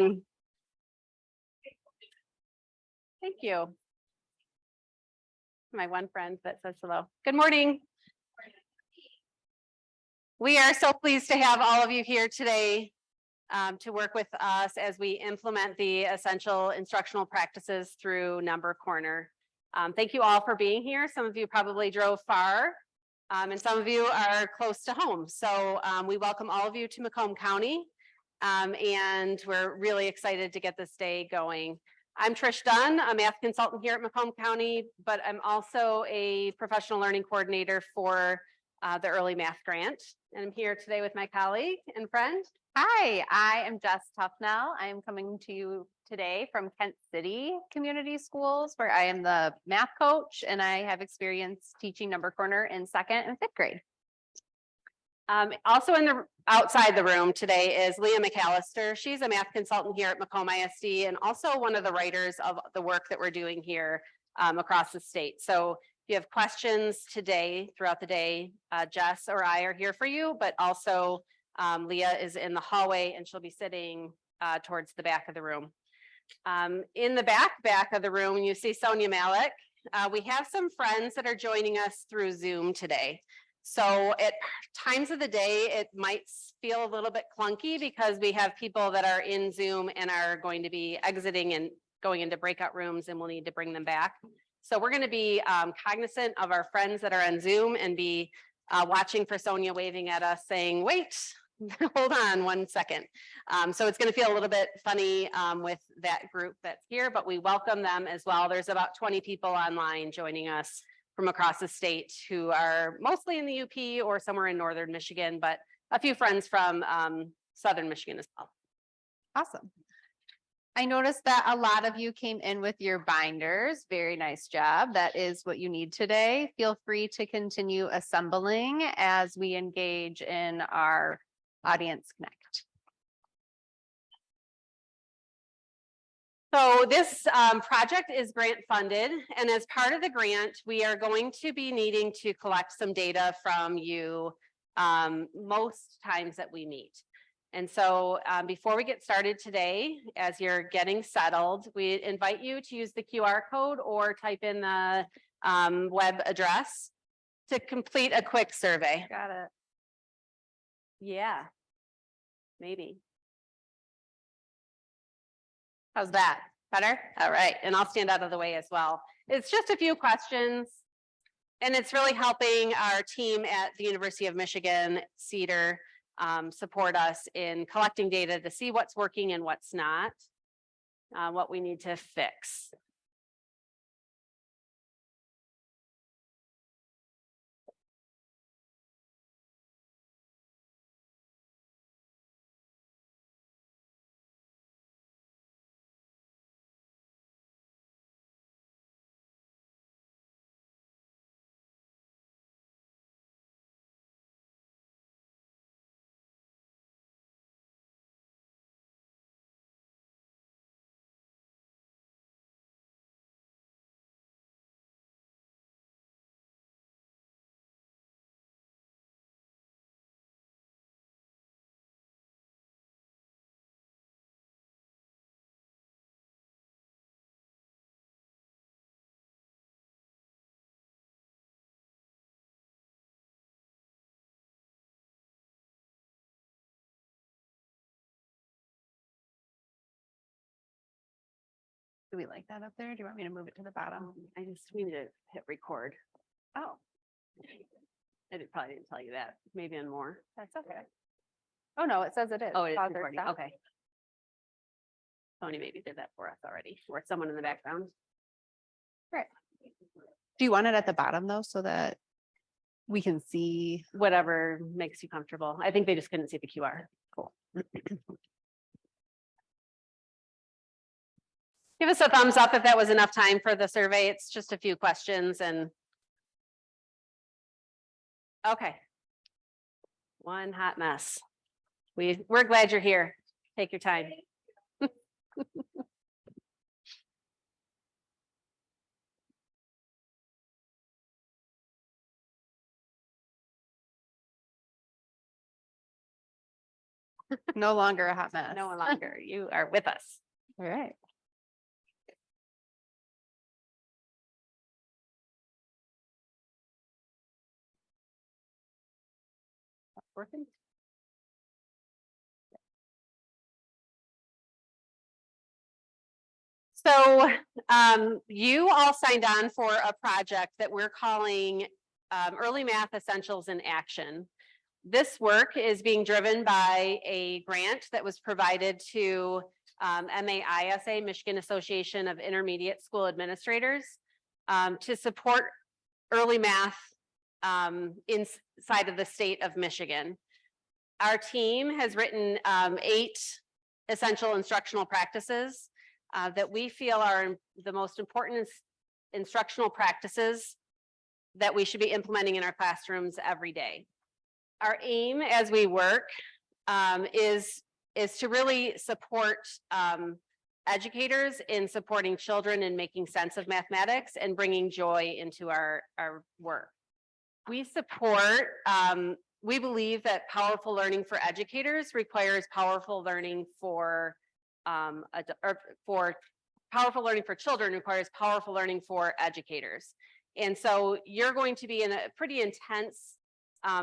Thank you. My one friend that says hello. Good morning. We are so pleased to have all of you here today to work with us as we implement the essential instructional practices through Number Corner. Thank you all for being here. Some of you probably drove far and some of you are close to home. So we welcome all of you to Macomb County and we're really excited to get this day going. I'm Trish Dunn, a math consultant here at Macomb County, but I'm also a professional learning coordinator for the Early Math Grant. And I'm here today with my colleague and friend. Hi, I am Jess Tufnell. I am coming to you today from Kent City Community Schools, where I am the math coach and I have experience teaching Number Corner in 2nd and 5th grade. Also outside the room today is Leah McAllister. She's a math consultant here at Macomb ISD and also one of the writers of the work that we're doing here across the state. So if you have questions today throughout the day, Jess or I are here for you, but also Leah is in the hallway and she'll be sitting towards the back of the room. In the back of the room, you see Sonia Malik. We have some friends that are joining us through Zoom today. So at times of the day, it might feel a little bit clunky because we have people that are in Zoom and are going to be exiting and going into breakout rooms and we'll need to bring them back. So we're going to be cognizant of our friends that are on Zoom and be watching for Sonia waving at us saying, wait, hold on 1 second. So it's going to feel a little bit funny with that group that's here, but we welcome them as well. There's about 20 people online joining us from across the state who are mostly in the UP or somewhere in northern Michigan, but a few friends from southern Michigan as well. Awesome. I noticed that a lot of you came in with your binders. Very nice job. That is what you need today. Feel free to continue assembling as we engage in our Audience Connect. So this project is grant funded, and as part of the grant, we are going to be needing to collect some data from you most times that we meet. And so before we get started today, as you're getting settled, we invite you to use the QR code or type in the web address to complete a quick survey. Got it. Yeah, maybe. How's that? Better? All right. And I'll stand out of the way as well. It's just a few questions. And it's really helping our team at the University of Michigan, Cedar, support us in collecting data to see what's working and what's not, what we need to fix. Do we like that up there? Do you want me to move it to the bottom? We need to hit record. Oh, Probably didn't tell you that. Maybe on more. that's okay. Oh, no, it says it is. Oh, it is Pause or recording. stop. Okay. Tony maybe did that for us already, or someone in the background. Right. Do you want it at the bottom though, so that we can see? Whatever makes you comfortable. I think they just couldn't see the QR. Cool. Give us a thumbs up if that was enough time for the survey. It's just a few questions and. Okay. One hot mess. We're glad you're here. Take your time. No longer a hot mess. No longer. You are with us. All right. Working. So you all signed on for a project that we're calling Early Math Essentials in Action. This work is being driven by a grant that was provided to MAISA, Michigan Association of Intermediate School Administrators, to support early math inside of the state of Michigan. Our team has written 8 essential instructional practices that we feel are the most important instructional practices that we should be implementing in our classrooms every day. Our aim as we work is to really support educators in supporting children and making sense of mathematics and bringing joy into our work. We support, we believe that powerful learning for educators requires powerful learning for powerful learning for children requires powerful learning for educators. And so you're going to be in a pretty intense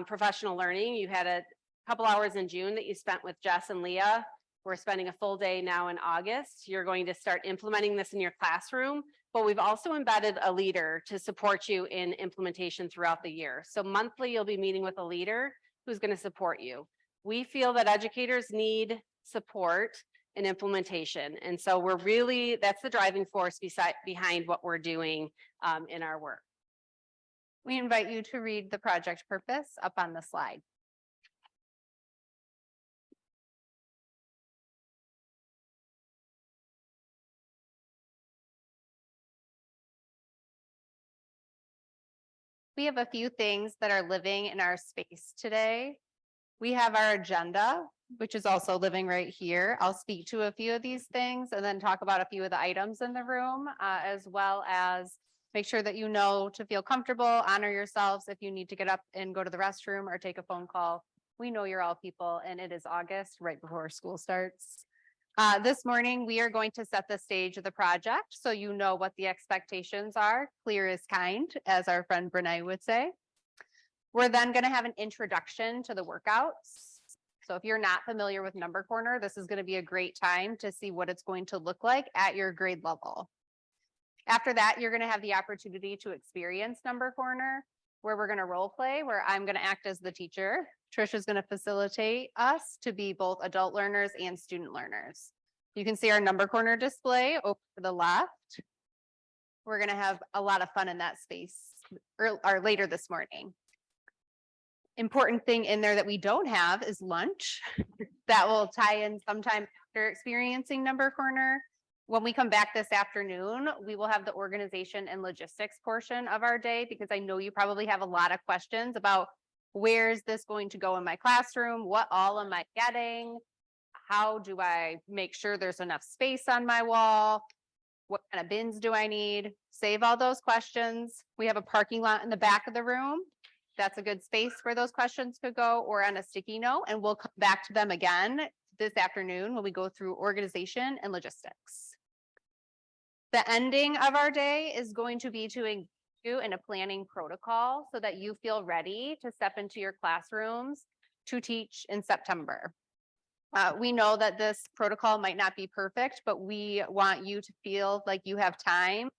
professional learning. You had a couple hours in June that you spent with Jess and Leah. We're spending a full day now in August. You're going to start implementing this in your classroom, but we've also embedded a leader to support you in implementation throughout the year. So monthly, you'll be meeting with a leader who's going to support you. We feel that educators need support in implementation. And so we're really, that's the driving force behind what we're doing in our work. We invite you to read the project purpose up on the slide. We have a few things that are living in our space today. We have our agenda, which is also living right here. I'll speak to a few of these things and then talk about a few of the items in the room, as well as make sure that you know to feel comfortable, honor yourselves if you need to get up and go to the restroom or take a phone call. We know you're all people and it is August, right before school starts. This morning, we are going to set the stage of the project so you know what the expectations are. Clear is kind, as our friend Brene would say. We're then going to have an introduction to the workouts. So if you're not familiar with Number Corner, this is going to be a great time to see what it's going to look like at your grade level. After that, you're going to have the opportunity to experience Number Corner, where we're going to role play, where I'm going to act as the teacher. Trish is going to facilitate us to be both adult learners and student learners. You can see our Number Corner display over to the left. We're going to have a lot of fun in that space or later this morning. Important thing in there that we don't have is lunch. That will tie in sometime after experiencing Number Corner. When we come back this afternoon, we will have the organization and logistics portion of our day, because I know you probably have a lot of questions about where's this going to go in my classroom? What all am I getting? How do I make sure there's enough space on my wall? What kind of bins do I need? Save all those questions. We have a parking lot in the back of the room. That's a good space where those questions could go, or on a sticky note, and we'll come back to them again this afternoon when we go through organization and logistics. The ending of our day is going to be to engage you in a planning protocol so that you feel ready to step into your classrooms to teach in September. We know that this protocol might not be perfect, but we want you to feel like you have time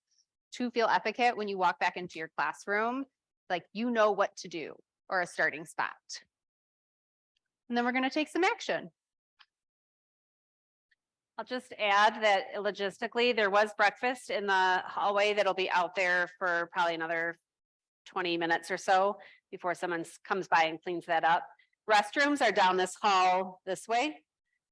to feel efficacious when you walk back into your classroom, like you know what to do, or a starting spot. And then we're going to take some action. I'll just add that logistically, there was breakfast in the hallway that'll be out there for probably another 20 minutes or so before someone comes by and cleans that up. Restrooms are down this hall this way,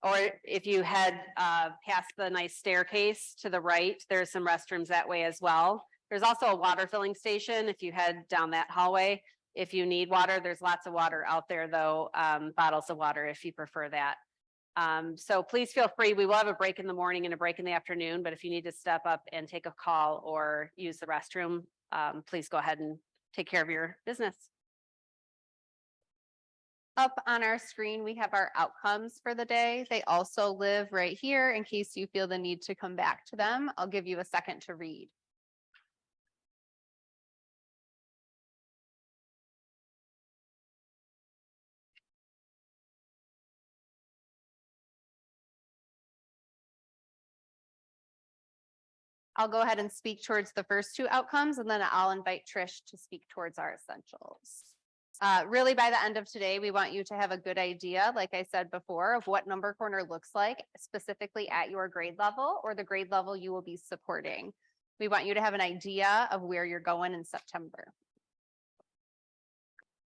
or if you head past the nice staircase to the right, there's some restrooms that way as well. There's also a water filling station if you head down that hallway. If you need water, there's lots of water out there though, bottles of water if you prefer that. So please feel free. We will have a break in the morning and a break in the afternoon, but if you need to step up and take a call or use the restroom, please go ahead and take care of your business. Up on our screen, we have our outcomes for the day. They also live right here in case you feel the need to come back to them. I'll give you a second to read. I'll go ahead and speak towards the first two outcomes, and then I'll invite Trish to speak towards our essentials. Really, by the end of today, we want you to have a good idea, like I said before, of what Number Corner looks like specifically at your grade level or the grade level you will be supporting. We want you to have an idea of where you're going in September.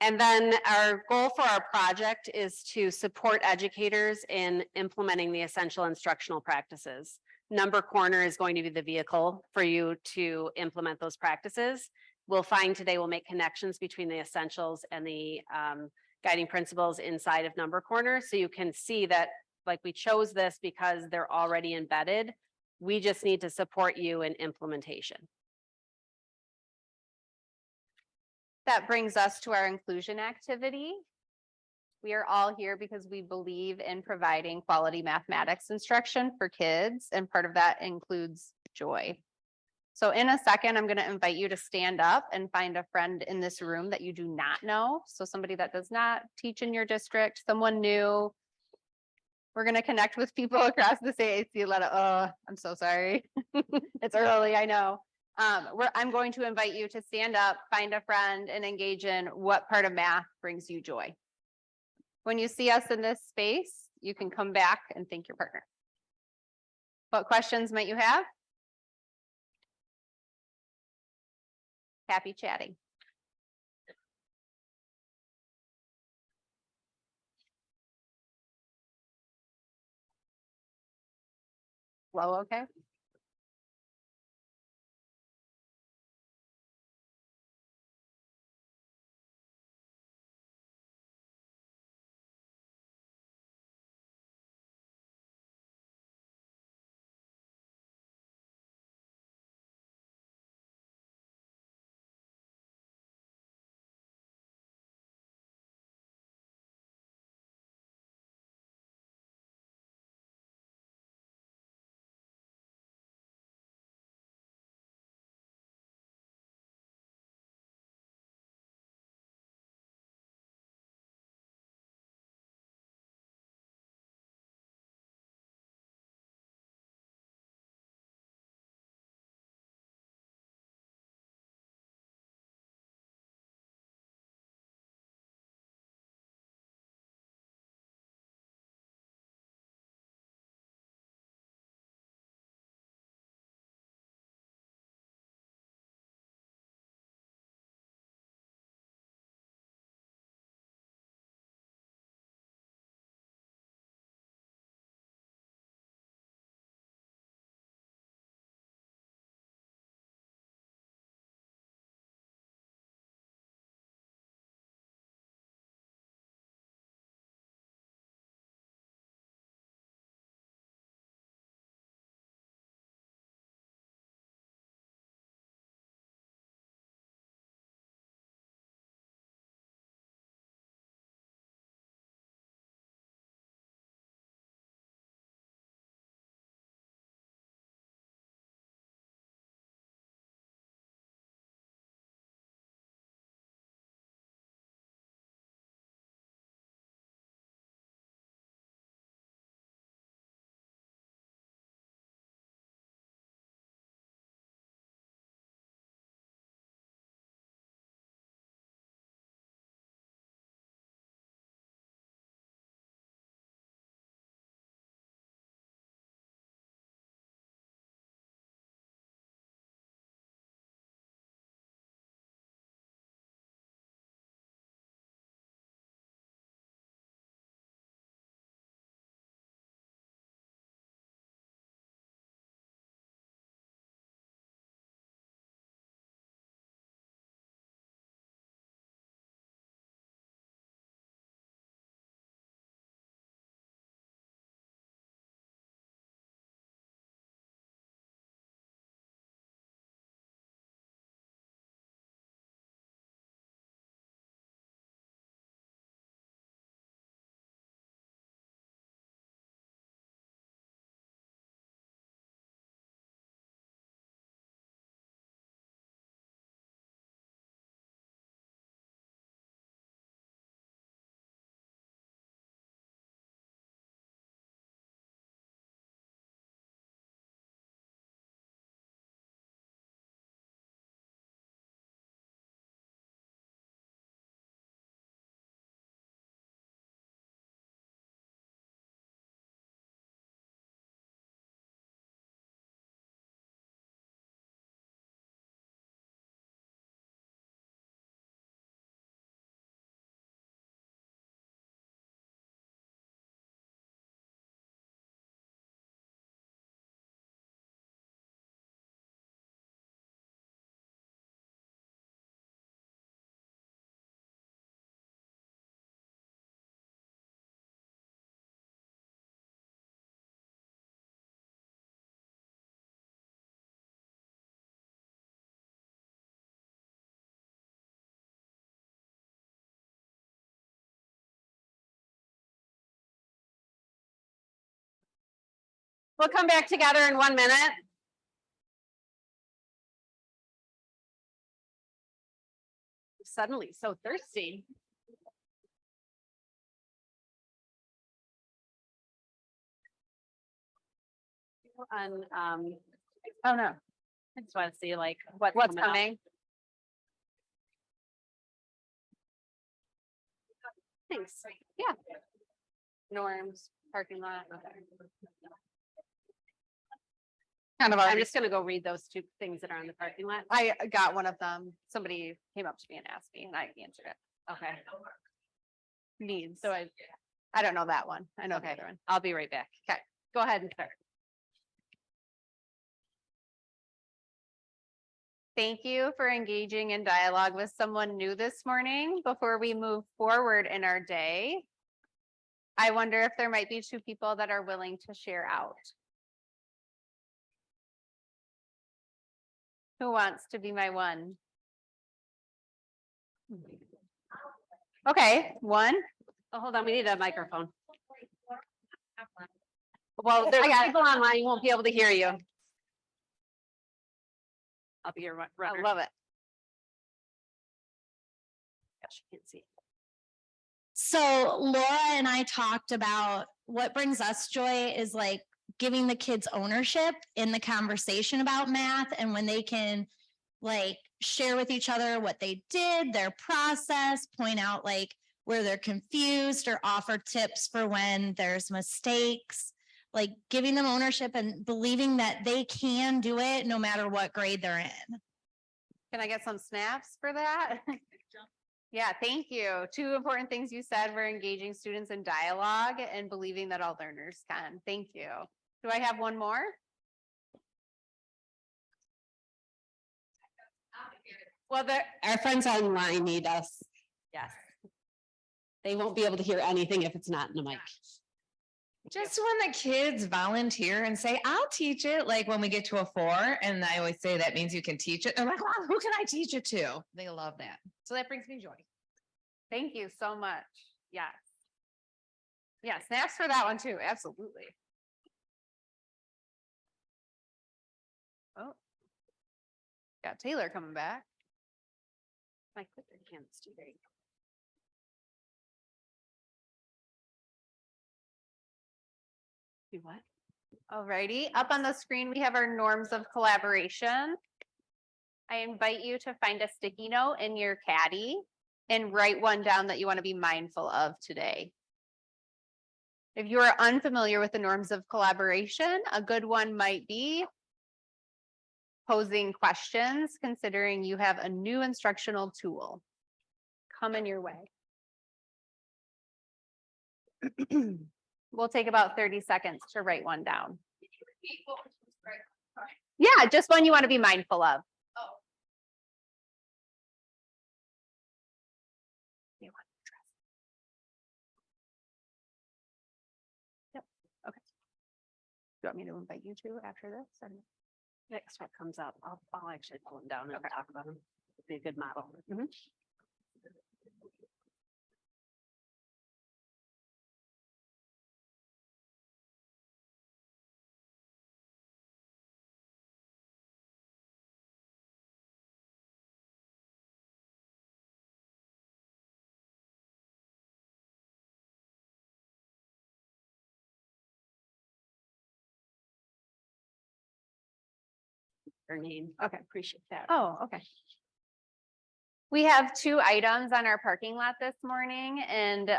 And then our goal for our project is to support educators in implementing the essential instructional practices. Number Corner is going to be the vehicle for you to implement those practices. We'll find today we'll make connections between the essentials and the guiding principles inside of Number Corner. So you can see that like we chose this because they're already embedded. We just need to support you in implementation. That brings us to our inclusion activity. We are all here because we believe in providing quality mathematics instruction for kids, and part of that includes joy. So in a second, I'm going to invite you to stand up and find a friend in this room that you do not know. So somebody that does not teach in your district, someone new. We're going to connect with people across the state. I see a lot of, I'm so sorry. It's early, I know. I'm going to invite you to stand up, find a friend, and engage in what part of math brings you joy. When you see us in this space, you can come back and thank your partner. What questions might you have? Happy chatting. Flow okay? We'll come back together in 1 minute. Suddenly so thirsty. On, Oh, no. I just want to see like what's What's coming up. coming? Thanks. Yeah. Norms, parking lot. Kind of I'm already. just gonna go read those two things that are on the parking lot. I got one of them. Somebody came up to me and asked me and I answered it. Okay, Needs. so I don't know that one. I know the okay, other one. I'll be right back. Okay, go ahead and start. Thank you for engaging in dialogue with someone new this morning. Before we move forward in our day, I wonder if there might be two people that are willing to share out. Who wants to be my one? Okay, one. Oh, hold on, we need a microphone. Well, there's I got it. people online, won't be able to hear you. I'll be your I runner. love it. Gosh, you can't see. So Laura and I talked about what brings us joy is like giving the kids ownership in the conversation about math and when they can like share with each other what they did, their process, point out like where they're confused or offer tips for when there's mistakes, like giving them ownership and believing that they can do it no matter what grade they're in. Can I get some snaps for that? Yeah, thank you. Two important things you said were engaging students in dialogue and believing that all learners can. Thank you. Do I have one more? Well, our friends online need us. Yes. They won't be able to hear anything if it's not in the mic. Just when the kids volunteer and say, I'll teach it, like when we get to a 4, and I always say that means you can teach it. They're like, wow, who can I teach it to? They love that. So that brings me joy. Thank you so much. Yes. Yeah, snaps for that one too. Absolutely. Oh. Got Taylor coming back. My clicker can't see very. Do what? Alrighty, up on the screen, we have our norms of collaboration. I invite you to find a sticky note in your caddy and write one down that you want to be mindful of today. If you are unfamiliar with the norms of collaboration, a good one might be posing questions, considering you have a new instructional tool coming your way. We'll take about 30 seconds to write one down. Yeah, just one you want to be mindful of. Yep. Okay. Do you want me to invite you to after this? Or- Next what comes up, I'll actually pull them down and talk about them. Be a good model. Her name. Okay, appreciate that. Oh, okay. We have two items on our parking lot this morning and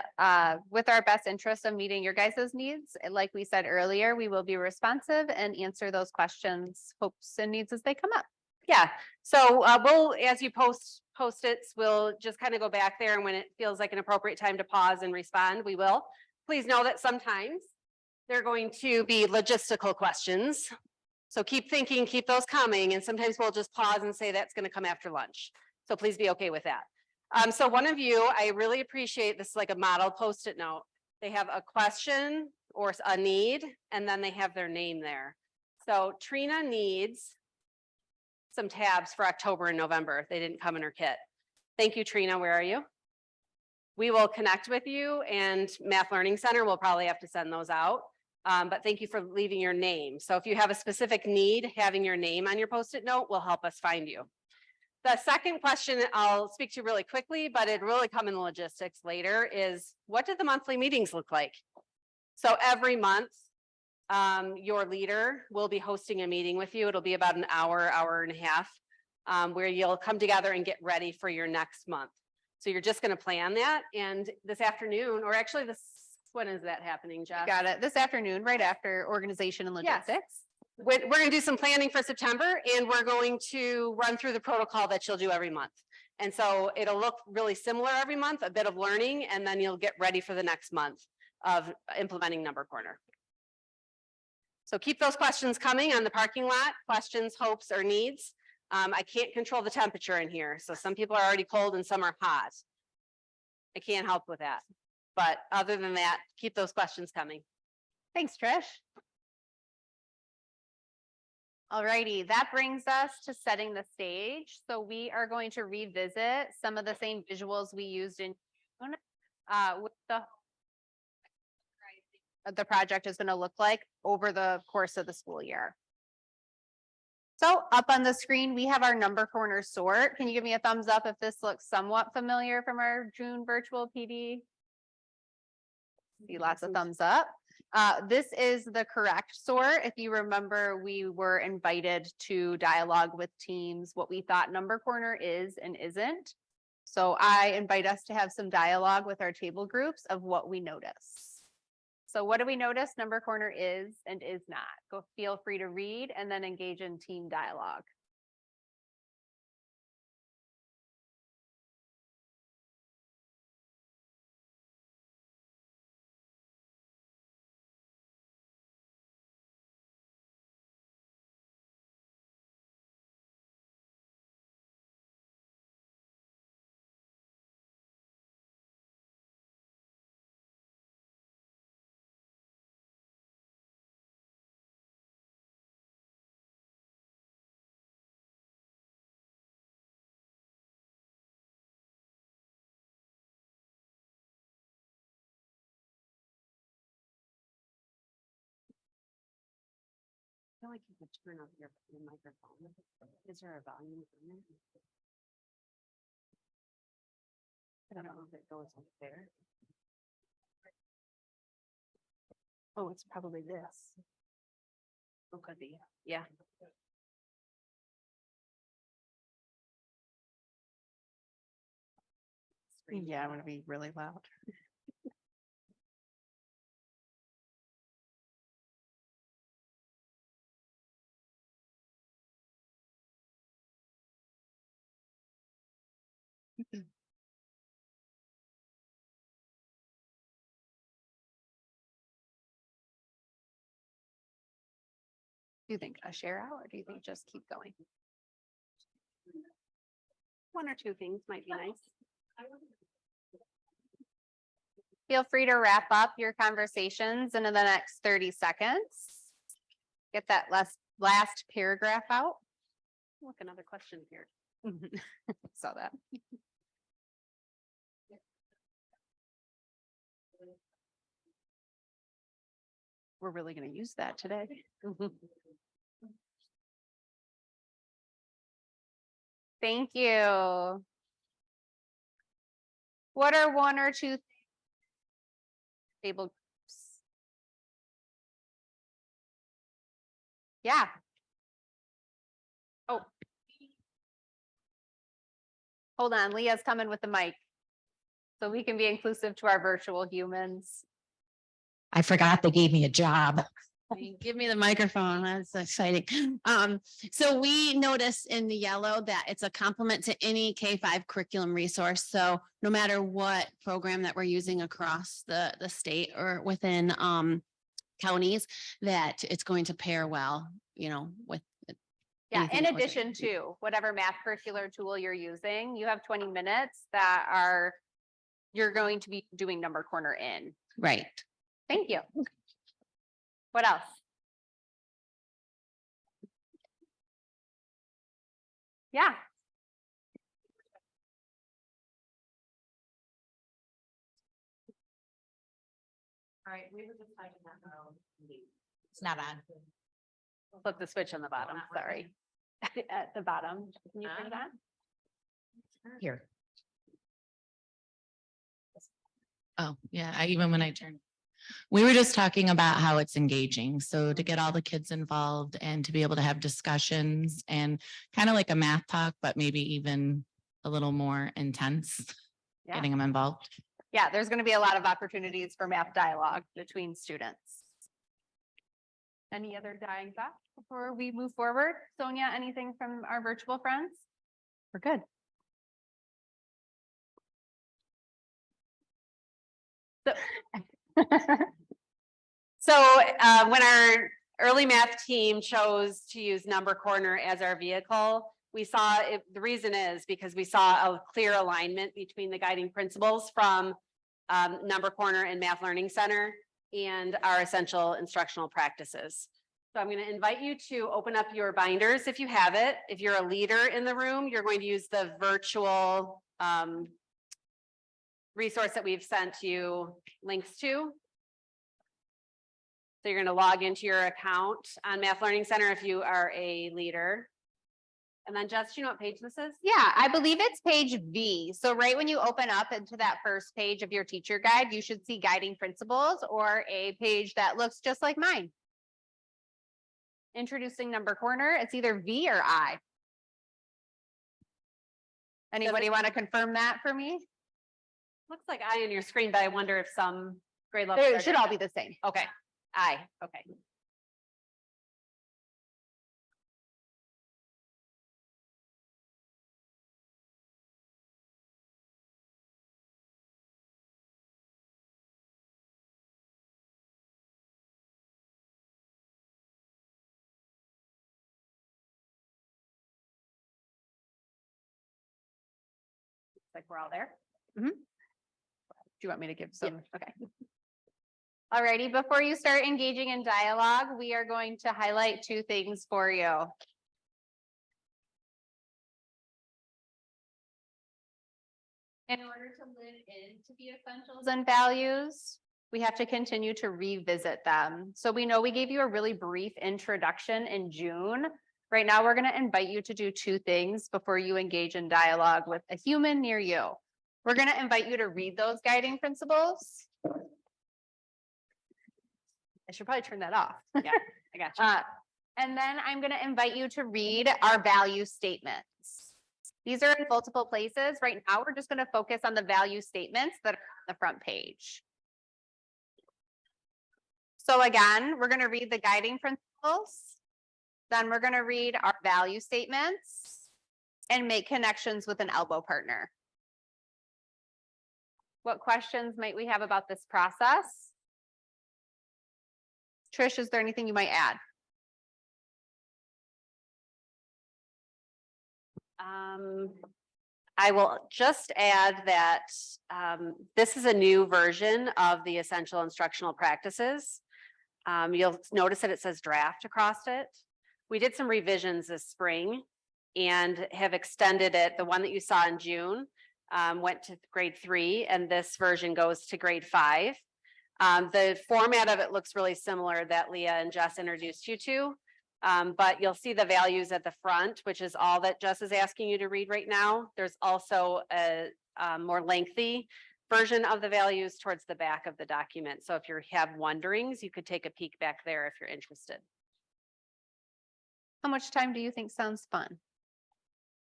with our best interest of meeting your guys' needs, like we said earlier, we will be responsive and answer those questions, hopes and needs as they come up. Yeah, so we'll, as you post it, we'll just kind of go back there and when it feels like an appropriate time to pause and respond, we will. Please know that sometimes they're going to be logistical questions. So keep thinking, keep those coming, and sometimes we'll just pause and say that's going to come after lunch. So please be okay with that. So one of you, I really appreciate this, like a model Post-it note. They have a question or a need, and then they have their name there. So Trina needs some tabs for October and November. They didn't come in her kit. Thank you, Trina. Where are you? We will connect with you, and Math Learning Center will probably have to send those out. But thank you for leaving your name. So if you have a specific need, having your name on your Post-it note will help us find you. The second question I'll speak to really quickly, but it really come in the logistics later, is what do the monthly meetings look like? So every month, your leader will be hosting a meeting with you. It'll be about an hour, hour and a half, where you'll come together and get ready for your next month. So you're just going to plan that. And this afternoon, or actually when is that happening, Jeff? Got it. This afternoon, right after organization and Yes. logistics. We're going to do some planning for September, and we're going to run through the protocol that you'll do every month. And so it'll look really similar every month, a bit of learning, and then you'll get ready for the next month of implementing Number Corner. So keep those questions coming on the parking lot, questions, hopes, or needs. I can't control the temperature in here, so some people are already cold and some are hot. I can't help with that. But other than that, keep those questions coming. Thanks, Trish. Alrighty, that brings us to setting the stage. So we are going to revisit some of the same visuals we used in with the project is going to look like over the course of the school year. So up on the screen, we have our Number Corner sort. Can you give me a thumbs up if this looks somewhat familiar from our June virtual PD? See lots of thumbs up. This is the correct sort. If you remember, we were invited to dialogue with teams what we thought Number Corner is and isn't. So I invite us to have some dialogue with our table groups of what we notice. So what do we notice Number Corner is and is not? Go feel free to read and then engage in team dialogue. I feel like you could turn up your microphone. Is there a volume on it? I don't know if it goes up there. Oh, it's probably this. Oh, could be. Yeah. Yeah, I'm going to be really loud. Do you think a share out or do you think just keep going? One or two things might be nice. Feel free to wrap up your conversations in the next 30 seconds. Get that last paragraph out. Look, another question here. Saw that. We're really going to use that today. Thank you. What are one or two table groups? Yeah. Oh. Hold on, Leah's coming with the mic. So we can be inclusive to our virtual humans. I forgot they gave me a job. Give me the microphone. That's exciting. So we noticed in the yellow that it's a complement to any K-5 curriculum resource. So no matter what program that we're using across the state or within counties, that it's going to pair well, with. Yeah, anything in that we're addition doing. to whatever math curricular tool you're using, you have 20 minutes you're going to be doing Number Corner in. Right. Thank you. What else? Yeah. right, we were just talking about. It's not on. Flip the switch on the bottom, sorry. At the bottom, can you turn it on? Here. Oh, yeah, even when I turn. We were just talking about how it's engaging. So to get all the kids involved and to be able to have discussions and kind of like a math talk, but maybe even a little more intense, Yeah. getting them involved. Yeah, there's going to be a lot of opportunities for math dialogue between students. Any other dying thoughts before we move forward? Sonia, anything from our virtual friends? We're good. So when our early math team chose to use Number Corner as our vehicle, we saw it, the reason is because we saw a clear alignment between the guiding principles from Number Corner and Math Learning Center and our essential instructional practices. So I'm going to invite you to open up your binders if you have it. If you're a leader in the room, you're going to use the virtual resource that we've sent you links to. So you're going to log into your account on Math Learning Center if you are a leader. And then Jess, do you know what page this is? Yeah, I believe it's page V. So right when you open up into that first page of your teacher guide, you should see guiding principles or a page that looks just like mine. Introducing Number Corner, it's either V or I. Anybody want to confirm that for me? Looks like I on your screen, but I wonder if some grade level. It should all be the same. Okay, I, okay. Looks like we're all there. Do you want me to give some? Okay. Alrighty, before you start engaging in dialogue, we are going to highlight two things for you. In order to live into the essentials and values, we have to continue to revisit them. So we know we gave you a really brief introduction in June. Right now, we're going to invite you to do two things before you engage in dialogue with a human near you. We're going to invite you to read those guiding principles. I should probably turn that off. Yeah, I got you. And then I'm going to invite you to read our value statements. These are in multiple places. Right now, we're just going to focus on the value statements that are on the front page. So again, we're going to read the guiding principles. Then we're going to read our value statements and make connections with an elbow partner. What questions might we have about this process? Trish, is there anything you might add? I will just add that this is a new version of the essential instructional practices. You'll notice that it says draft across it. We did some revisions this spring and have extended it. The one that you saw in June went to grade 3, and this version goes to grade 5. The format of it looks really similar that Leah and Jess introduced you to. But you'll see the values at the front, which is all that Jess is asking you to read right now. There's also a more lengthy version of the values towards the back of the document. So if you have wonderings, you could take a peek back there if you're interested. How much time do you think sounds fun?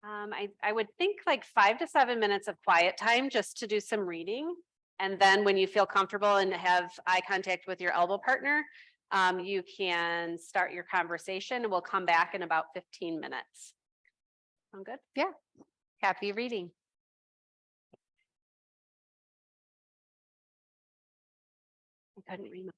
I would think like 5 to 7 minutes of quiet time just to do some reading. And then when you feel comfortable and have eye contact with your elbow partner, you can start your conversation and we'll come back in about 15 minutes. Sound good? Yeah. Happy reading. I couldn't remember.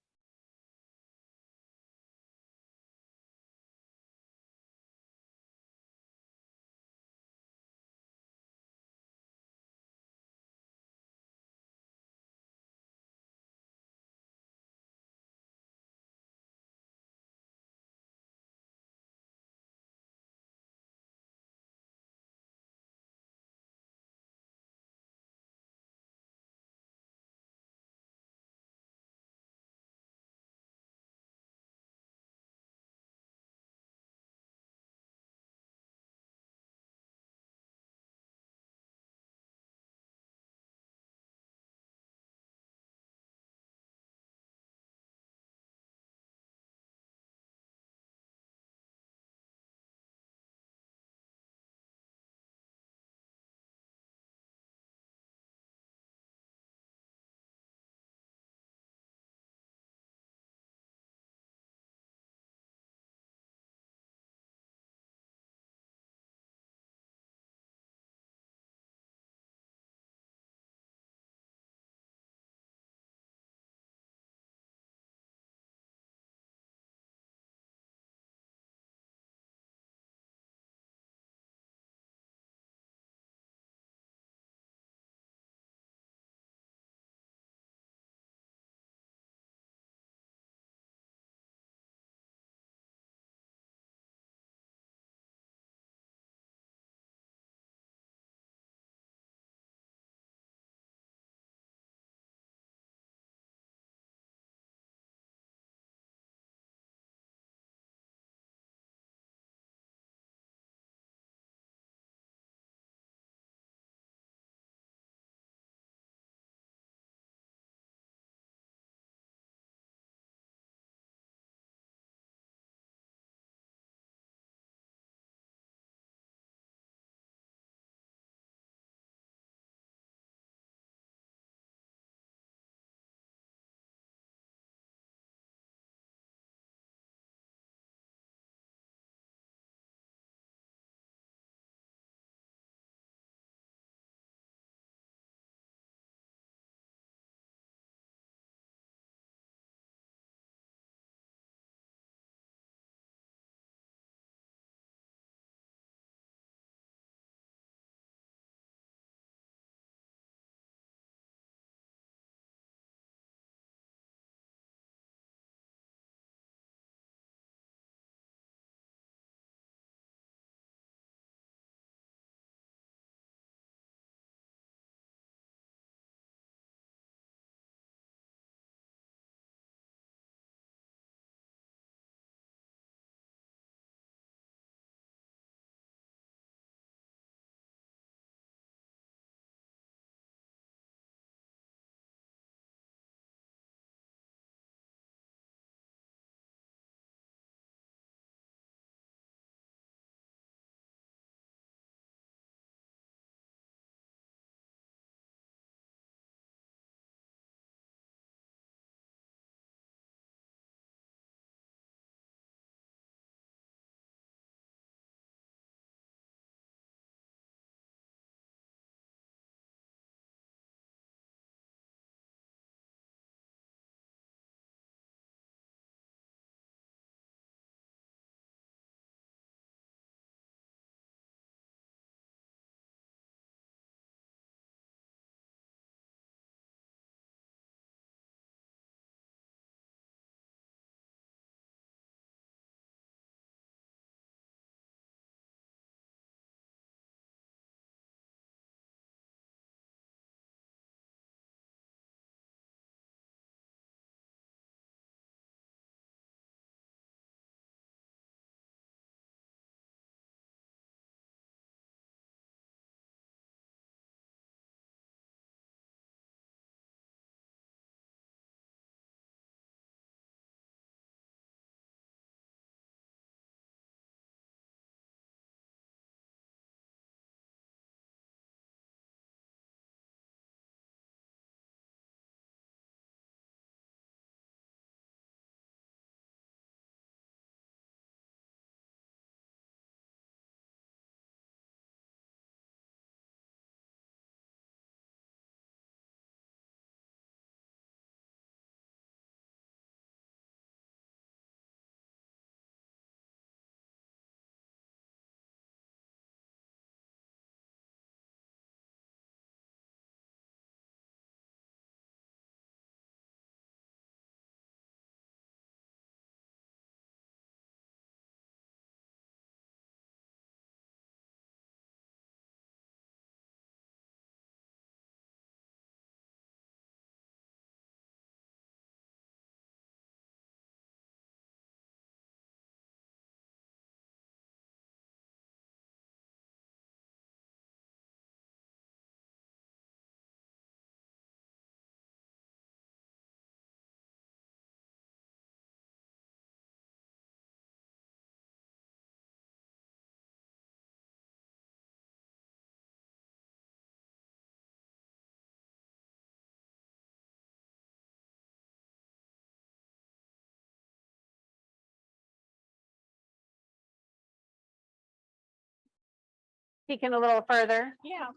Peeking a little further. Yeah,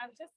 I'm just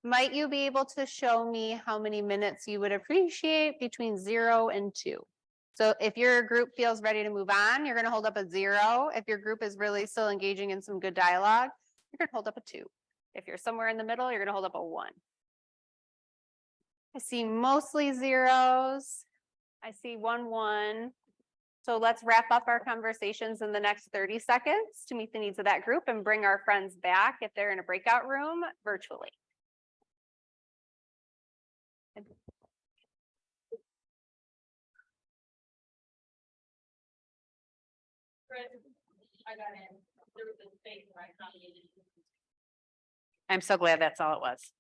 Might you be able to show me how many minutes you would appreciate between 0 and 2? So if your group feels ready to move on, you're gonna hold up a 0. If your group is really still engaging in some good dialogue, you're gonna hold up a 2. If you're somewhere in the middle, you're gonna hold up a 1. I see mostly zeros. I see 1, 1. So let's wrap up our conversations in the next 30 seconds to meet the needs of that group and bring our friends back if they're in a breakout room virtually. I'm so glad that's all it was.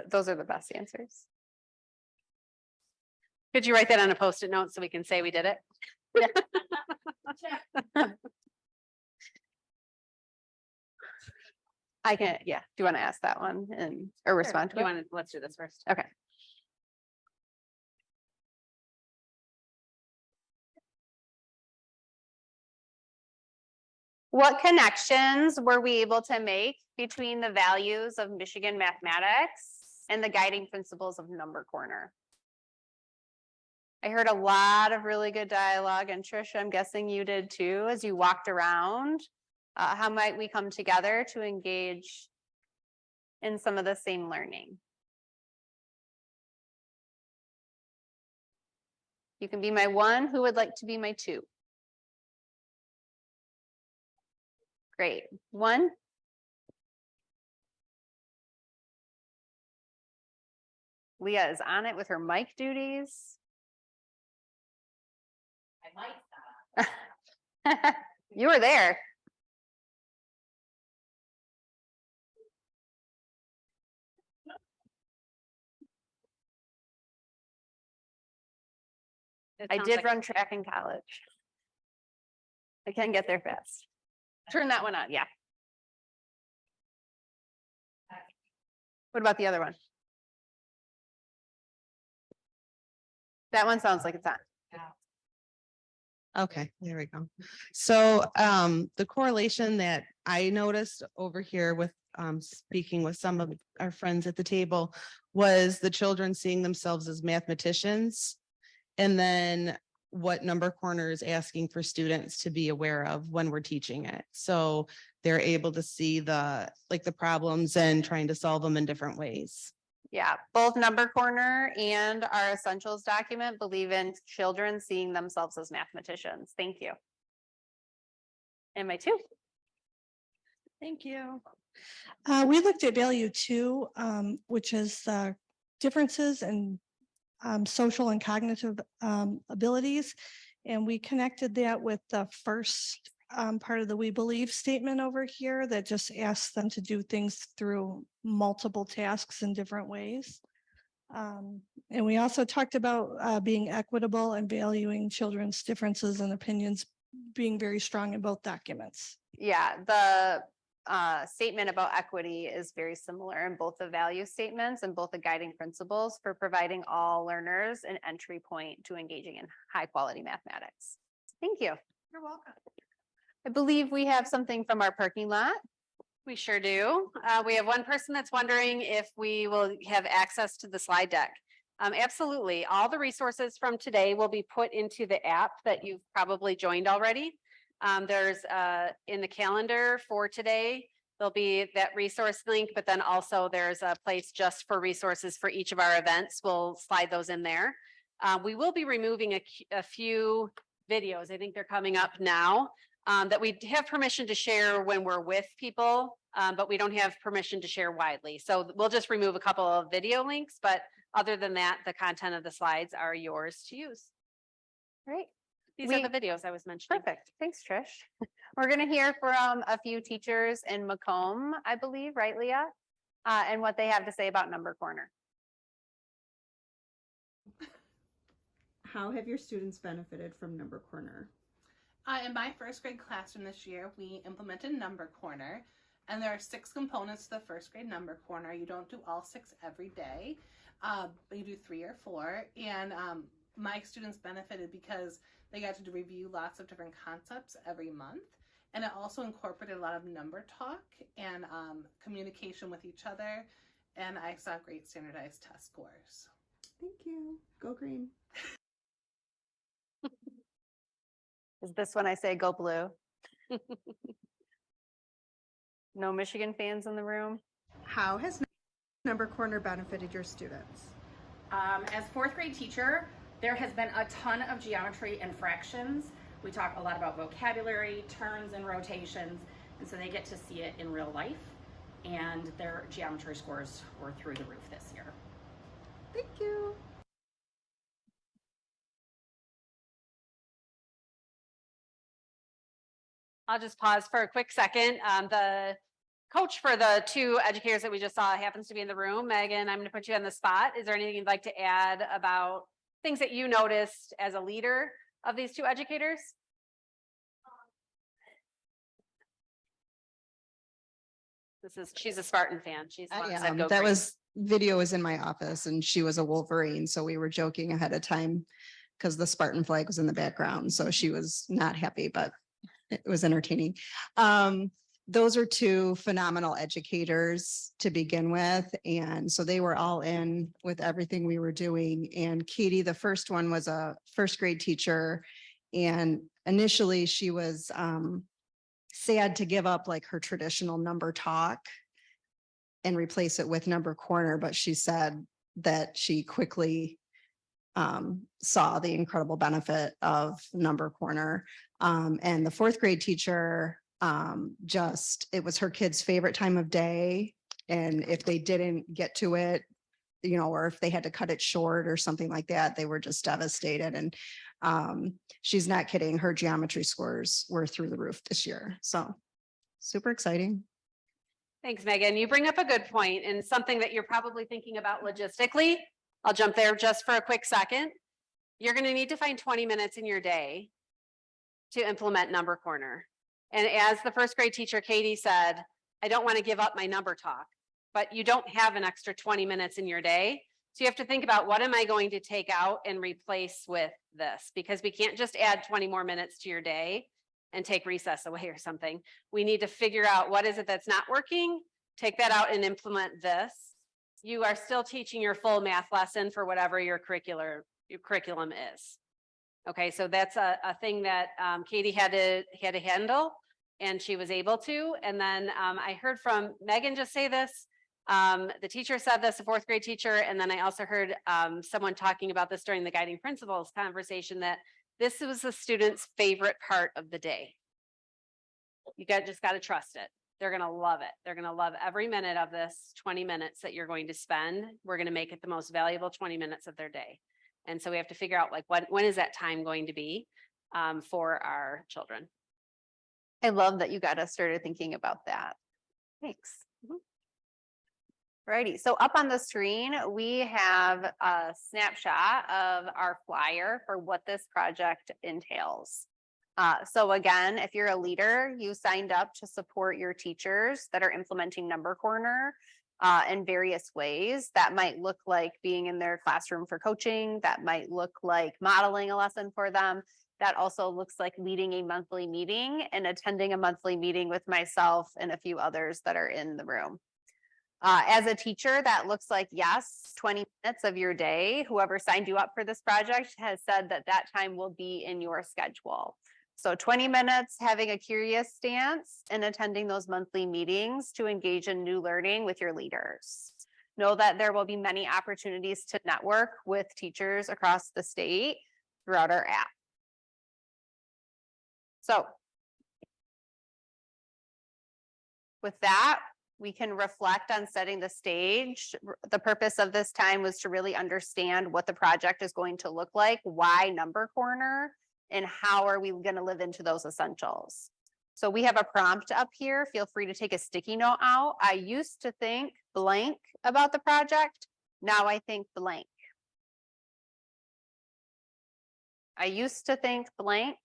Those are the best answers. Could you write that on a Post-it note so we can say we did it? I can, yeah. Do you want to ask that one and or respond to You it? want to, let's do this first. Okay. What connections were we able to make between the values of Michigan mathematics and the guiding principles of Number Corner? I heard a lot of really good dialogue, and Trish, I'm guessing you did too, as you walked around. How might we come together to engage in some of the same learning? You can be my 1. Who would like to be my 2? Great. 1. Leah is on it with her mic duties. You were there. I did run track in college. I can get there fast. Turn that one on, yeah. What about the other one? That one sounds like it's on. Okay, there we go. So the correlation that I noticed over here with speaking with some of our friends at the table was the children seeing themselves as mathematicians. And then what Number Corner is asking for students to be aware of when we're teaching it. So they're able to see the problems and trying to solve them in different ways. Yeah, both Number Corner and our essentials document believe in children seeing themselves as mathematicians. Thank you. And my 2. Thank you. We looked at value 2, which is differences in social and cognitive abilities. And we connected that with the first part of the We Believe statement over here that just asks them to do things through multiple tasks in different ways. And we also talked about being equitable and valuing children's differences and opinions being very strong in both documents. Yeah, the statement about equity is very similar in both the value statements and both the guiding principles for providing all learners an entry point to engaging in high quality mathematics. Thank you. You're welcome. I believe we have something from our parking lot. We sure do. We have one person that's wondering if we will have access to the slide deck. Absolutely. All the resources from today will be put into the app that you've probably joined already. There's in the calendar for today, there'll be that resource link, but then also there's a place just for resources for each of our events. We'll slide those in there. We will be removing a few videos. I think they're coming up now. That we have permission to share when we're with people, but we don't have permission to share widely. So we'll just remove a couple of video links, but other than that, the content of the slides are yours to use. Great. These are the videos I was mentioning. Perfect. Thanks, Trish. We're going to hear from a few teachers in Macomb, I believe, right, Leah? And what they have to say about Number Corner. How have your students benefited from Number Corner? In my first grade classroom this year, we implemented Number Corner, and there are 6 components to the first grade Number Corner. You don't do all 6 every day, but you do 3 or 4. And my students benefited because they got to review lots of different concepts every month. And it also incorporated a lot of number talk and communication with each other. And I saw great standardized test scores. Thank you. Go green. Is this when I say go blue? No Michigan fans in the room? How has Number Corner benefited your students? As fourth grade teacher, there has been a ton of geometry and fractions. We talk a lot about vocabulary, turns and rotations, and so they get to see it in real life. And their geometry scores were through the roof this year. Thank you. I'll just pause for a quick second. The coach for the two educators that we just saw happens to be in the room. Megan, I'm going to put you on the spot. Is there anything you'd like to add about things that you noticed as a leader of these two educators? She's a Spartan fan. She's the one that said go That green. was video was in my office and she was a Wolverine. So we were joking ahead of time because the Spartan flag was in the background. So she was not happy, but it was entertaining. Those are two phenomenal educators to begin with. And so they were all in with everything we were doing. And Katie, the first one, was a first grade teacher. And initially she was sad to give up like her traditional number talk and replace it with Number Corner. But she said that she quickly saw the incredible benefit of Number Corner. And the fourth grade teacher, it was her kid's favorite time of day. And if they didn't get to it, or if they had to cut it short or something like that, they were just devastated. And she's not kidding. Her geometry scores were through the roof this year. So super exciting. Thanks, Megan. You bring up a good point and something that you're probably thinking about logistically. I'll jump there just for a quick second. You're going to need to find 20 minutes in your day to implement Number Corner. And as the first grade teacher, Katie, said, I don't want to give up my number talk, but you don't have an extra 20 minutes in your day. So you have to think about, what am I going to take out and replace with this? Because we can't just add 20 more minutes to your day and take recess away or something. We need to figure out what is it that's not working, take that out and implement this. You are still teaching your full math lesson for whatever your curriculum is. Okay, so that's a thing that Katie had to handle, and she was able to. And then I heard from Megan just say this. The teacher said this, a fourth grade teacher, and then I also heard someone talking about this during the guiding principles conversation, that this was the student's favorite part of the day. You just got to trust it. They're going to love it. They're going to love every minute of this 20 minutes that you're going to spend. We're going to make it the most valuable 20 minutes of their day. And so we have to figure out, like, when is that time going to be for our children? I love that you got us started thinking about that. Thanks. Alrighty, so up on the screen, we have a snapshot of our flyer for what this project entails. So again, if you're a leader, you signed up to support your teachers that are implementing Number Corner in various ways. That might look like being in their classroom for coaching. That might look like modeling a lesson for them. That also looks like leading a monthly meeting and attending a monthly meeting with myself and a few others that are in the room. As a teacher, that looks like, yes, 20 minutes of your day. Whoever signed you up for this project has said that that time will be in your schedule. So 20 minutes having a curious stance and attending those monthly meetings to engage in new learning with your leaders. Know that there will be many opportunities to network with teachers across the state throughout our app. So with that, we can reflect on setting the stage. The purpose of this time was to really understand what the project is going to look like, why Number Corner, and how are we going to live into those essentials. So we have a prompt up here. Feel free to take a sticky note out. I used to think blank about the project. Now I think blank. I used to think blank.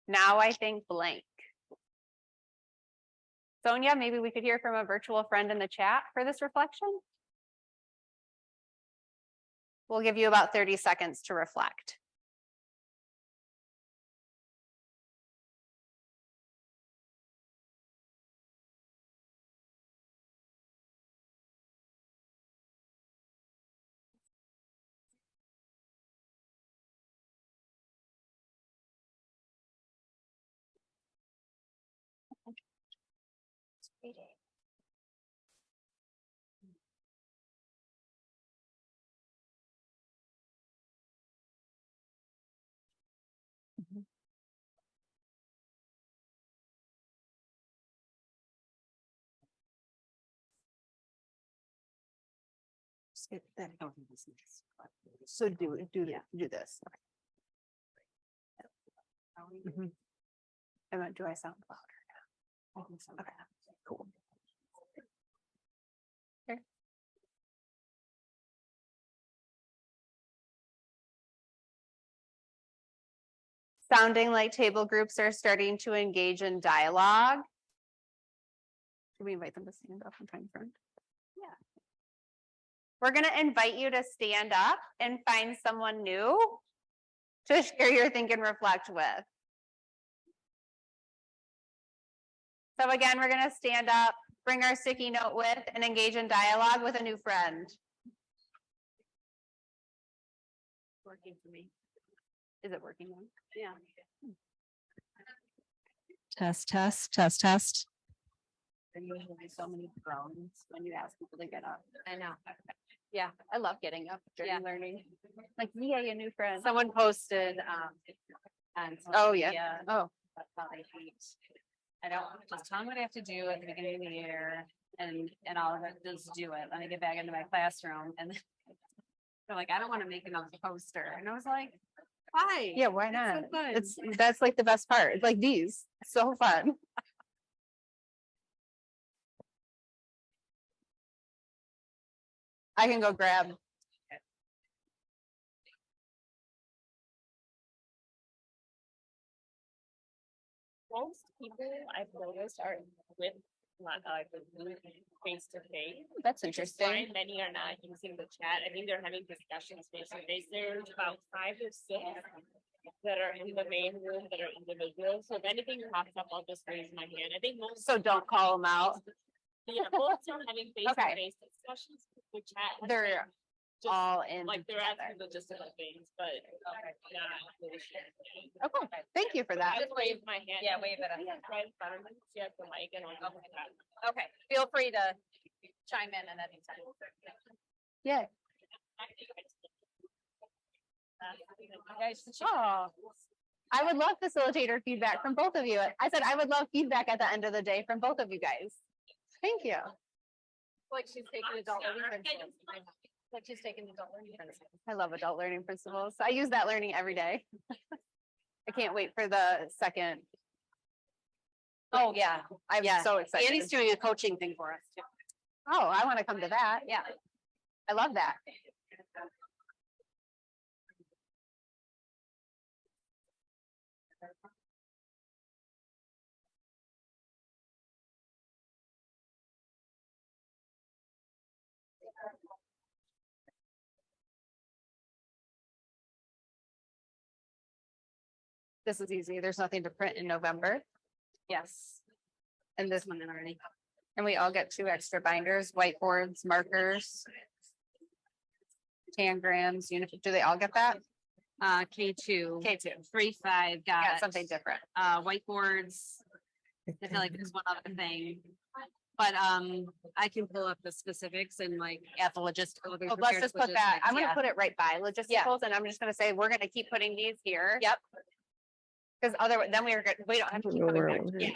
Now I think blank. Sonia, maybe we could hear from a virtual friend in the chat for this reflection. We'll give you about 30 seconds to reflect. So do this. Do I sound louder now? Okay, cool. Okay. Sounding like table groups are starting to engage in dialogue. Should we invite them to stand up and find friend? Yeah. We're gonna invite you to stand up and find someone new to share your think and reflect with. So again, we're gonna stand up, bring our sticky note with, and engage in dialogue with a new friend. Working for me. Is it working? Yeah. Test, test, test, test. There's usually so many groans when you ask people to get up. I know. Yeah, I love getting up Yeah. during learning. Like, yay, a new friend. Someone posted, on social Oh, yeah. media, Oh, that's how they eat. I don't, just tell them what I have to do at the beginning of the year and I'll just do it. Let me get back into my classroom and they're like, I don't want to make another poster. And I was like, why? yeah, why It's so not? fun. That's like the best part. It's like these, so fun. I can go grab. Most people I've noticed are with face to face. That's Which is why interesting. many are not using the chat. I think they're having discussions face to face. There's about 5 or 6 that are in the main room that are individual. So if anything pops up, I'll just raise my hand. I think most. So don't call them out. Yeah, most are having face to face discussions. The chat. has They're been just, all in. like they're asking logistical things, but not really sure. Okay, thank you for that. I just wave my hand. Yeah, wave it at Yeah, right in front of me. She has the mic and I'll go with that. Okay, feel free to chime in at any time. Yeah. Oh, I would love facilitator feedback from both of you. I said I would love feedback at the end of the day from both of you guys. Thank you. Like she's taking adult learning principles. Like she's taking adult learning principles. I love adult learning principles. I use that learning every day. I can't wait for the second. Oh, yeah. I'm Yeah. so excited. Andy's doing a coaching thing for us too. Oh, I want to come to that. Yeah. I love that. This is easy. There's nothing to print in November. Yes. And this One in already. And we all get 2 extra binders, whiteboards, markers. Tangrams, do they all get that? K2. K2. 3-5 Got got something different. Whiteboards. I feel like there's one other thing. But I can pull up the specifics and like at the logistical. Oh, let's just put that, I'm gonna put it right by logisticals and I'm just gonna say, we're gonna keep putting these here. Yep. Cause otherwise, then we don't have to keep coming back. Yeah.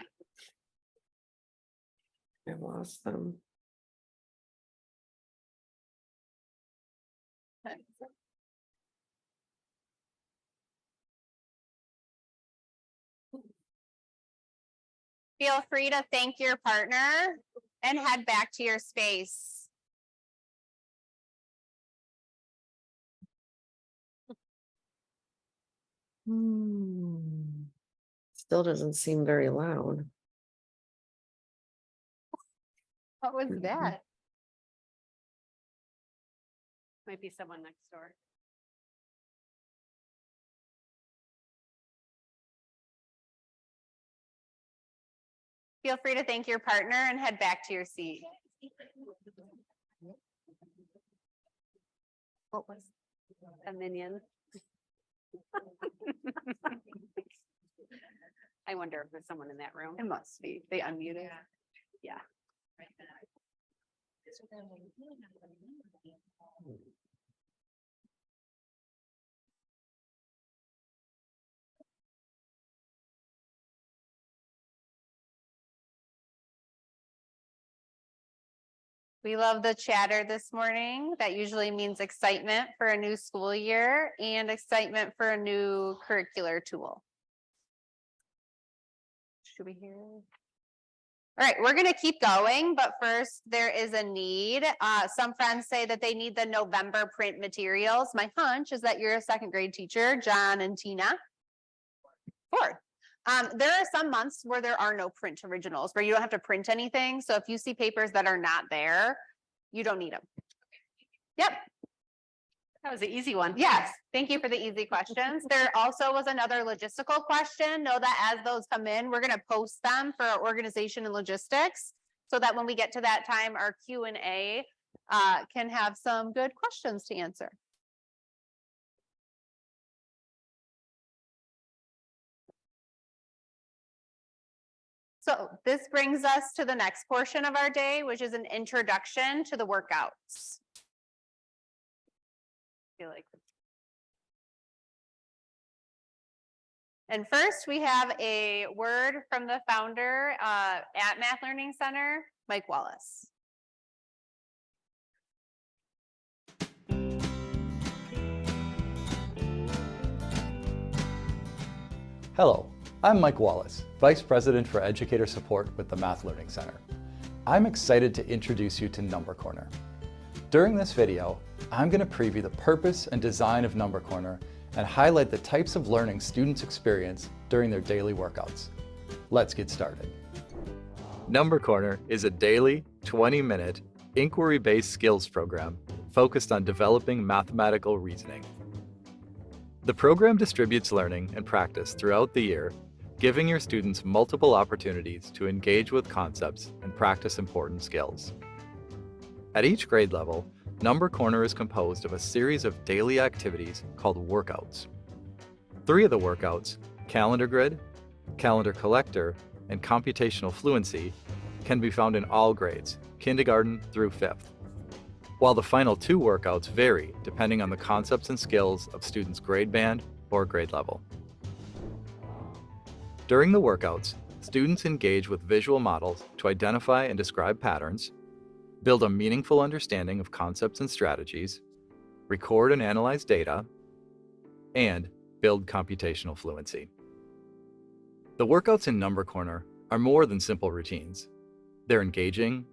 I lost them. Feel free to thank your partner and head back to your space. Still doesn't seem very loud. What was that? Might be someone next door. Feel free to thank your partner and head back to your seat. What was A minion. I wonder if there's someone in that room. it? Must be. They unmuted. Yeah. We love the chatter this morning. That usually means excitement for a new school year and excitement for a new curricular tool. Should we hear? All right, we're gonna keep going, but first there is a need. Some friends say that they need the November print materials. My hunch is that you're a second grade teacher, John and Tina. Fourth. There are some months where there are no print originals, where you don't have to print anything. So if you see papers that are not there, you don't need them. Yep. That was an easy one. Yes, thank you for the easy questions. There also was another logistical question. Know that as those come in, we're gonna post them for our organization and logistics so that when we get to that time, our Q&A can have some good questions to answer. So this brings us to the next portion of our day, which is an introduction to the workouts. And first we have a word from the founder at Math Learning Center, Mike Wallace. Hello, I'm Mike Wallace, Vice President for Educator Support with the Math Learning Center. I'm excited to introduce you to Number Corner. During this video, I'm going to preview the purpose and design of Number Corner and highlight the types of learning students experience during their daily workouts. Let's get started. Number Corner is a daily, 20-minute, inquiry-based skills program focused on developing mathematical reasoning. The program distributes learning and practice throughout the year, giving your students multiple opportunities to engage with concepts and practice important skills. At each grade level, Number Corner is composed of a series of daily activities called workouts. 3 of the workouts, Calendar Grid, Calendar Collector, and Computational Fluency, can be found in all grades, kindergarten through 5th. While the final 2 workouts vary depending on the concepts and skills of students' grade band or grade level. During the workouts, students engage with visual models to identify and describe patterns, build a meaningful understanding of concepts and strategies, record and analyze data, and build computational fluency. The workouts in Number Corner are more than simple routines. They're engaging,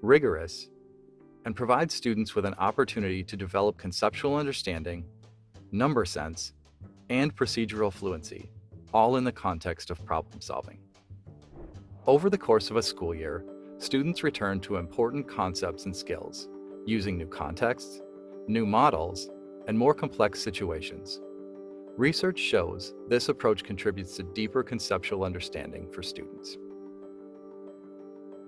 rigorous, and provide students with an opportunity to develop conceptual understanding, number sense, and procedural fluency, all in the context of problem solving. Over the course of a school year, students return to important concepts and skills, using new contexts, new models, and more complex situations. Research shows this approach contributes to deeper conceptual understanding for students.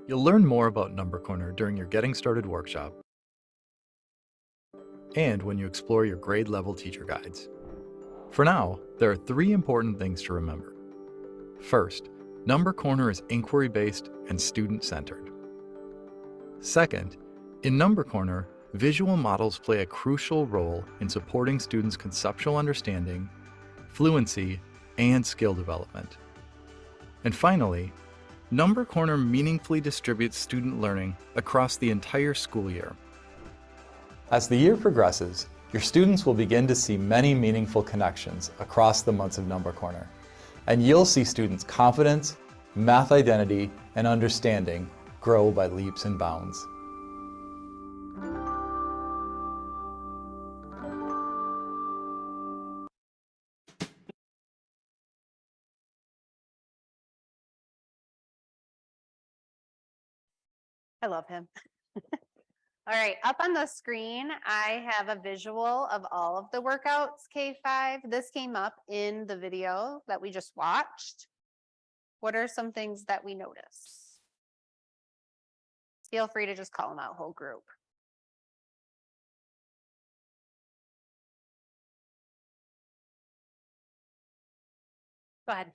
You'll learn more about Number Corner during your Getting Started workshop and when you explore your grade level teacher guides. For now, there are 3 important things to remember. First, Number Corner is inquiry-based and student-centered. Second, in Number Corner, visual models play a crucial role in supporting students' conceptual understanding, fluency, and skill development. And finally, Number Corner meaningfully distributes student learning across the entire school year. As the year progresses, your students will begin to see many meaningful connections across the months of Number Corner, and you'll see students' confidence, math identity, and understanding grow by leaps and bounds. I love him. All right, up on the screen, I have a visual of all of the workouts K5. This came up in the video that we just watched. What are some things that we notice? Feel free to just call them out, whole group. Go ahead.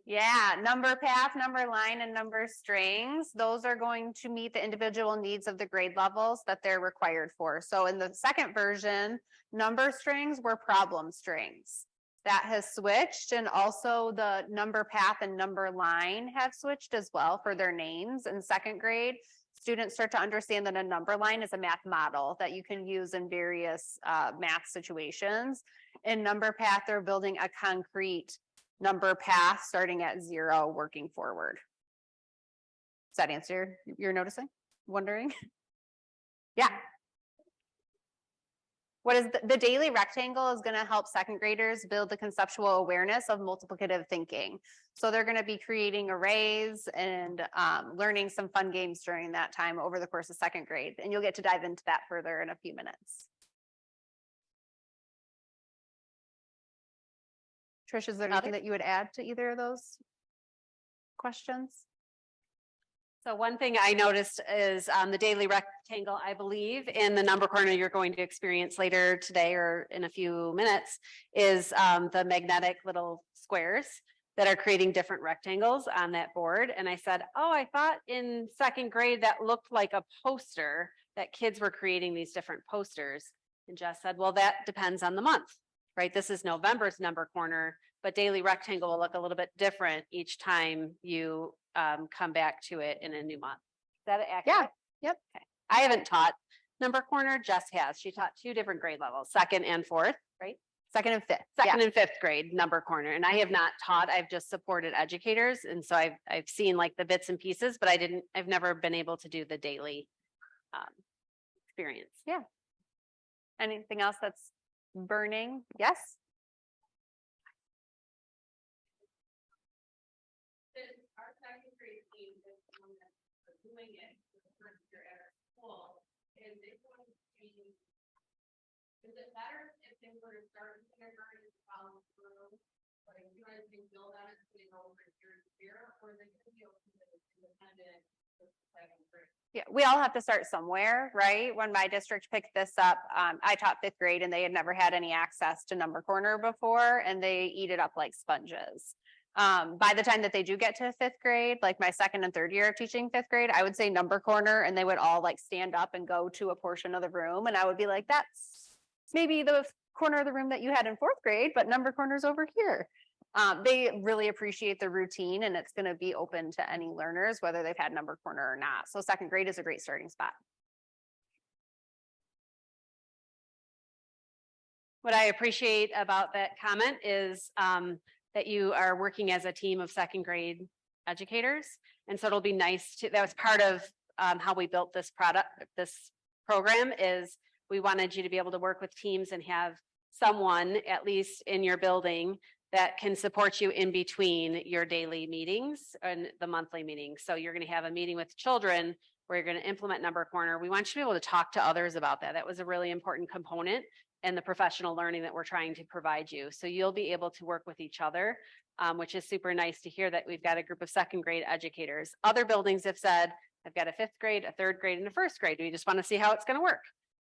Yeah, number path, number line, and number strings. Those are going to meet the individual needs of the grade levels that they're required for. So in the second version, number strings were problem strings. That has switched, and also the number path and number line have switched as well for their names. In second grade, students start to understand that a number line is a math model that you can use in various math situations. In number path, they're building a concrete number path starting at 0, working forward. Does that answer you're noticing, wondering? Yeah. What is the daily rectangle is going to help second graders build the conceptual awareness of multiplicative thinking. So they're going to be creating arrays and learning some fun games during that time over the course of second grade. And you'll get to dive into that further in a few minutes. Trish, is there anything that you would add to either of those questions? So one thing I noticed is the daily rectangle, I believe, in the number corner you're going to experience later today or in a few minutes, is the magnetic little squares that are creating different rectangles on that board. And I said, oh, I thought in second grade that looked like a poster, that kids were creating these different posters. And Jess said, well, that depends on the month, right? This is November's number corner, but daily rectangle will look a little bit different each time you come back to it in a new month. Is that accurate? Yeah. Yep. Okay. I haven't taught number corner. Jess has. She taught 2 different grade levels, 2nd and 4th, right? Second and fifth. Second and 5th grade number corner. And I have not taught. I've just supported educators. And so I've seen like the bits and pieces, but I've never been able to do the daily experience. Yeah. Anything else that's burning? Yes. Our second grade team is the one that's doing it for the first year at our school. Is it going to be, is it better if they were to start in kindergarten and follow through? Like, you guys can build on it so they go over year to year, or they can be open to independent with the second grade? Yeah, we all have to start somewhere, right? When my district picked this up, I taught 5th grade and they had never had any access to number corner before, and they eat it up like sponges. By the time that they do get to 5th grade, like my 2nd and 3rd year of teaching 5th grade, I would say number corner, and they would all like stand up and go to a portion of the room. And I would be like, that's maybe the corner of the room that you had in 4th grade, but number corner's over here. They really appreciate the routine, and it's going to be open to any learners, whether they've had number corner or not. So second grade is a great starting spot. What I appreciate about that comment is that you are working as a team of second grade educators. And so it'll be nice to, that was part of how we built this program, is we wanted you to be able to work with teams and have someone, at least in your building, that can support you in between your daily meetings and the monthly meetings. So you're going to have a meeting with children where you're going to implement number corner. We want you to be able to talk to others about that. That was a really important component in the professional learning that we're trying to provide you. So you'll be able to work with each other, which is super nice to hear that we've got a group of second grade educators. Other buildings have said, I've got a 5th grade, a 3rd grade, and a 1st grade. We just want to see how it's going to work.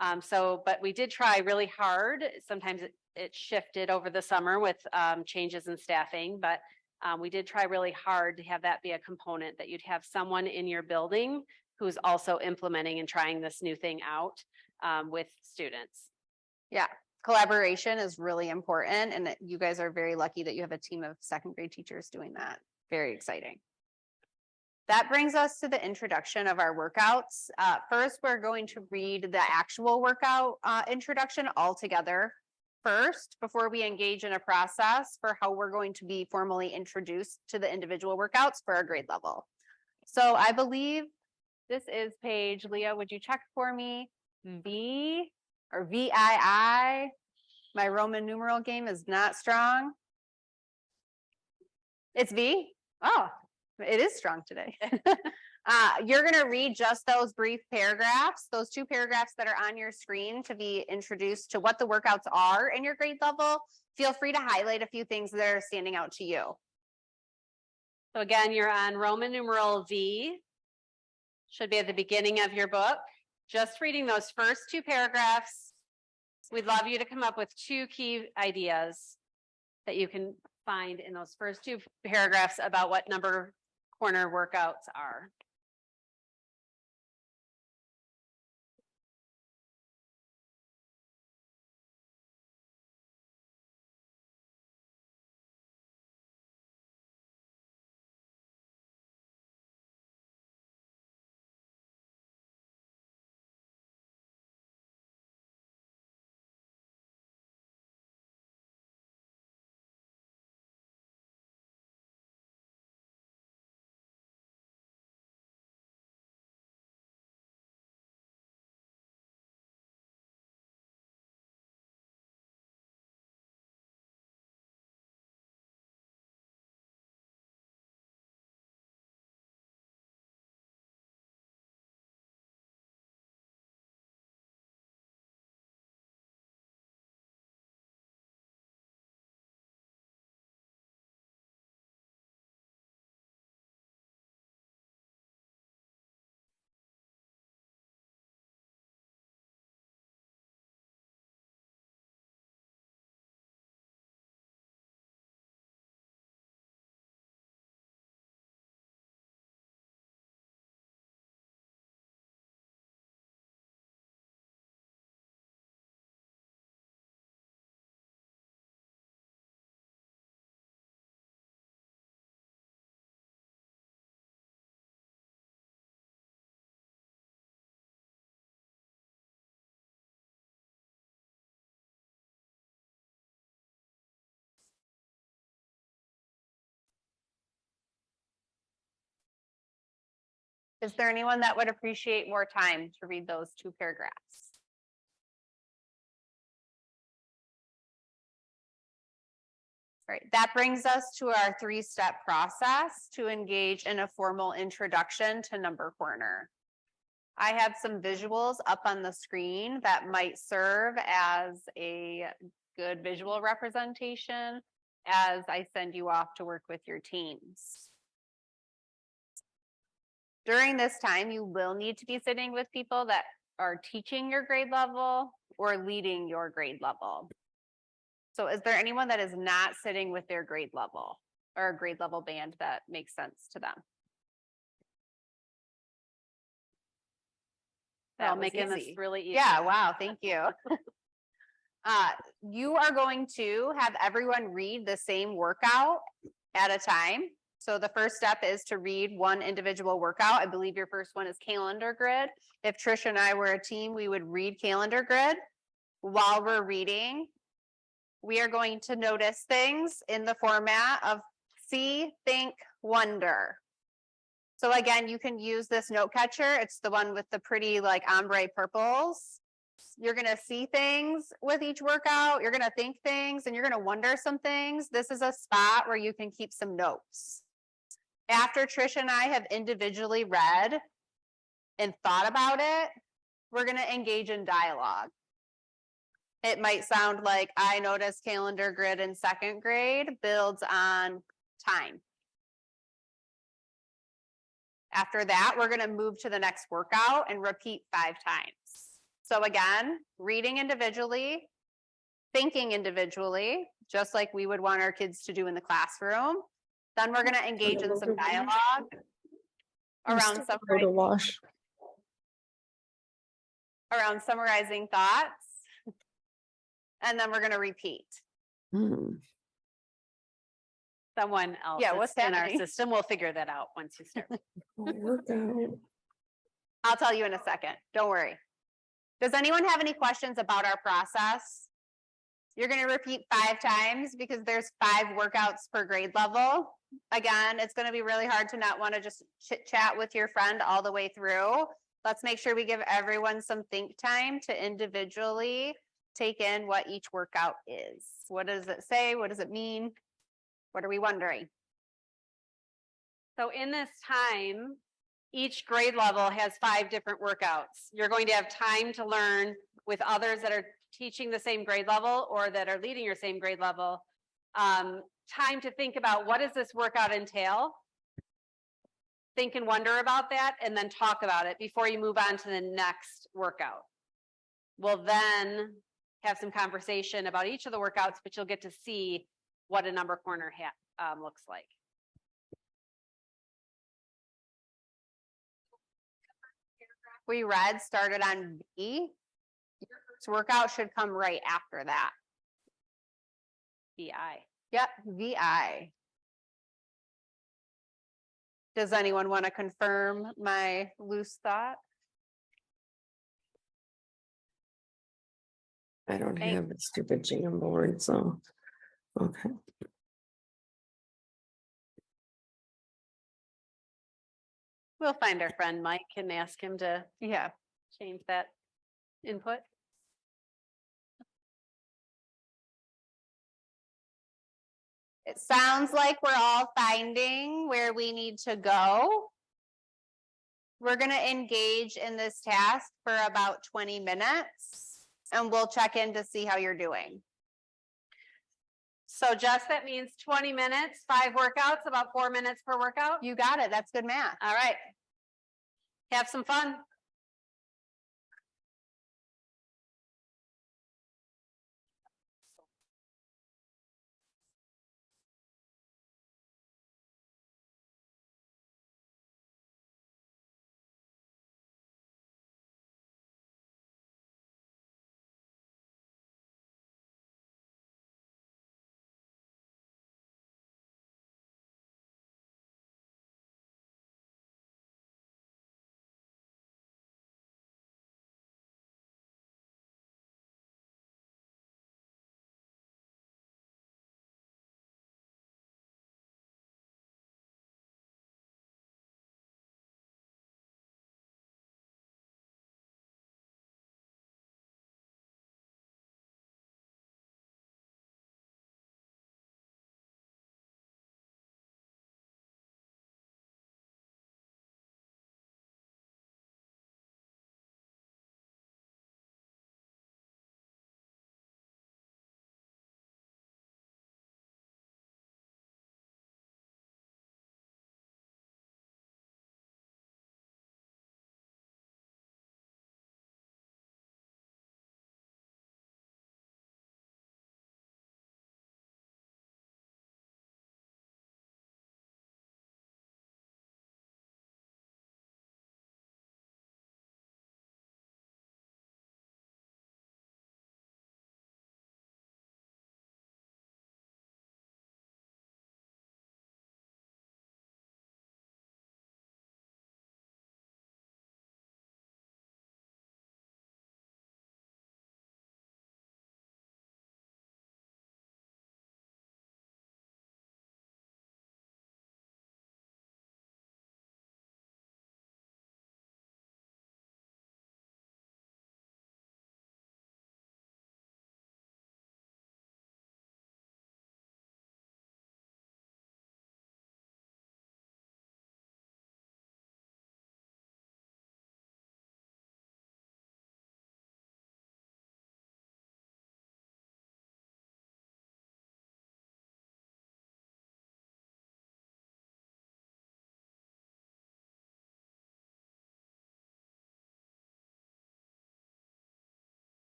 But we did try really hard. Sometimes it shifted over the summer with changes in staffing, but we did try really hard to have that be a component, that you'd have someone in your building who's also implementing and trying this new thing out with students. Yeah, collaboration is really important, and you guys are very lucky that you have a team of second grade teachers doing that. Very exciting. That brings us to the introduction of our workouts. First, we're going to read the actual workout introduction all together first, before we engage in a process for how we're going to be formally introduced to the individual workouts for our grade level. So I believe this is page, Leah, would you check for me? V or VII? My Roman numeral game is not strong. It's V? Oh, it is strong today. You're going to read just those brief paragraphs, those 2 paragraphs that are on your screen, to be introduced to what the workouts are in your grade level. Feel free to highlight a few things that are standing out to you. So again, you're on Roman numeral V. Should be at the beginning of your book. Just reading those first 2 paragraphs. We'd love you to come up with 2 key ideas that you can find in those first two paragraphs about what number corner workouts are. Is there anyone that would appreciate more time to read those two paragraphs? All right, that brings us to our three-step process to engage in a formal introduction to Number Corner. I have some visuals up on the screen that might serve as a good visual representation as I send you off to work with your teams. During this time, you will need to be sitting with people that are teaching your grade level or leading your grade level. So is there anyone that is not sitting with their grade level or a grade level band that makes sense to them? That'll make this really easy. Yeah, wow, thank you. You are going to have everyone read the same workout at a time. So the first step is to read one individual workout. I believe your first one is Calendar Grid. If Trish and I were a team, we would read Calendar Grid. While we're reading, we are going to notice things in the format of see, think, wonder. So again, you can use this note catcher. It's the one with the pretty like ombre purples. You're going to see things with each workout. You're going to think things and you're going to wonder some things. This is a spot where you can keep some notes. After Trish and I have individually read and thought about it, we're going to engage in dialogue. It might sound like I noticed Calendar Grid in second grade builds on time. After that, we're going to move to the next workout and repeat 5 times. So again, reading individually, thinking individually, just like we would want our kids to do in the classroom. Then we're going to engage in some dialogue around summarizing thoughts. And then we're going to repeat. Someone else what's in our happening? system will figure that out once you start. Workout. I'll tell you in a second. Don't worry. Does anyone have any questions about our process? You're going to repeat 5 times because there's 5 workouts per grade level. Again, it's going to be really hard to not want to just chit chat with your friend all the way through. Let's make sure we give everyone some think time to individually take in what each workout is. What does it say? What does it mean? What are we wondering? So in this time, each grade level has 5 different workouts. You're going to have time to learn with others that are teaching the same grade level or that are leading your same grade level. Time to think about what does this workout entail? Think and wonder about that and then talk about it before you move on to the next workout. We'll then have some conversation about each of the workouts, but you'll get to see what a number corner looks like. We read started on B. This workout should come right after that. VI. Yep, VI. Does anyone want to confirm my loose thought? I don't Thank- have the stupid jam board, so, okay. We'll find our friend Mike and ask him to change that input. It sounds like we're all finding where we need to go. We're going to engage in this task for about 20 minutes and we'll check in to see how you're doing. So Jess, that means 20 minutes, 5 workouts, about 4 minutes per workout. You got it. That's good math. All right. Have some fun.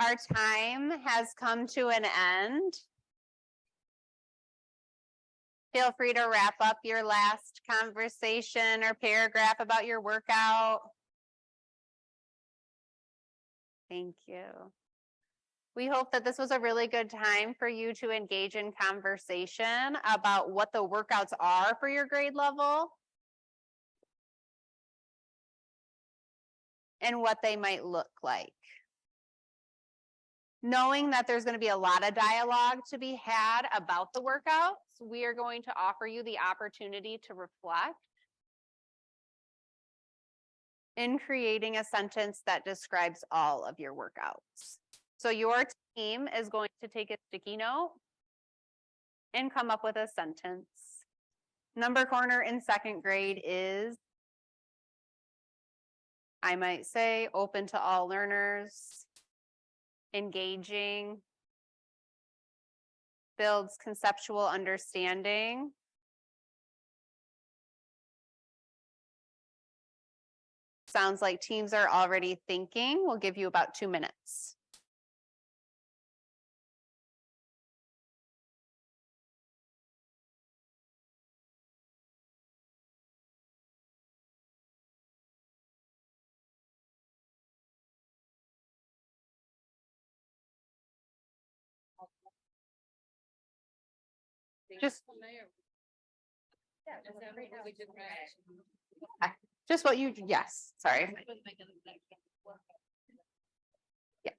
Our time has come to an end. Feel free to wrap up your last conversation or paragraph about your workout. Thank you. We hope that this was a really good time for you to engage in conversation about what the workouts are for your grade level and what they might look like. Knowing that there's going to be a lot of dialogue to be had about the workouts, we are going to offer you the opportunity to reflect in creating a sentence that describes all of your workouts. So your team is going to take a sticky note and come up with a sentence. Number corner in second grade is, I might say, open to all learners, engaging, builds conceptual understanding, sounds like teams are already thinking. We'll give you about 2 minutes. Just what you, yes, sorry. Yeah.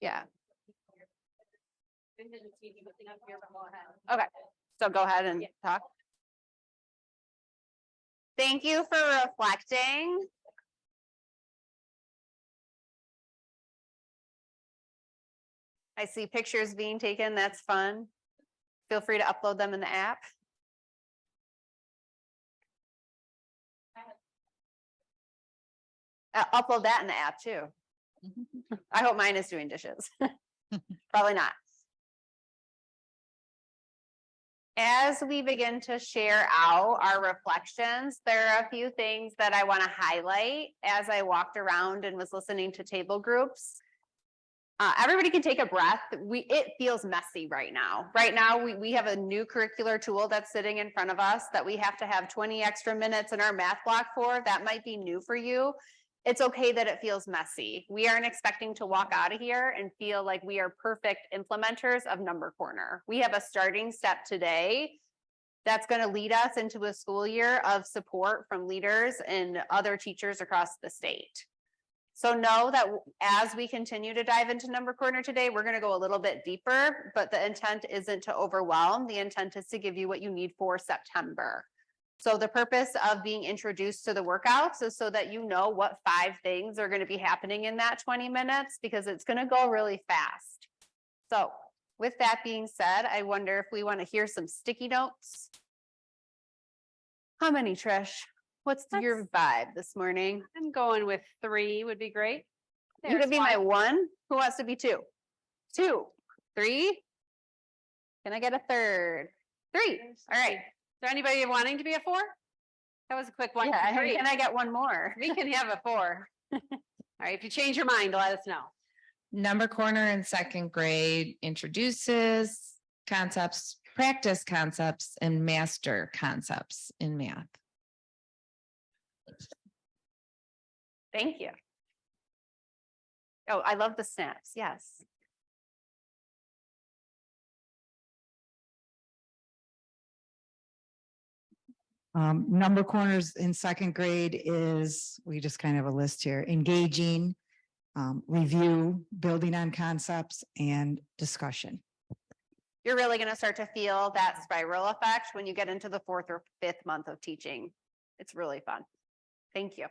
Yeah. Okay, so go ahead and talk. Thank you for reflecting. I see pictures being taken. That's fun. Feel free to upload them in the app. Upload that in the app too. I hope mine is doing dishes. Probably not. As we begin to share out our reflections, there are a few things that I want to highlight as I walked around and was listening to table groups. Everybody can take a breath. It feels messy right now. Right now, we have a new curricular tool that's sitting in front of us that we have to have 20 extra minutes in our math block for. That might be new for you. It's okay that it feels messy. We aren't expecting to walk out of here and feel like we are perfect implementers of Number Corner. We have a starting step today that's going to lead us into a school year of support from leaders and other teachers across the state. So know that as we continue to dive into Number Corner today, we're going to go a little bit deeper, but the intent isn't to overwhelm. The intent is to give you what you need for September. So the purpose of being introduced to the workouts is so that you know what 5 things are going to be happening in that 20 minutes because it's going to go really fast. So with that being said, I wonder if we want to hear some sticky notes. How many, Trish? What's your vibe this morning? I'm going with 3 would be great. You could be my 1. Who wants to be 2? 2, 3. Can I get a 3rd? 3. All right. Is there anybody wanting to be a 4? That was a quick one. Yeah, Three. can I get one more? We can have a 4. All right, if you change your mind, let us know. Number corner in second grade introduces concepts, practice concepts, and master concepts in math. Thank you. Oh, I love the snaps. Yes. Number corners in second grade is, we just kind of have a list here, engaging, review, building on concepts, and discussion. You're really going to start to feel that spiral effect when you get into the 4th or 5th month of teaching. It's really fun. Thank you.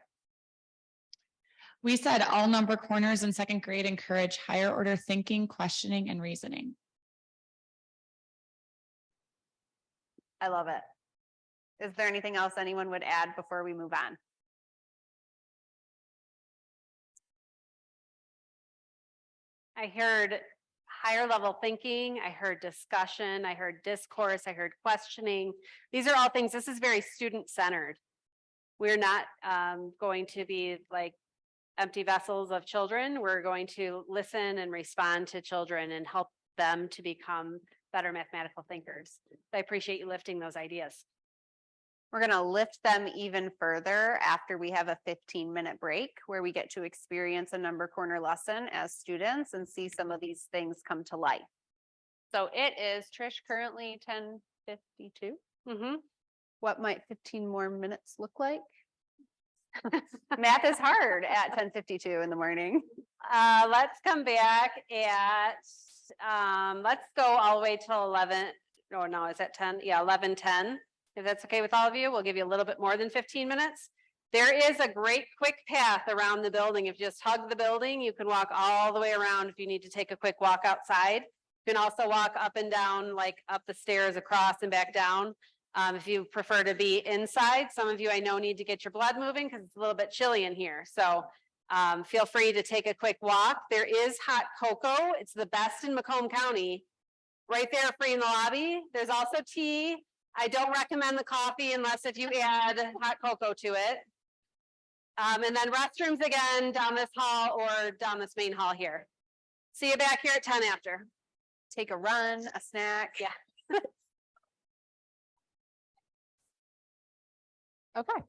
We said all number corners in second grade encourage higher order thinking, questioning, and reasoning. I love it. Is there anything else anyone would add before we move on? I heard higher level thinking, I heard discussion, I heard discourse, I heard questioning. These are all things, this is very student centered. We're not going to be like empty vessels of children. We're going to listen and respond to children and help them to become better mathematical thinkers. I appreciate you lifting those ideas. We're going to lift them even further after we have a 15-minute break where we get to experience a number corner lesson as students and see some of these things come to life. So it is, Trish, currently 10:52. What might 15 more minutes look like? Math is hard at 10:52 in the morning. Let's come back at, let's go all the way till 11. No, is that 10? Yeah, 11:10. If that's okay with all of you, we'll give you a little bit more than 15 minutes. There is a great quick path around the building. If you just hug the building, you can walk all the way around if you need to take a quick walk outside. You can also walk up and down, like up the stairs, across and back down. If you prefer to be inside, some of you I know need to get your blood moving because it's a little bit chilly in here. So feel free to take a quick walk. There is hot cocoa. It's the best in Macomb County. Right there, free in the lobby. There's also tea. I don't recommend the coffee unless if you add hot cocoa to it. And then restrooms again down this hall or down this main hall here. See you back here at 10 after. Take a run, a snack. Yeah. Okay.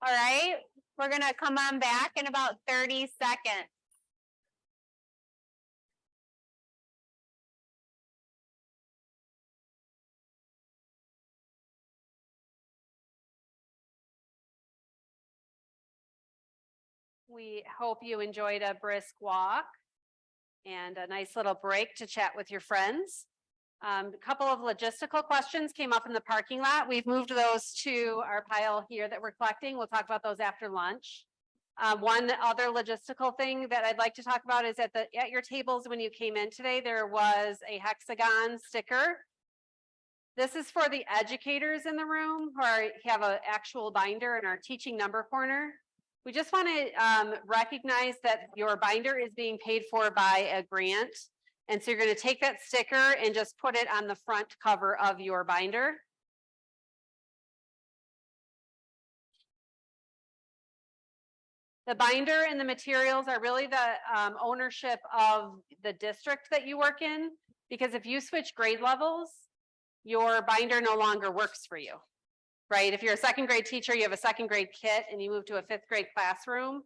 All right, we're gonna come on back in about 30 seconds. We hope you enjoyed a brisk walk and a nice little break to chat with your friends. A couple of logistical questions came up in the parking lot. We've moved those to our pile here that we're collecting. We'll talk about those after lunch. One other logistical thing that I'd like to talk about is at your tables when you came in today, there was a hexagon sticker. This is for the educators in the room who have an actual binder in our teaching number corner. We just want to recognize that your binder is being paid for by a grant. And so you're going to take that sticker and just put it on the front cover of your binder. The binder and the materials are really the ownership of the district that you work in, because if you switch grade levels, your binder no longer works for you, right? If you're a second grade teacher, you have a second grade kit and you move to a fifth grade classroom,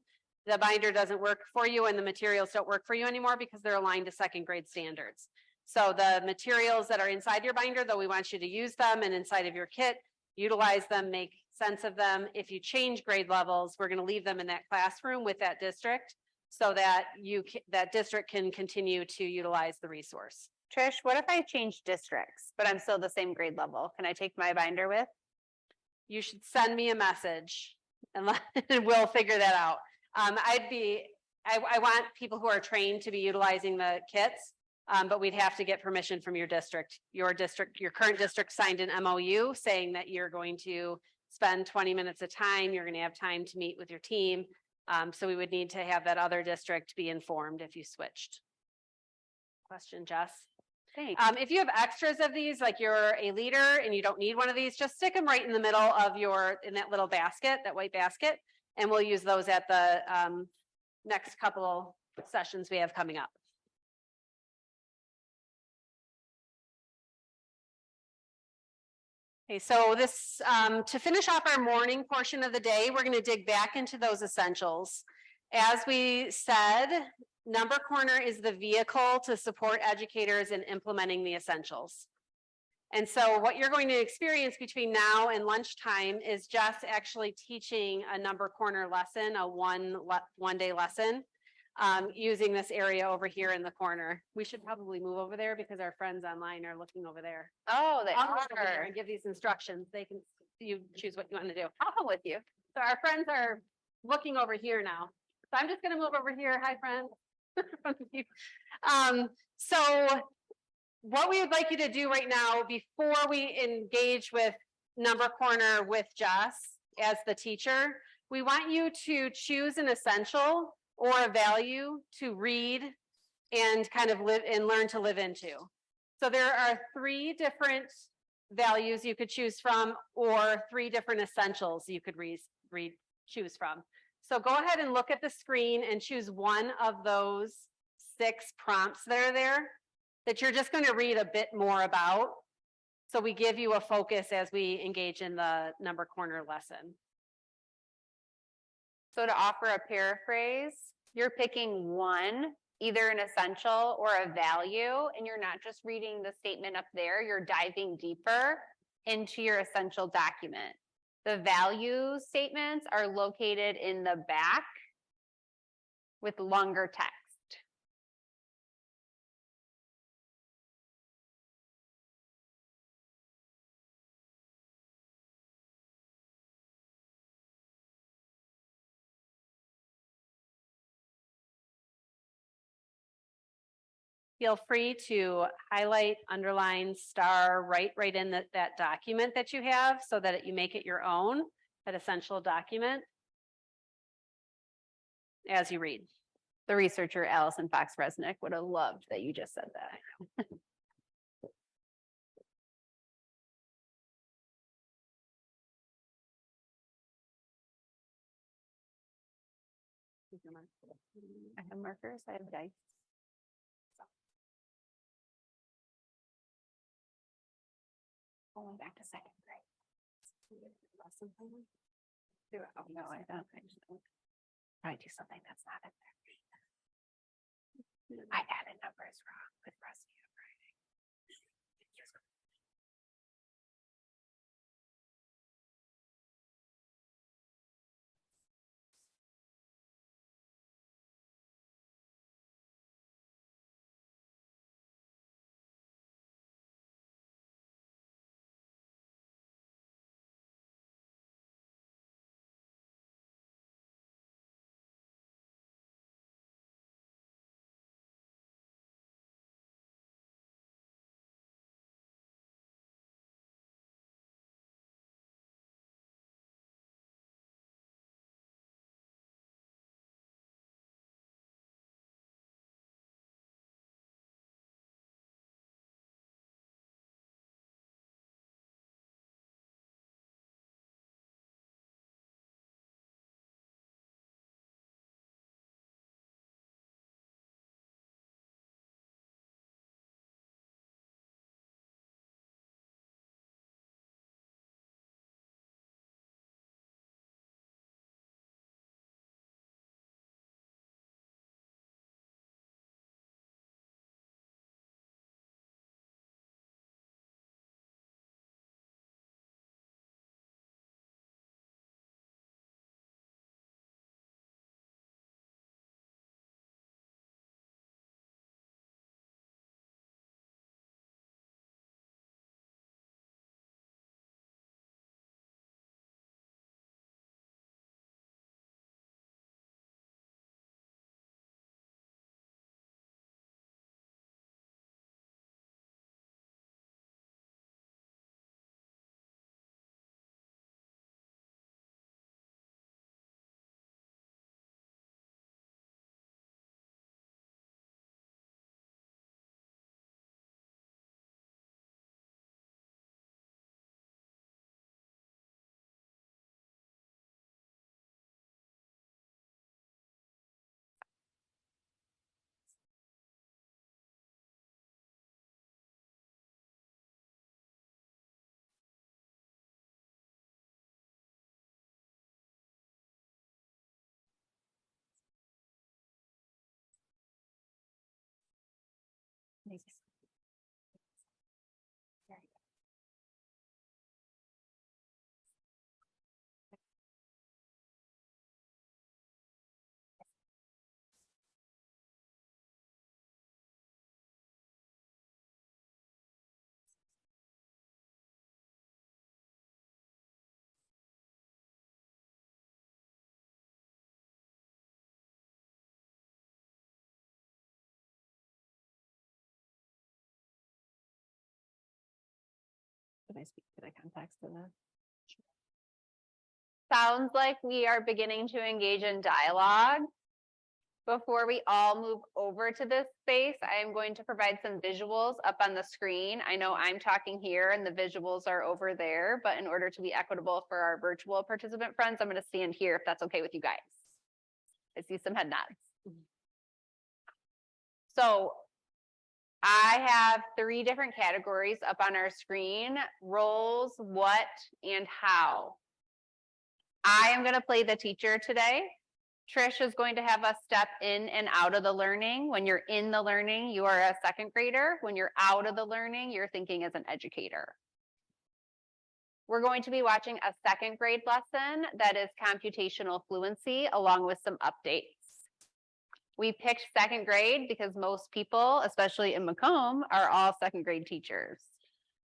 the binder doesn't work for you and the materials don't work for you anymore because they're aligned to second grade standards. So the materials that are inside your binder, though we want you to use them, and inside of your kit, utilize them, make sense of them. If you change grade levels, we're going to leave them in that classroom with that district so that that district can continue to utilize the resource. Trish, what if I change districts, but I'm still the same grade level? Can I take my binder with? You should send me a message and we'll figure that out. I want people who are trained to be utilizing the kits, but we'd have to get permission from your district. Your current district signed an MOU saying that you're going to spend 20 minutes of time. You're going to have time to meet with your team. So we would need to have that other district be informed if you switched. Question, Jess? Thanks. If you have extras of these, like you're a leader and you don't need one of these, just stick them right in the middle of in that little basket, that white basket, and we'll use those at the next couple sessions we have coming up. Okay, so this, to finish off our morning portion of the day, we're going to dig back into those essentials. As we said, Number Corner is the vehicle to support educators in implementing the essentials. And so what you're going to experience between now and lunchtime is just actually teaching a Number Corner lesson, a one-day lesson, using this area over here in the corner. We should probably move over there because our friends online are looking over there. Oh, they I'll go over there are. and give these instructions. You choose what you want to do. I'll come with you. So our friends are looking over here now. So I'm just going to move over here. Hi, friends. So what we would like you to do right now before we engage with Number Corner with Jess as the teacher, we want you to choose an essential or a value to read and kind of live and learn to live into. So there are 3 different values you could choose from, or 3 different essentials you could choose from. So go ahead and look at the screen and choose one of those 6 prompts that are there that you're just going to read a bit more about. So we give you a focus as we engage in the Number Corner lesson. So to offer a paraphrase, you're picking one, either an essential or a value, and you're not just reading the statement up there, you're diving deeper into your essential document. The value statements are located in the back with longer text. Feel free to highlight, underline, star, right in that document that you have so that you make it your own, that essential document, as you read. The researcher, Allison Fox-Resnick, would have loved that you just said that. I have markers, I have dice. Going back to second grade. Lesson plan. Oh, no, I don't. I just don't. Probably do something that's not in there. I added numbers wrong with Rusty. Did I speak to the context of that? Sounds like we are beginning to engage in dialogue. Before we all move over to this space, I am going to provide some visuals up on the screen. I know I'm talking here and the visuals are over there, but in order to be equitable for our virtual participant friends, I'm going to stand here if that's okay with you guys. I see some head nods. So I have 3 different categories up on our screen: roles, what, and how. I am going to play the teacher today. Trish is going to have us step in and out of the learning. When you're in the learning, you are a second grader. When you're out of the learning, you're thinking as an educator. We're going to be watching a second grade lesson that is computational fluency, along with some updates. We picked second grade because most people, especially in Macomb, are all second grade teachers.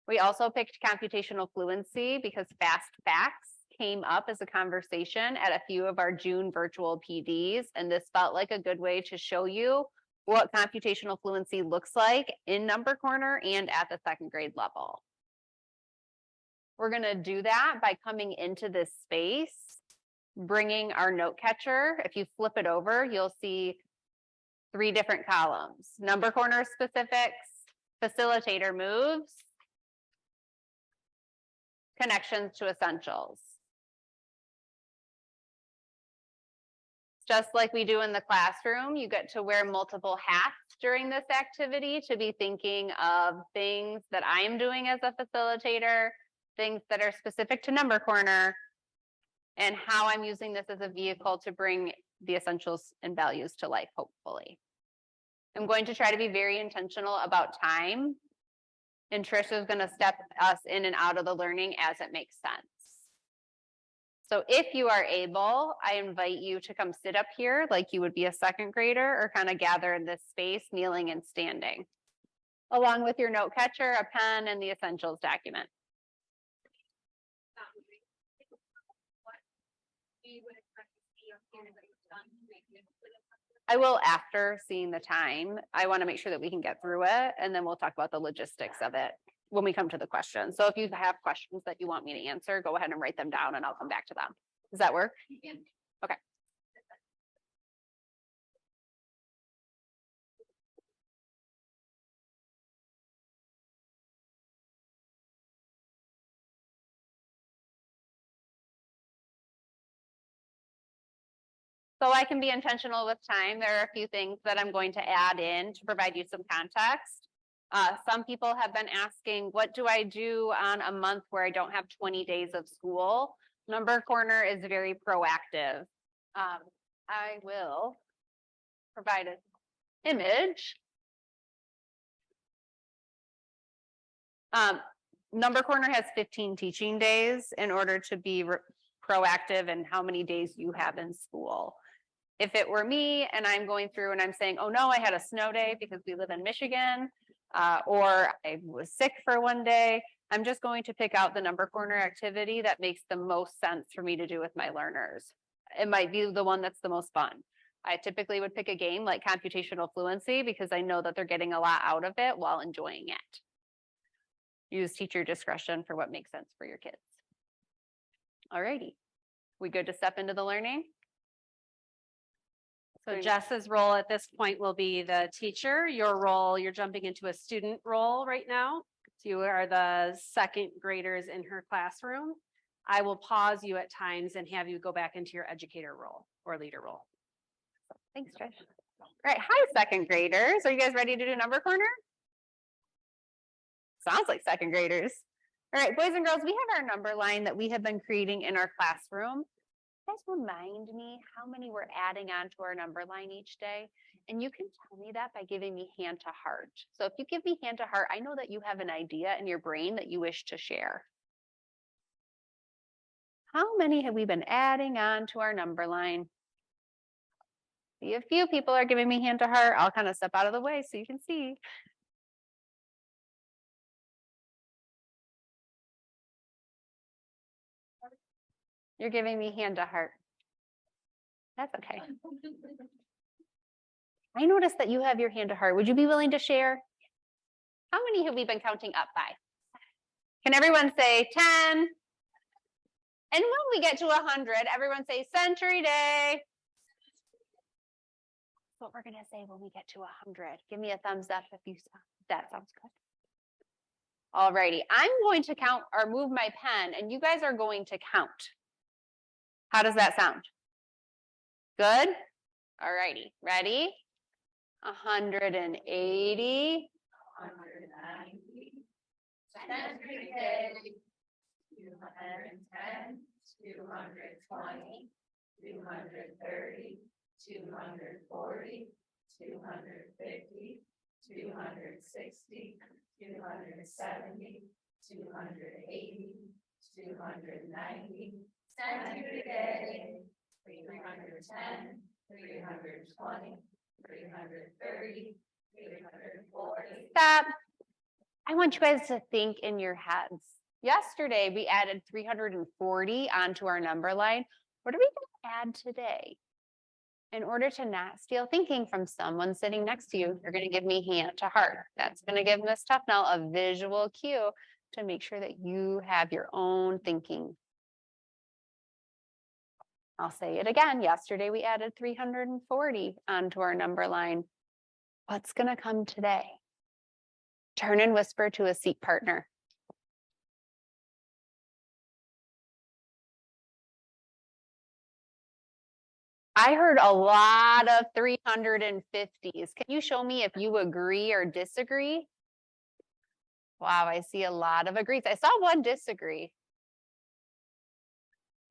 We also picked computational fluency because fast facts came up as a conversation at a few of our June virtual PDs, and this felt like a good way to show you what computational fluency looks like in Number Corner and at the second grade level. We're going to do that by coming into this space, bringing our note catcher. If you flip it over, you'll see 3 different columns: Number Corner specifics, facilitator moves, connections to essentials. Just like we do in the classroom, you get to wear multiple hats during this activity to be thinking of things that I'm doing as a facilitator, things that are specific to Number Corner, and how I'm using this as a vehicle to bring the essentials and values to life, hopefully. I'm going to try to be very intentional about time. And Tricia is going to step us in and out of the learning as it makes sense. So if you are able, I invite you to come sit up here like you would be a second grader, or kind of gather in this space, kneeling and standing, along with your note catcher, a pen, and the essentials document. I will after seeing the time. I want to make sure that we can get through it, and then we'll talk about the logistics of it when we come to the questions. So if you have questions that you want me to answer, go ahead and write them down and I'll come back to them. Does that work? Okay. So I can be intentional with time. There are a few things that I'm going to add in to provide you some context. Some people have been asking, what do I do on a month where I don't have 20 days of school? Number Corner is very proactive. I will provide an image. Number Corner has 15 teaching days in order to be proactive in how many days you have in school. If it were me and I'm going through and I'm saying, oh no, I had a snow day because we live in Michigan, or I was sick for one day, I'm just going to pick out the Number Corner activity that makes the most sense for me to do with my learners. It might be the one that's the most fun. I typically would pick a game like computational fluency because I know that they're getting a lot out of it while enjoying it. Use teacher discretion for what makes sense for your kids. Alrighty, we good to step into the learning? So Jess's role at this point will be the teacher. Your role, you're jumping into a student role right now. So you are the second graders in her classroom. I will pause you at times and have you go back into your educator role or leader role. Thanks, Trish. All right, hi, second graders. Are you guys ready to do Number Corner? Sounds like second graders. All right, boys and girls, we have our number line that we have been creating in our classroom. Guys, remind me how many we're adding on to our number line each day. And you can tell me that by giving me hand to heart. So if you give me hand to heart, I know that you have an idea in your brain that you wish to share. How many have we been adding on to our number line? See, a few people are giving me hand to heart. I'll kind of step out of the way so you can see. You're giving me hand to heart. That's okay. I noticed that you have your hand to heart. Would you be willing to share? How many have we been counting up by? Can everyone say 10? And when we get to 100, everyone say Century Day. That's what we're going to say when we get to 100. Give me a thumbs up if you that sounds good. All righty, I'm going to count or move my pen and you guys are going to count. How does that sound? Good? All righty, ready? 180. 190. Century Day. 210. 220. 230. 240. 250. 260. 270. 280. 290. Century Day, 310, 320, 330, 340. Stop. I want you guys to think in your heads. Yesterday, we added 340 onto our number line. What are we going to add today? In order to not steal thinking from someone sitting next to you, you're going to give me hand to heart. That's going to give Miss Tufnell a visual cue to make sure that you have your own thinking. I'll say it again. Yesterday, we added 340 onto our number line. What's going to come today? Turn and whisper to a seat partner. I heard a lot of 350s. Can you show me if you agree or disagree? Wow, I see a lot of agrees. I saw one disagree.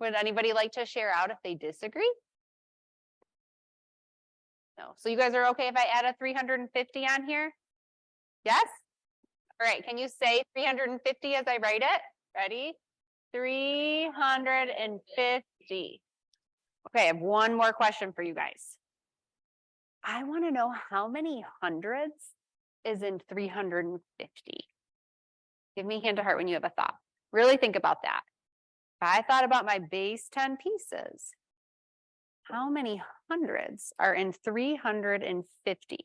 Would anybody like to share out if they disagree? No. So you guys are okay if I add a 350 on here? Yes? All right, can you say 350 as I write it? Ready? 350. Okay, I have one more question for you guys. I want to know how many hundreds is in 350. Give me a hand to heart when you have a thought. Really think about that. If I thought about my base 10 pieces, how many hundreds are in 350?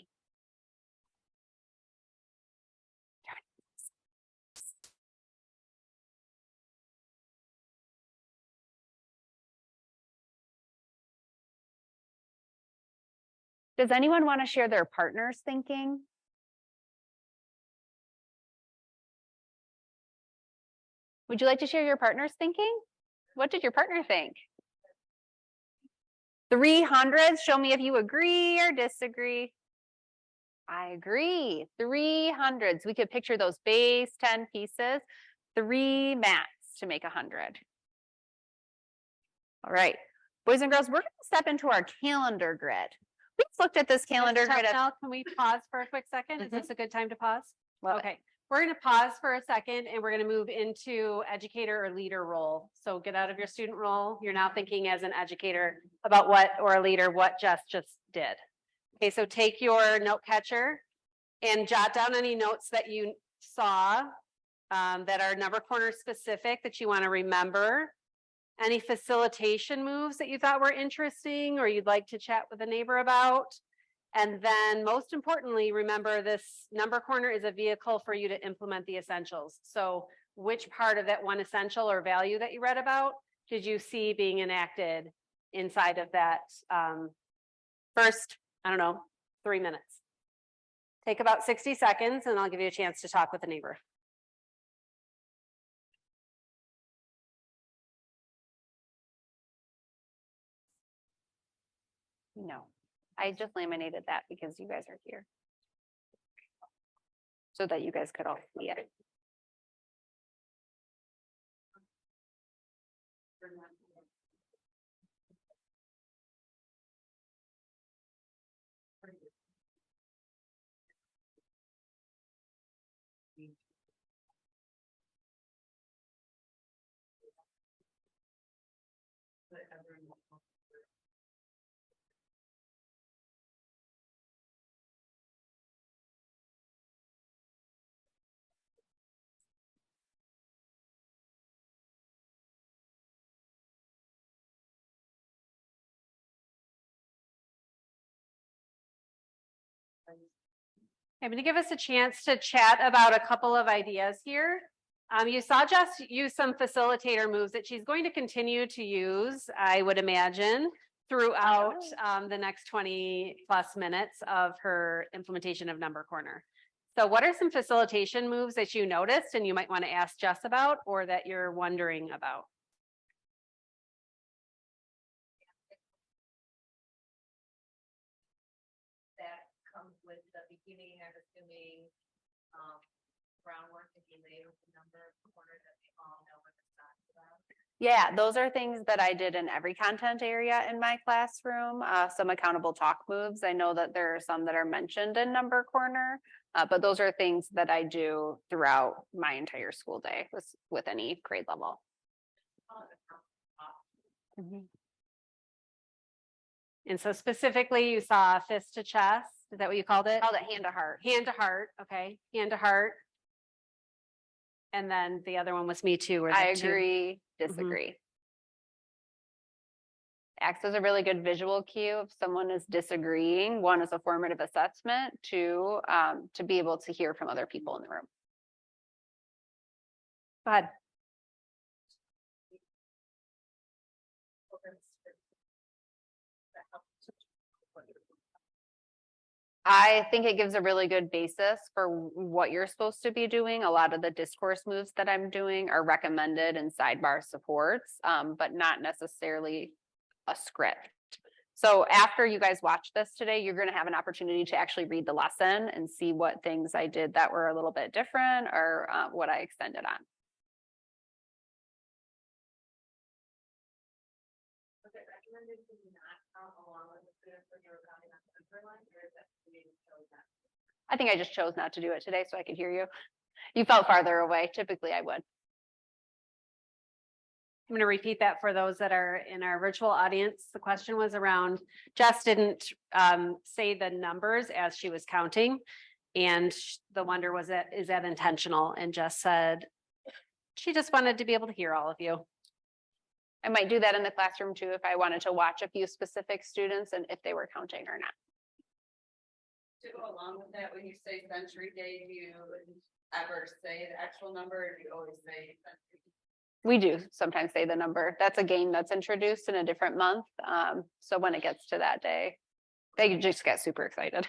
Does anyone want to share their partner's thinking? Would you like to share your partner's thinking? What did your partner think? 300s, show me if you agree or disagree. I agree, 300s. We could picture those base 10 pieces, 3 mats to make 100. All right, boys and girls, we're gonna step into our calendar grid. We've looked at this calendar grid. Now, can we pause for a quick second? Is this a good time to pause? Okay, we're going to pause for a second and we're going to move into educator or leader role. So get out of your student role. You're now thinking as an educator about what, or a leader, what Jess just did. Okay, so take your note catcher and jot down any notes that you saw that are number corner specific that you want to remember. Any facilitation moves that you thought were interesting or you'd like to chat with a neighbor about. And then most importantly, remember this number corner is a vehicle for you to implement the essentials. So which part of that one essential or value that you read about did you see being enacted inside of that first, I don't know, 3 minutes? Take about 60 seconds and I'll give you a chance to talk with a neighbor. No, I just laminated that because you guys are here. So that you guys could all see it. I'm going to give us a chance to chat about a couple of ideas here. You saw Jess use some facilitator moves that she's going to continue to use, I would imagine, throughout the next 20 plus minutes of her implementation of Number Corner. So what are some facilitation moves that you noticed and you might want to ask Jess about or that you're wondering about? That comes with the beginning, I'm assuming, groundwork to be laid with the number corner that they all know what it's talking about. Yeah, those are things that I did in every content area in my classroom. Some accountable talk moves. I know that there are some that are mentioned in Number Corner, but those are things that I do throughout my entire school day with any grade level. And so specifically you saw fist to chest. Is that what you called it? Called it hand to heart. Hand to heart. Okay. Hand to heart. And then the other one was me too. I agree, disagree. Acts as a really good visual cue if someone is disagreeing. One is a formative assessment, two, to be able to hear from other people in the room. Go ahead. I think it gives a really good basis for what you're supposed to be doing. A lot of the discourse moves that I'm doing are recommended in sidebar supports, but not necessarily a script. So after you guys watch this today, you're going to have an opportunity to actually read the lesson and see what things I did that were a little bit different or what I extended on. I think I just chose not to do it today so I could hear you. You felt farther away. Typically I would. I'm going to repeat that for those that are in our virtual audience. The question was around, Jess didn't say the numbers as she was counting. And the wonder was that, is that intentional? And Jess said, she just wanted to be able to hear all of you. I might do that in the classroom too, if I wanted to watch a few specific students and if they were counting or not. To go along with that, when you say Century Day, do you ever say the actual number, or do you always say? We do sometimes say the number. That's a game that's introduced in a different month. So when it gets to that day, they just get super excited.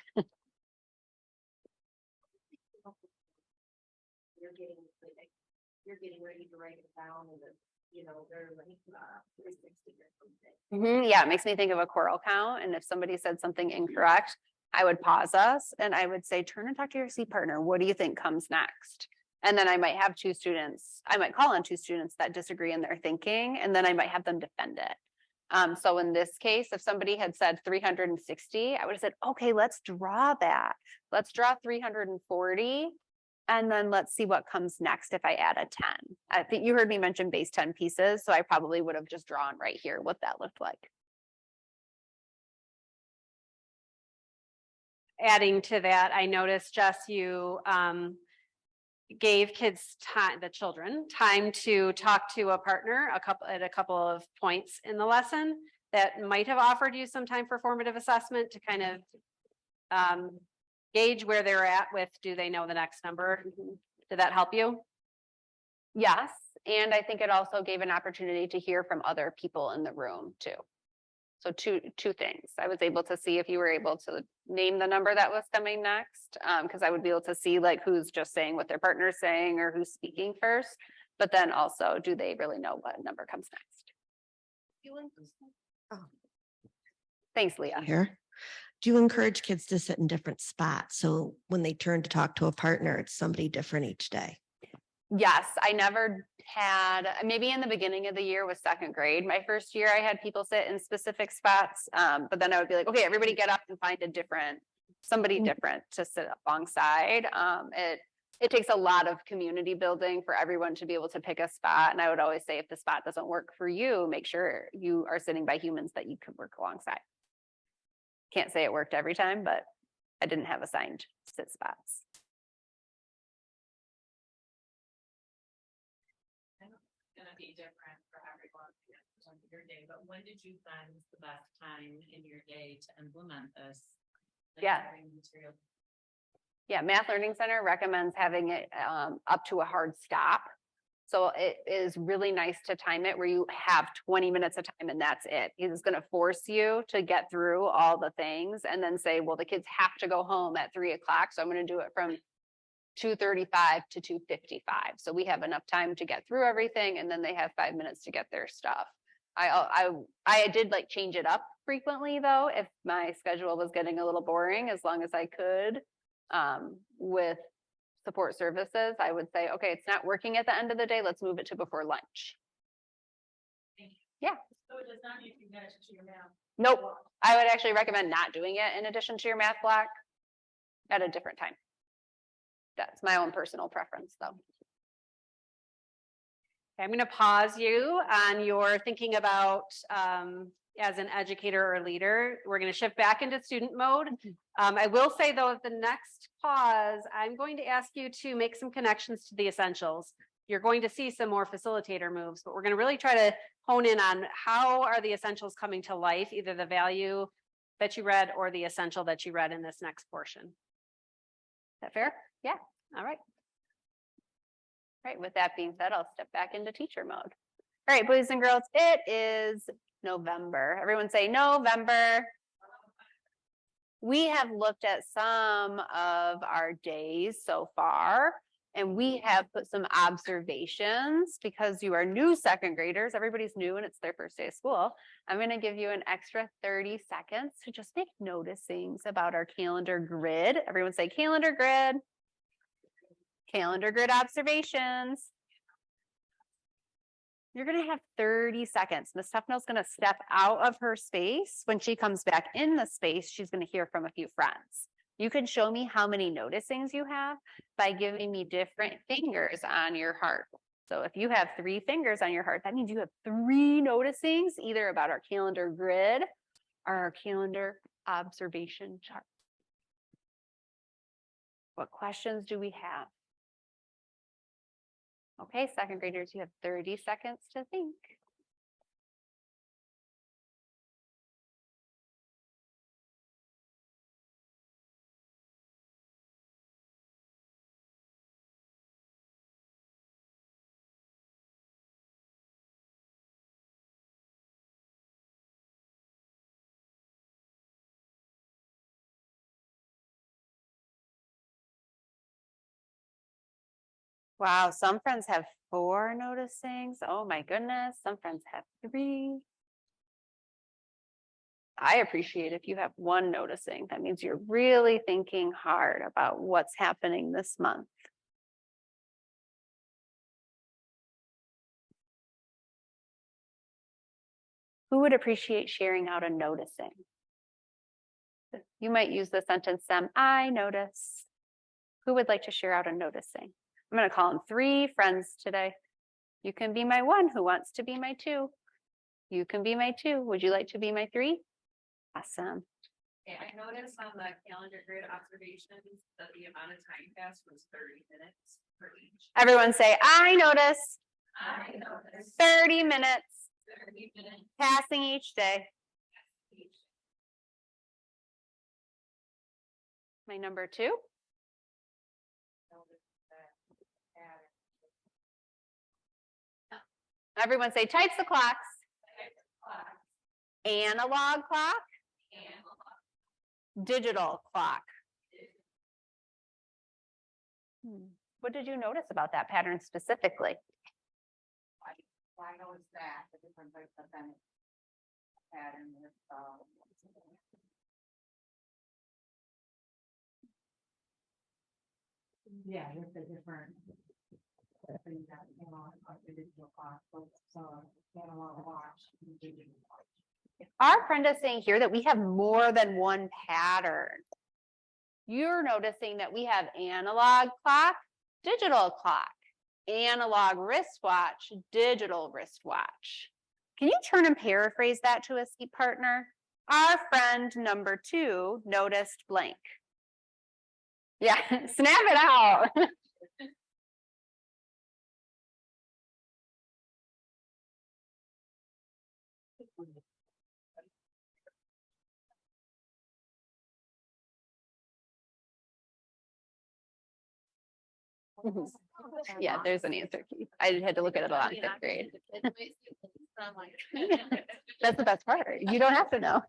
You're getting ready to write it down and then, you know, they're like 360 or something. Yeah, it makes me think of a choral count. And if somebody said something incorrect, I would pause us and I would say, turn and talk to your seat partner. What do you think comes next? And then I might have two students, I might call on two students that disagree in their thinking, and then I might have them defend it. So in this case, if somebody had said 360, I would have said, okay, let's draw that. Let's draw 340. And then let's see what comes next if I add a 10. I think you heard me mention base 10 pieces, so I probably would have just drawn right here what that looked like. Adding to that, I noticed, Jess, you gave kids time, the children, time to talk to a partner at a couple of points in the lesson that might have offered you some time for formative assessment to kind of gauge where they're at with, do they know the next number? Did that help you? Yes, and I think it also gave an opportunity to hear from other people in the room too. So two things. I was able to see if you were able to name the number that was coming next, because I would be able to see like who's just saying what their partner's saying or who's speaking first. But then also, do they really know what number comes next? Oh. Thanks, Leah. Here. Do you encourage kids to sit in different spots? So when they turn to talk to a partner, it's somebody different each day. Yes, I never had, maybe in the beginning of the year with second grade, my first year, I had people sit in specific spots. But then I would be like, okay, everybody get up and find somebody different to sit alongside. It takes a lot of community building for everyone to be able to pick a spot. And I would always say, if the spot doesn't work for you, make sure you are sitting by humans that you could work alongside. Can't say it worked every time, but I didn't have assigned sit spots. Gonna be different for everyone on your day, but when did you find the best time in your day to implement this? Yeah. Yeah, Math Learning Center recommends having it up to a hard stop. So it is really nice to time it where you have 20 minutes of time and that's it. It's going to force you to get through all the things and then say, well, the kids have to go home at 3 o'clock. So I'm going to do it from 2:35 to 2:55. So we have enough time to get through everything. And then they have 5 minutes to get their stuff. I did like change it up frequently though, if my schedule was getting a little boring, as long as I could, with support services, I would say, okay, it's not working at the end of the day. Let's move it to before lunch. Yeah. So it does not need to be matched to your math. Nope. I would actually recommend not doing it in addition to your math block at a different time. That's my own personal preference though. Okay, I'm going to pause you on your thinking about as an educator or leader. We're going to shift back into student mode. I will say though, at the next pause, I'm going to ask you to make some connections to the essentials. You're going to see some more facilitator moves, but we're going to really try to hone in on how are the essentials coming to life, either the value that you read or the essential that you read in this next portion. Is that fair? Yeah. All right. All right. With that being said, I'll step back into teacher mode. All right, boys and girls, it is November. Everyone say November. We have looked at some of our days so far, and we have put some observations because you are new second graders. Everybody's new and it's their first day of school. I'm going to give you an extra 30 seconds to just make noticings about our calendar grid. Everyone say calendar grid. Calendar grid observations. You're going to have 30 seconds. Ms. Tufnell's going to step out of her space. When she comes back in the space, she's going to hear from a few friends. You can show me how many noticings you have by giving me different fingers on your heart. So if you have 3 fingers on your heart, that means you have 3 noticings, either about our calendar grid or our calendar observation chart. What questions do we have? Okay, second graders, you have 30 seconds to think. Wow, some friends have 4 noticings. Oh my goodness, some friends have 3. I appreciate if you have 1 noticing. That means you're really thinking hard about what's happening this month. Who would appreciate sharing out a noticing? You might use the sentence, I notice. Who would like to share out a noticing? I'm going to call in 3 friends today. You can be my 1 who wants to be my 2. You can be my 2. Would you like to be my 3? Awesome. Okay, I noticed on the calendar grid observations that the amount of time passed was 30 minutes for each. Everyone say, I notice. I noticed 30 minutes 30 minutes passing each day. each. My number 2. Everyone say types of clocks. Analog clock. Digital clock. What did you notice about that pattern specifically? I noticed that the different types of pattern with yeah, with the different things that came on the digital clock, so analog watch and digital watch. Our friend is saying here that we have more than 1 pattern. You're noticing that we have analog clock, digital clock, analog wristwatch, digital wristwatch. Can you turn and paraphrase that to a seat partner? Our friend number 2 noticed blank. Yeah, snap it out. Yeah, there's an answer key. I had to look at it a lot in 5th grade. That's the best part. You don't have to know.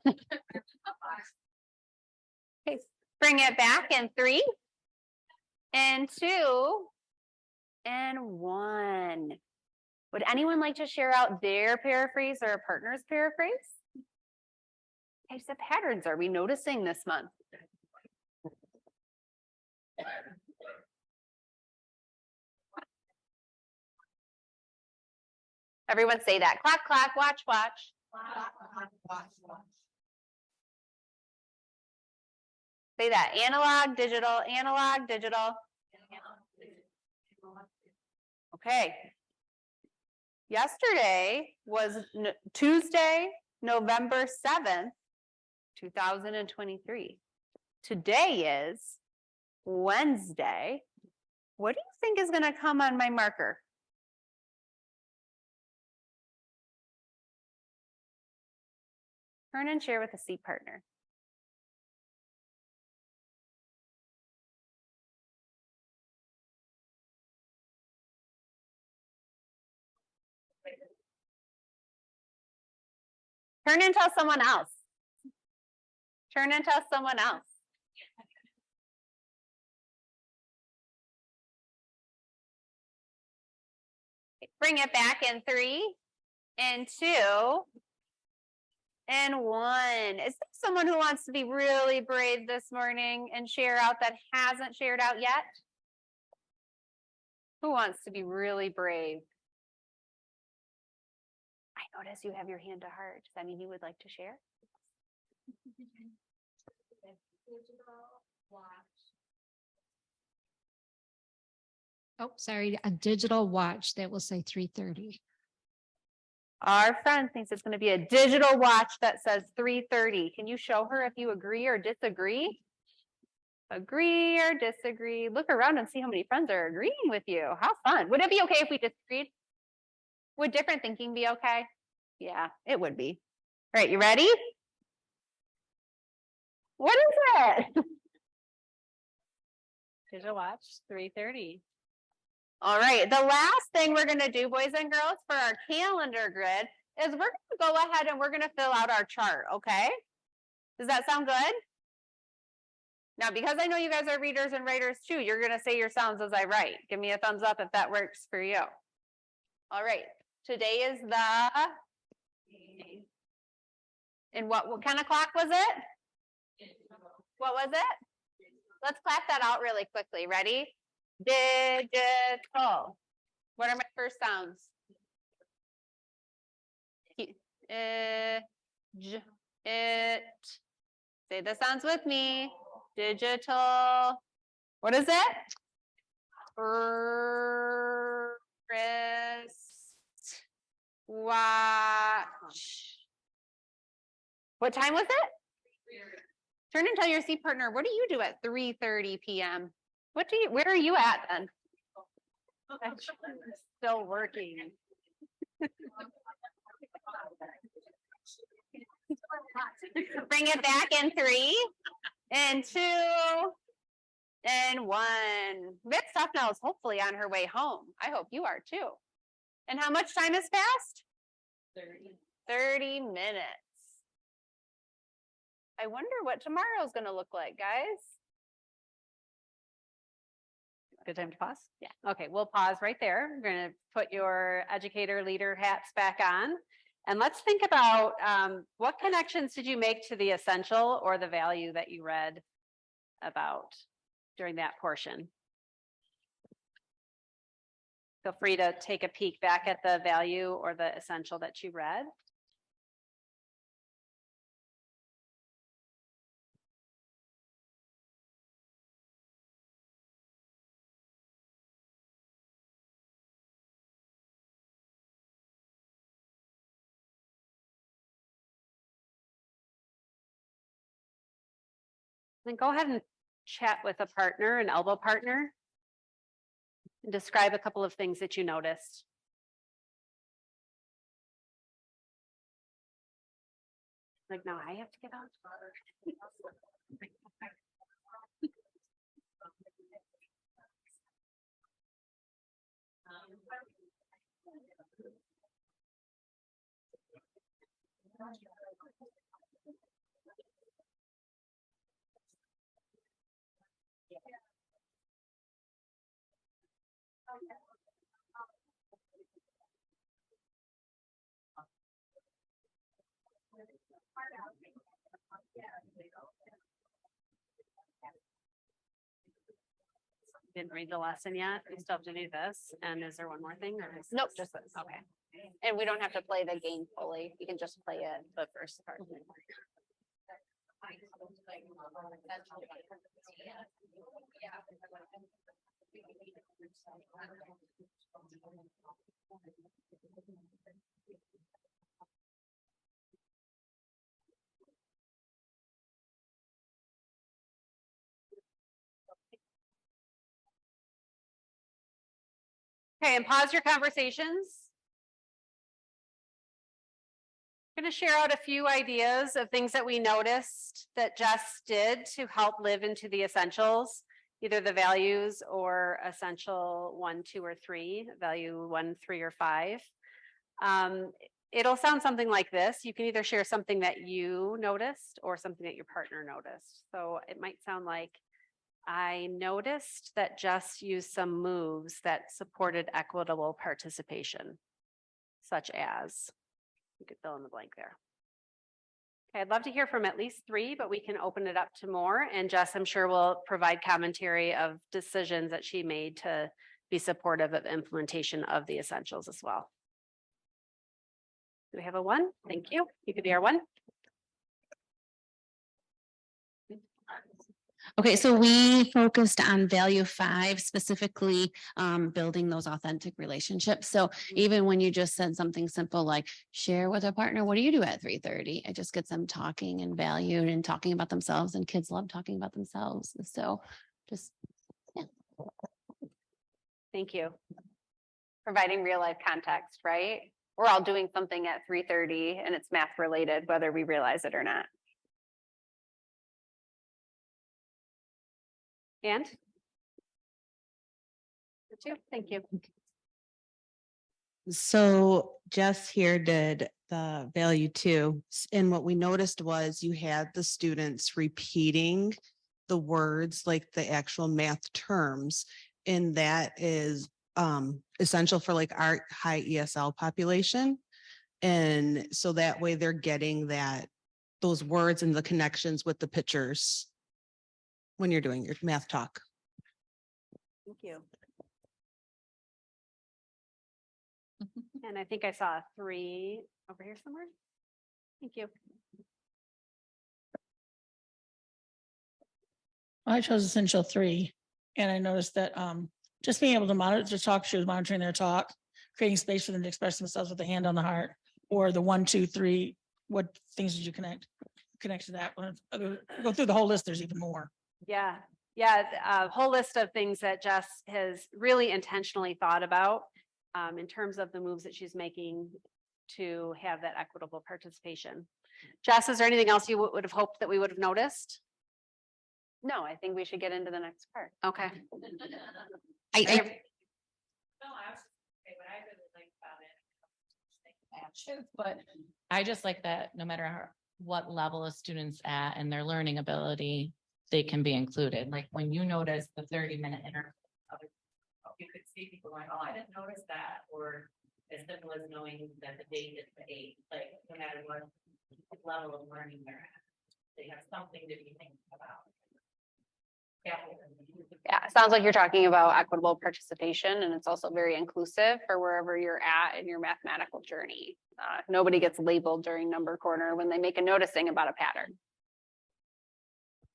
Okay, bring it back in 3 and 2 and 1. Would anyone like to share out their paraphrase or a partner's paraphrase? What types of patterns are we noticing this month? Everyone say that. Clock, clock, watch, watch. Say that. Analog, digital, analog, digital. Okay. Yesterday was Tuesday, November 7th, 2023. Today is Wednesday. What do you think is going to come on my marker? Turn and share with a seat partner. Turn and tell someone else. Turn and tell someone else. Bring it back in 3 and 2 and 1. Is there someone who wants to be really brave this morning and share out that hasn't shared out yet? Who wants to be really brave? I notice you have your hand to heart. Does that mean you would like to share? Oh, sorry, a digital watch that will say 3:30. Our friend thinks it's going to be a digital watch that says 3:30. Can you show her if you agree or disagree? Agree or disagree? Look around and see how many friends are agreeing with you. How fun. Would it be okay if we disagreed? Would different thinking be okay? Yeah, it would be. All right, you ready? What is it? Digital watch, 3:30. All right, the last thing we're gonna do, boys and girls, for our calendar grid is we're gonna go ahead and we're gonna fill out our chart, okay? Does that sound good? Now, because I know you guys are readers and writers too, you're gonna say your sounds as I write. Give me a thumbs up if that works for you. All right, today is and what kind of clock was it? What was it? Let's clap that out really quickly. Ready? Digital. What are my first sounds? It. Say the sounds with me. Digital. What is it? Wrist watch. What time was it? Turn and tell your seat partner, what do you do at 3:30 p.m.? Where are you at then? Still working. Bring it back in 3 and 2 and 1. Miss Stuffnell is hopefully on her way home. I hope you are too. And how much time has passed? 30 minutes. I wonder what tomorrow's going to look like, guys. Good time to pause? Yeah. Okay, we'll pause right there. We're going to put your educator leader hats back on. And let's think about what connections did you make to the essential or the value that you read about during that portion? Feel free to take a peek back at the value or the essential that you read. Then go ahead and chat with a partner, an elbow partner, and describe a couple of things that you noticed. Like, no, I have to get out. Didn't read the lesson yet. We still have to do this. And is there one more thing? Or nope, just this. Okay. And we don't have to play the game fully. You can just play it the first part. Okay, and pause your conversations. I'm going to share out a few ideas of things that we noticed that Jess did to help live into the essentials, either the values or essential 1, 2, or 3, value 1, 3, or 5. It'll sound something like this. You can either share something that you noticed or something that your partner noticed. So it might sound like, I noticed that Jess used some moves that supported equitable participation, such as, you could fill in the blank there. Okay, I'd love to hear from at least 3, but we can open it up to more. And Jess, I'm sure will provide commentary of decisions that she made to be supportive of implementation of the essentials as well. Do we have a 1? Thank you. You could be our 1. Okay, so we focused on value 5, specifically building those authentic relationships. So even when you just said something simple like share with a partner, what do you do at 3:30? It just gets them talking and valued and talking about themselves, and kids love talking about themselves. So just Thank you. Providing real life context, right? We're all doing something at 3:30 and it's math related, whether we realize it or not. And? Thank you. So Jess here did the value 2, and what we noticed was you had the students repeating the words like the actual math terms, and that is essential for like our high ESL population. And so that way they're getting those words and the connections with the pictures when you're doing your math talk. Thank you. And I think I saw a 3 over here somewhere. Thank you. I chose essential 3, and I noticed that just being able to monitor the talk, she was monitoring their talk, creating space for them to express themselves with the hand on the heart, or the 1, 2, 3. What things did you connect to that? Go through the whole list. There's even more. Yeah, yeah, a whole list of things that Jess has really intentionally thought about in terms of the moves that she's making to have that equitable participation. Jess, is there anything else you would have hoped that we would have noticed? No, I think we should get into the next part. Okay. But I just like that no matter what level a student's at and their learning ability, they can be included. Like when you notice the 30-minute interval, you could see people going, oh, I didn't notice that. Or as simple as knowing that the date is the 8th, like no matter what level of learning they're at, they have something to be thinking about. Yeah, it sounds like you're talking about equitable participation, and it's also very inclusive for wherever you're at in your mathematical journey. Nobody gets labeled during number corner when they make a noticing about a pattern.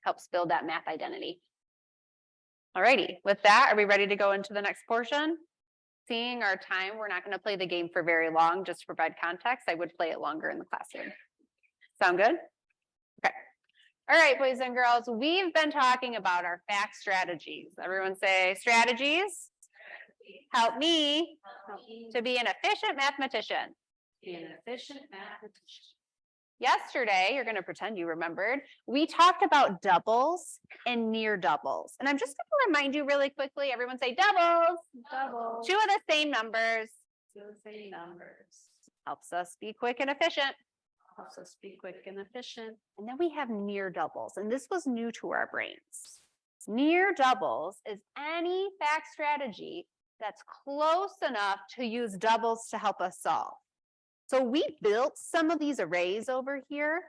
Helps build that math identity. All righty, with that, are we ready to go into the next portion? Seeing our time, we're not going to play the game for very long. Just to provide context, I would play it longer in the classroom. Sound good? Okay. All right, boys and girls, we've been talking about our fact strategies. Everyone say strategies. Help me to be an efficient mathematician. Be an efficient mathematician. Yesterday, you're going to pretend you remembered, we talked about doubles and near doubles. And I'm just going to remind you really quickly, everyone say doubles. Doubles. 2 of the same numbers. 2 of the same numbers. Helps us be quick and efficient. Helps us be quick and efficient. And then we have near doubles, and this was new to our brains. Near doubles is any fact strategy that's close enough to use doubles to help us solve. So we built some of these arrays over here,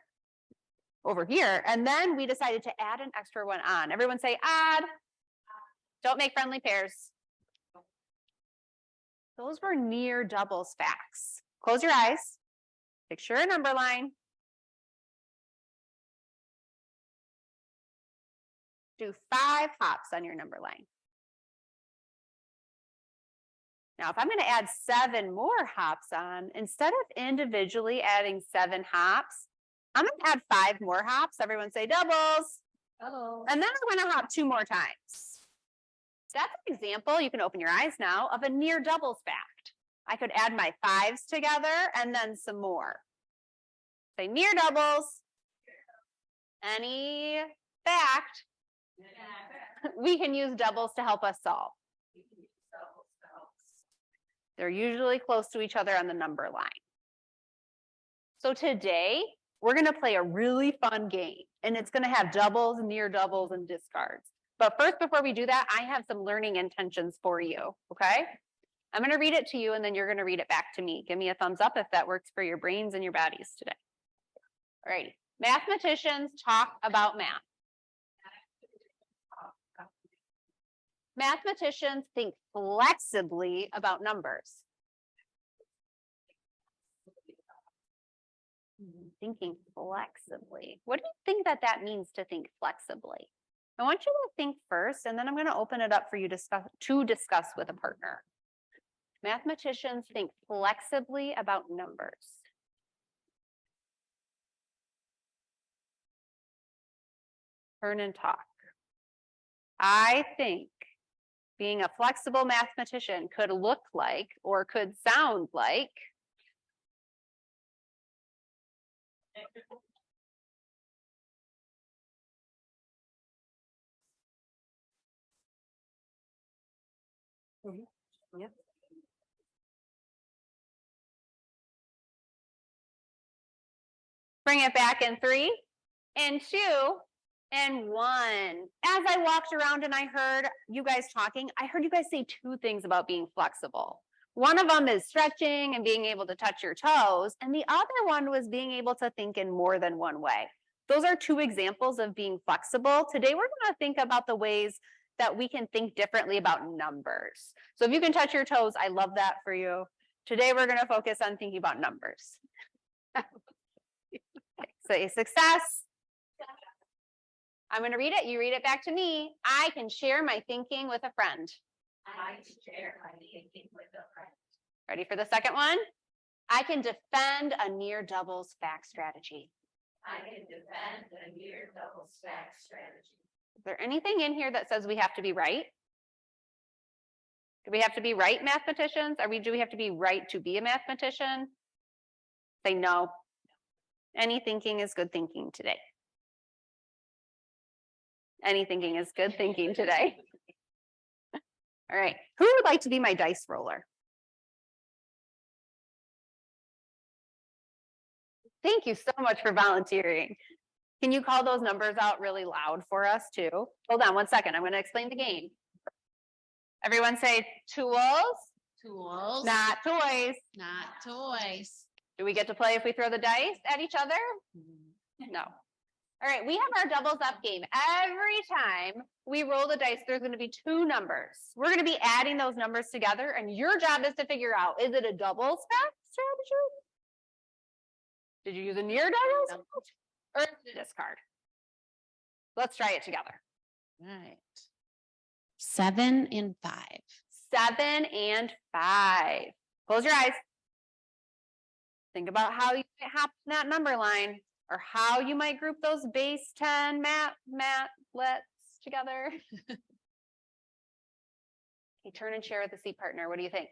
and then we decided to add an extra one on. Everyone say add. Don't make friendly pairs. Those were near doubles facts. Close your eyes. Picture a number line. Do 5 hops on your number line. Now, if I'm going to add 7 more hops on, instead of individually adding 7 hops, I'm going to add 5 more hops. Everyone say doubles. Doubles. And then I'm going to hop 2 more times. That's an example, you can open your eyes now, of a near doubles fact. I could add my 5s together and then some more. Say near doubles. Any fact, we can use doubles to help us solve. They're usually close to each other on the number line. So today, we're going to play a really fun game, and it's going to have doubles, near doubles, and discards. But first, before we do that, I have some learning intentions for you, okay? I'm going to read it to you, and then you're going to read it back to me. Give me a thumbs up if that works for your brains and your bodies today. All right. Mathematicians talk about math. Mathematicians think flexibly about numbers. Thinking flexibly. What do you think that means to think flexibly? I want you to think first, and then I'm going to open it up for you to discuss with a partner. Mathematicians think flexibly about numbers. Turn and talk. I think being a flexible mathematician could look like or could sound like Yep. Bring it back in 3 and 2 and 1. As I walked around and I heard you guys talking, I heard you guys say 2 things about being flexible. One of them is stretching and being able to touch your toes. And the other one was being able to think in more than one way. Those are 2 examples of being flexible. Today, we're going to think about the ways that we can think differently about numbers. So if you can touch your toes, I love that for you. Today, we're going to focus on thinking about numbers. Say success. I'm going to read it. You read it back to me. I can share my thinking with a friend. I share my thinking with a friend. Ready for the second one? I can defend a near doubles fact strategy. I can defend a near double stack strategy. Is there anything in here that says we have to be right? Do we have to be right, mathematicians? Do we have to be right to be a mathematician? Say no. Any thinking is good thinking today. Any thinking is good thinking today. All right. Who would like to be my dice roller? Thank you so much for volunteering. Can you call those numbers out really loud for us too? Hold on 1 second. I'm going to explain the game. Everyone say tools. Tools. Not toys. Not toys. Do we get to play if we throw the dice at each other? No. All right, we have our doubles up game. Every time we roll the dice, there's going to be 2 numbers. We're going to be adding those numbers together, and your job is to figure out, is it a double stack strategy? Did you use a near doubles? Or discard? Let's try it together. All right. 7 and 5. 7 and 5. Close your eyes. Think about how you might hop that number line, or how you might group those base 10 matlets together. Okay, turn and share with the seat partner. What do you think?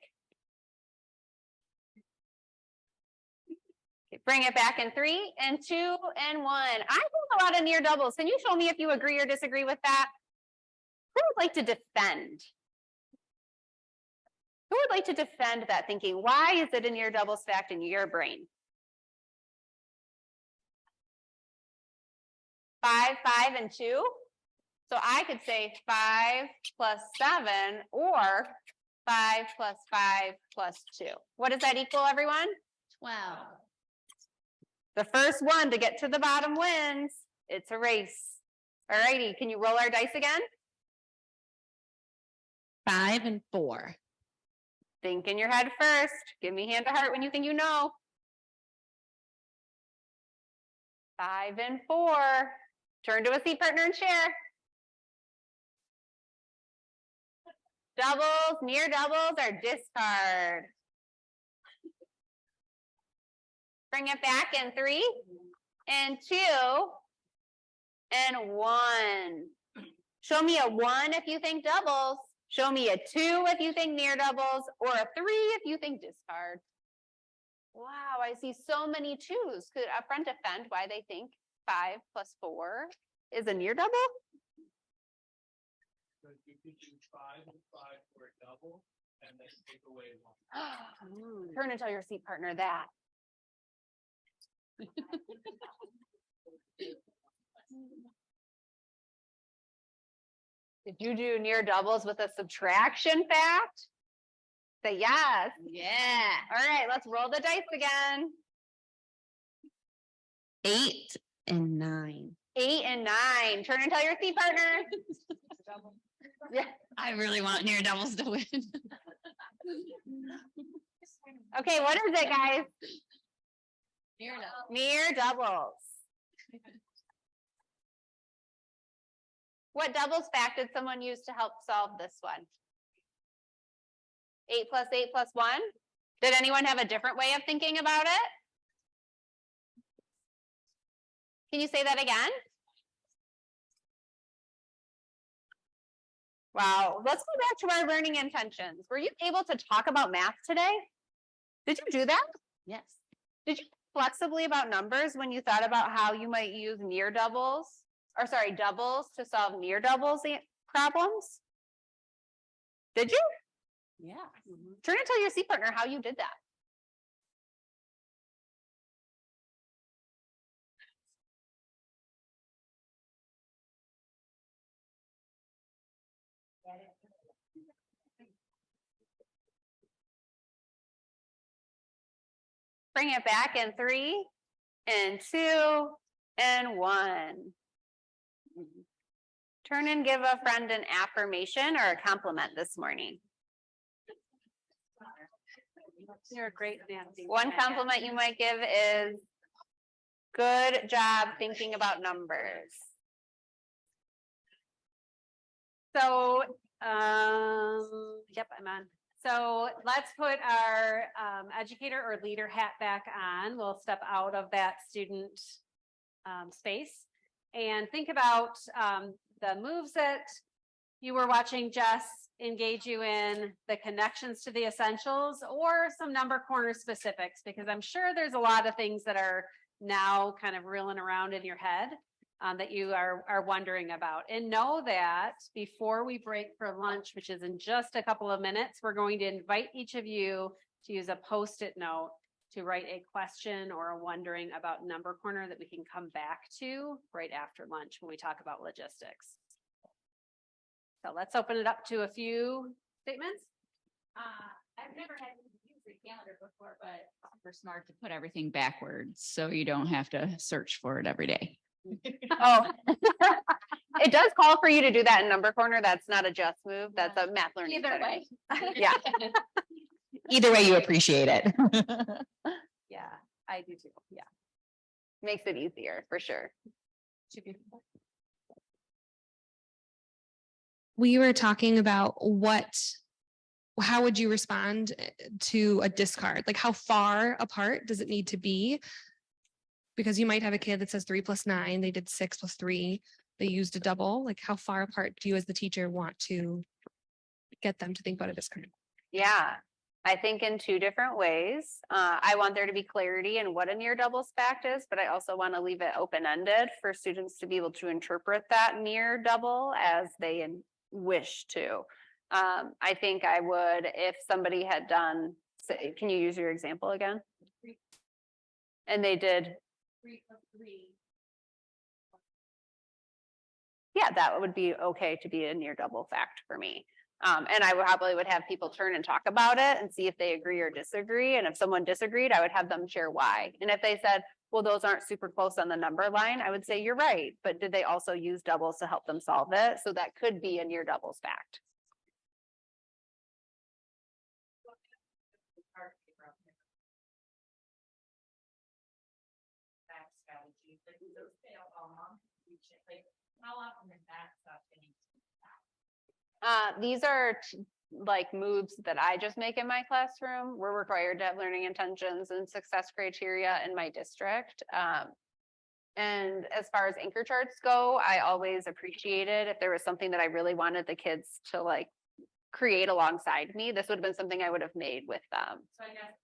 Okay, bring it back in 3 and 2 and 1. I think a lot of near doubles. Can you show me if you agree or disagree with that? Who would like to defend? Who would like to defend that thinking? Why is it a near double stacked in your brain? 5, 5, and 2. So I could say 5 plus 7 or 5 plus 5 plus 2. What does that equal, everyone? 12. The first one to get to the bottom wins. It's a race. All righty, can you roll our dice again? 5 and 4. Think in your head first. Give me hand to heart when you think you know. 5 and 4. Turn to a seat partner and share. Doubles, near doubles, or discard. Bring it back in 3 and 2 and 1. Show me a 1 if you think doubles. Show me a 2 if you think near doubles, or a 3 if you think discard. Wow, I see so many 2s. Could a friend defend why they think 5 plus 4 is a near double? You could do 5 and 5 for a double, and then take away 1. Turn and tell your seat partner that. Did you do near doubles with a subtraction fact? Say yes. Yeah. All right, let's roll the dice again. 8 and 9. 8 and 9. Turn and tell your seat partner. Yeah. I really want near doubles to win. Okay, what is it, guys? Near doubles. Near doubles. What doubles fact did someone use to help solve this one? 8 + 8 + 1? Did anyone have a different way of thinking about it? Can you say that again? Wow, let's go back to our learning intentions. Were you able to talk about math today? Did you do that? Yes. Did you think flexibly about numbers when you thought about how you might use near doubles, or sorry, doubles to solve near doubles problems? Did you? Yeah. Turn and tell your C partner how you did that. Bring it back in 3 and 2 and 1. Turn and give a friend an affirmation or a compliment this morning. You're a great Nancy. One compliment you might give is, good job thinking about numbers. So, yep, I'm on. So let's put our educator or leader hat back on. We'll step out of that student space and think about the moves that you were watching Jess engage you in, the connections to the essentials, or some number corner specifics, because I'm sure there's a lot of things that are now kind of reeling around in your head that you are wondering about. And know that before we break for lunch, which is in just a couple of minutes, we're going to invite each of you to use a Post-it note to write a question or a wondering about number corner that we can come back to right after lunch when we talk about logistics. So let's open it up to a few statements. I've never had to use a calendar before, but super smart to put everything backwards so you don't have to search for it every day. Oh, it does call for you to do that in number corner. That's not a just move. That's a math learning. Either center. way. Yeah. Either way, you appreciate it. Yeah, I do too. Yeah. Makes it easier for sure. We were talking about how would you respond to a discard? Like how far apart does it need to be? Because you might have a kid that says 3 + 9, they did 6 + 3, they used a double. Like how far apart do you as the teacher want to get them to think about a discard? Yeah, I think in 2 different ways. I want there to be clarity in what a near doubles fact is, but I also want to leave it open-ended for students to be able to interpret that near double as they wish to. I think I would, if somebody had done, can you use your example again? And they did. 3 + 3. Yeah, that would be okay to be a near double fact for me. And I probably would have people turn and talk about it and see if they agree or disagree. And if someone disagreed, I would have them share why. And if they said, well, those aren't super close on the number line, I would say, you're right. But did they also use doubles to help them solve it? So that could be a near doubles fact. How often is that stuff getting? These are like moves that I just make in my classroom. We're required to have learning intentions and success criteria in my district. And as far as anchor charts go, I always appreciated if there was something that I really wanted the kids to like create alongside me. This would have been something I would have made with them. So I guess.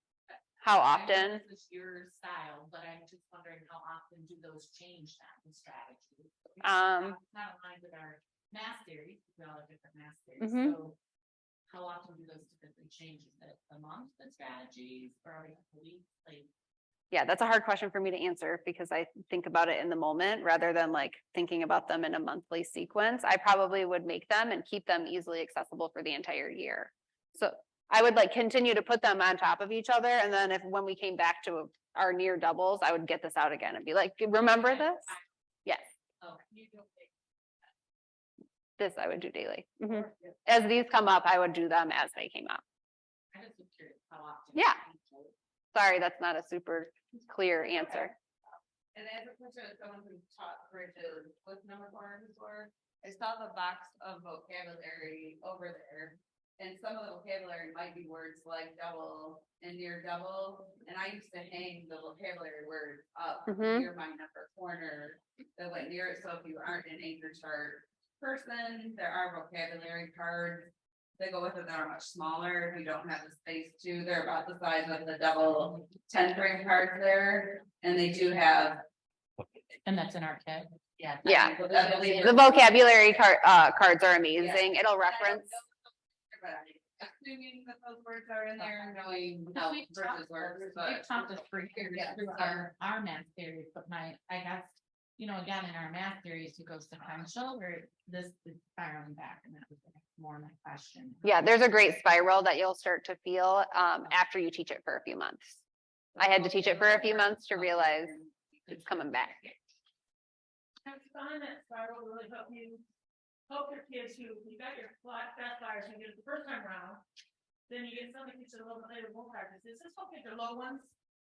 How I know often? This is your style, but I'm just wondering how often do those change that in strategy? Not aligned with our math theory, we all have different math theories. Mhm. So how often do those typically change? Is it a month, the strategies, or every couple weeks? Like, Yeah, that's a hard question for me to answer because I think about it in the moment rather than like thinking about them in a monthly sequence. I probably would make them and keep them easily accessible for the entire year. So I would like continue to put them on top of each other. And then when we came back to our near doubles, I would get this out again and be like, remember this? Yes. oh, you don't think. This I would do daily. Mhm. As these come up, I would do them as they came up. I just was curious how often. Yeah. Sorry, that's not a super clear answer. And as a person, as someone who taught bridges with number corner before, I saw the box of vocabulary over there. And some of the vocabulary might be words like double and near double. And I used to hang the vocabulary words up Mhm. near my number corner that went near it. So if you aren't an anchor chart person, there are vocabulary cards that go with it that are much smaller. If you don't have the space to, they're about the size of the double 10 frame cards there. And they do have. And that's in our kit. Yeah. Yeah. I believe The vocabulary cards are amazing. It'll reference. But assuming that those words are in there, knowing how We've versus words, but. We've taught this for years Yeah, through so- our math series, but I guess, again, in our math series, who goes sequential, where this is spiraling back, and that was more my question. Yeah, there's a great spiral that you'll start to feel after you teach it for a few months. I had to teach it for a few months to realize it's coming back. Have you found that spiral really help your kids who, you got your fast flyers, you get it the first time around, then you get some of the kids a little bit later, won't practice. Is this okay, your low ones,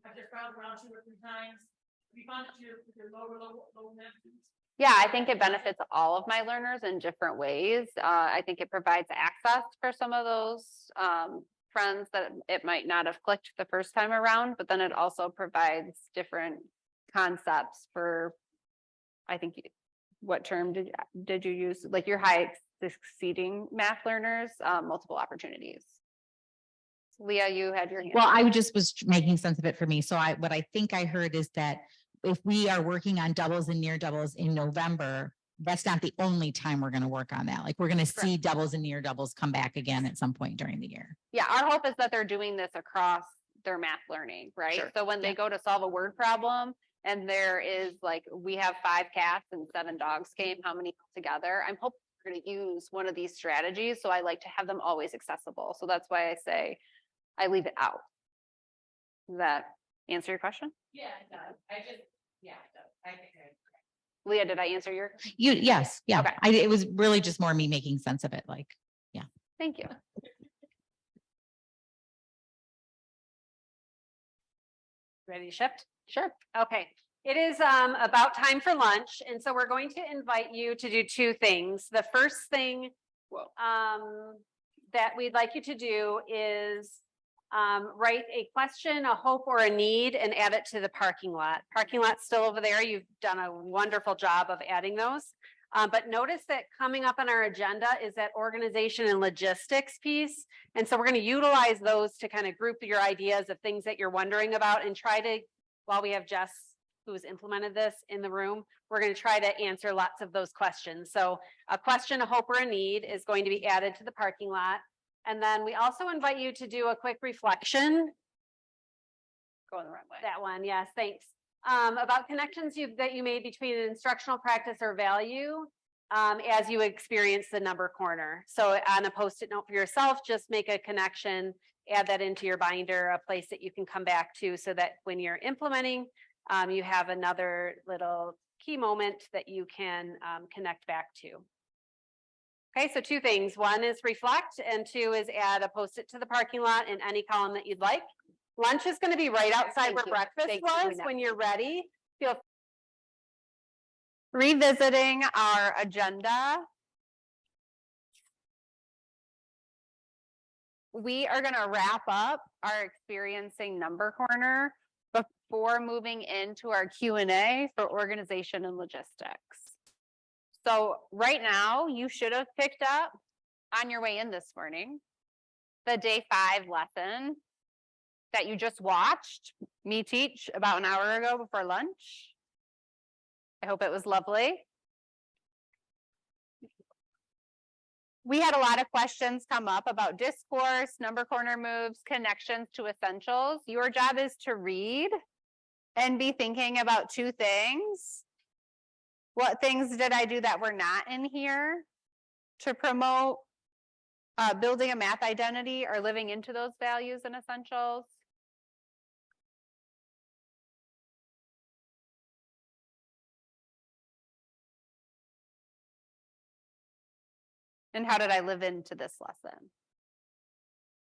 have just spiraled around 2 or 3 times? Have you found that your low math students? Yeah, I think it benefits all of my learners in different ways. I think it provides access for some of those friends that it might not have clicked the first time around, but then it also provides different concepts for, I think, what term did you use? Like your high succeeding math learners, multiple opportunities. Leah, you had your hand. Well, I just was making sense of it for me. So what I think I heard is that if we are working on doubles and near doubles in November, that's not the only time we're going to work on that. Like we're going to see doubles and near doubles come back again at some point during the year. Yeah, our hope is that they're doing this across their math learning, right? Sure. So when they go to solve a word problem and there is like, we have 5 cats and 7 dogs came, how many together? I'm hoping we're going to use one of these strategies. So I like to have them always accessible. So that's why I say I leave it out. Does that answer your question? Yeah, it does. It does. I think Leah, did I answer your? Yes. Yeah. Okay. It was really just more me making sense of it. Like, yeah. Thank you. Ready to shift? Sure. Okay. It is about time for lunch. And so we're going to invite you to do 2 things. The first thing that we'd like you to do is write a question, a hope, or a need and add it to the parking lot. Parking lot's still over there. You've done a wonderful job of adding those. But notice that coming up on our agenda is that organization and logistics piece. And so we're going to utilize those to kind of group your ideas of things that you're wondering about and try to, while we have Jess, who's implemented this in the room, we're going to try to answer lots of those questions. So a question, a hope, or a need is going to be added to the parking lot. And then we also invite you to do a quick reflection. Going the right way. That one, yes, thanks. About connections that you made between an instructional practice or value as you experience the number corner. So on a Post-it note for yourself, just make a connection, add that into your binder, a place that you can come back to so that when you're implementing, you have another little key moment that you can connect back to. Okay, so 2 things. 1 is reflect, and 2 is add a Post-it to the parking lot in any column that you'd like. Lunch is going to be right outside where breakfast was when you're ready. Feel revisiting our agenda. We are going to wrap up our experiencing number corner before moving into our Q&A for organization and logistics. So right now you should have picked up on your way in this morning the day 5 lesson that you just watched me teach about an hour ago before lunch. I hope it was lovely. We had a lot of questions come up about discourse, number corner moves, connections to essentials. Your job is to read and be thinking about 2 things. What things did I do that were not in here to promote building a math identity or living into those values and essentials? And how did I live into this lesson?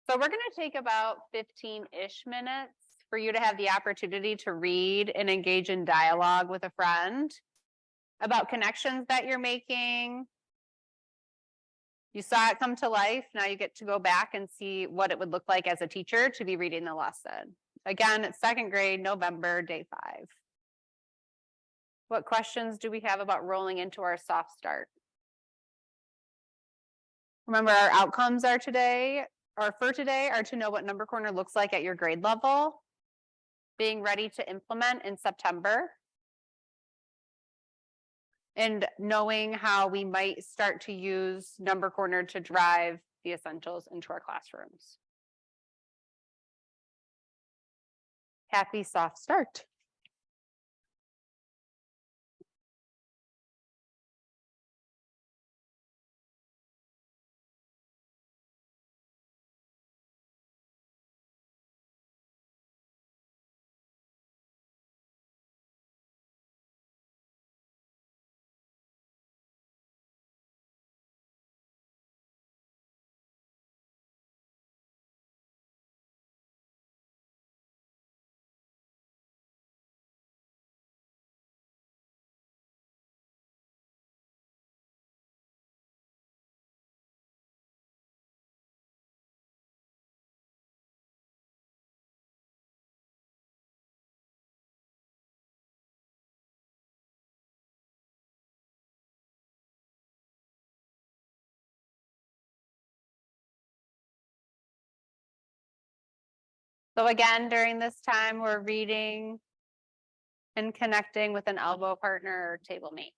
So we're going to take about 15-ish minutes for you to have the opportunity to read and engage in dialogue with a friend about connections that you're making. You saw it come to life. Now you get to go back and see what it would look like as a teacher to be reading the lesson. Again, it's second grade, November, day 5. What questions do we have about rolling into our soft start? Remember, our outcomes are today, or for today, are to know what Number Corner looks like at your grade level, being ready to implement in September, and knowing how we might start to use Number Corner to drive the essentials into our classrooms. Happy soft start. So again, during this time, we're reading and connecting with an elbow partner or table mate.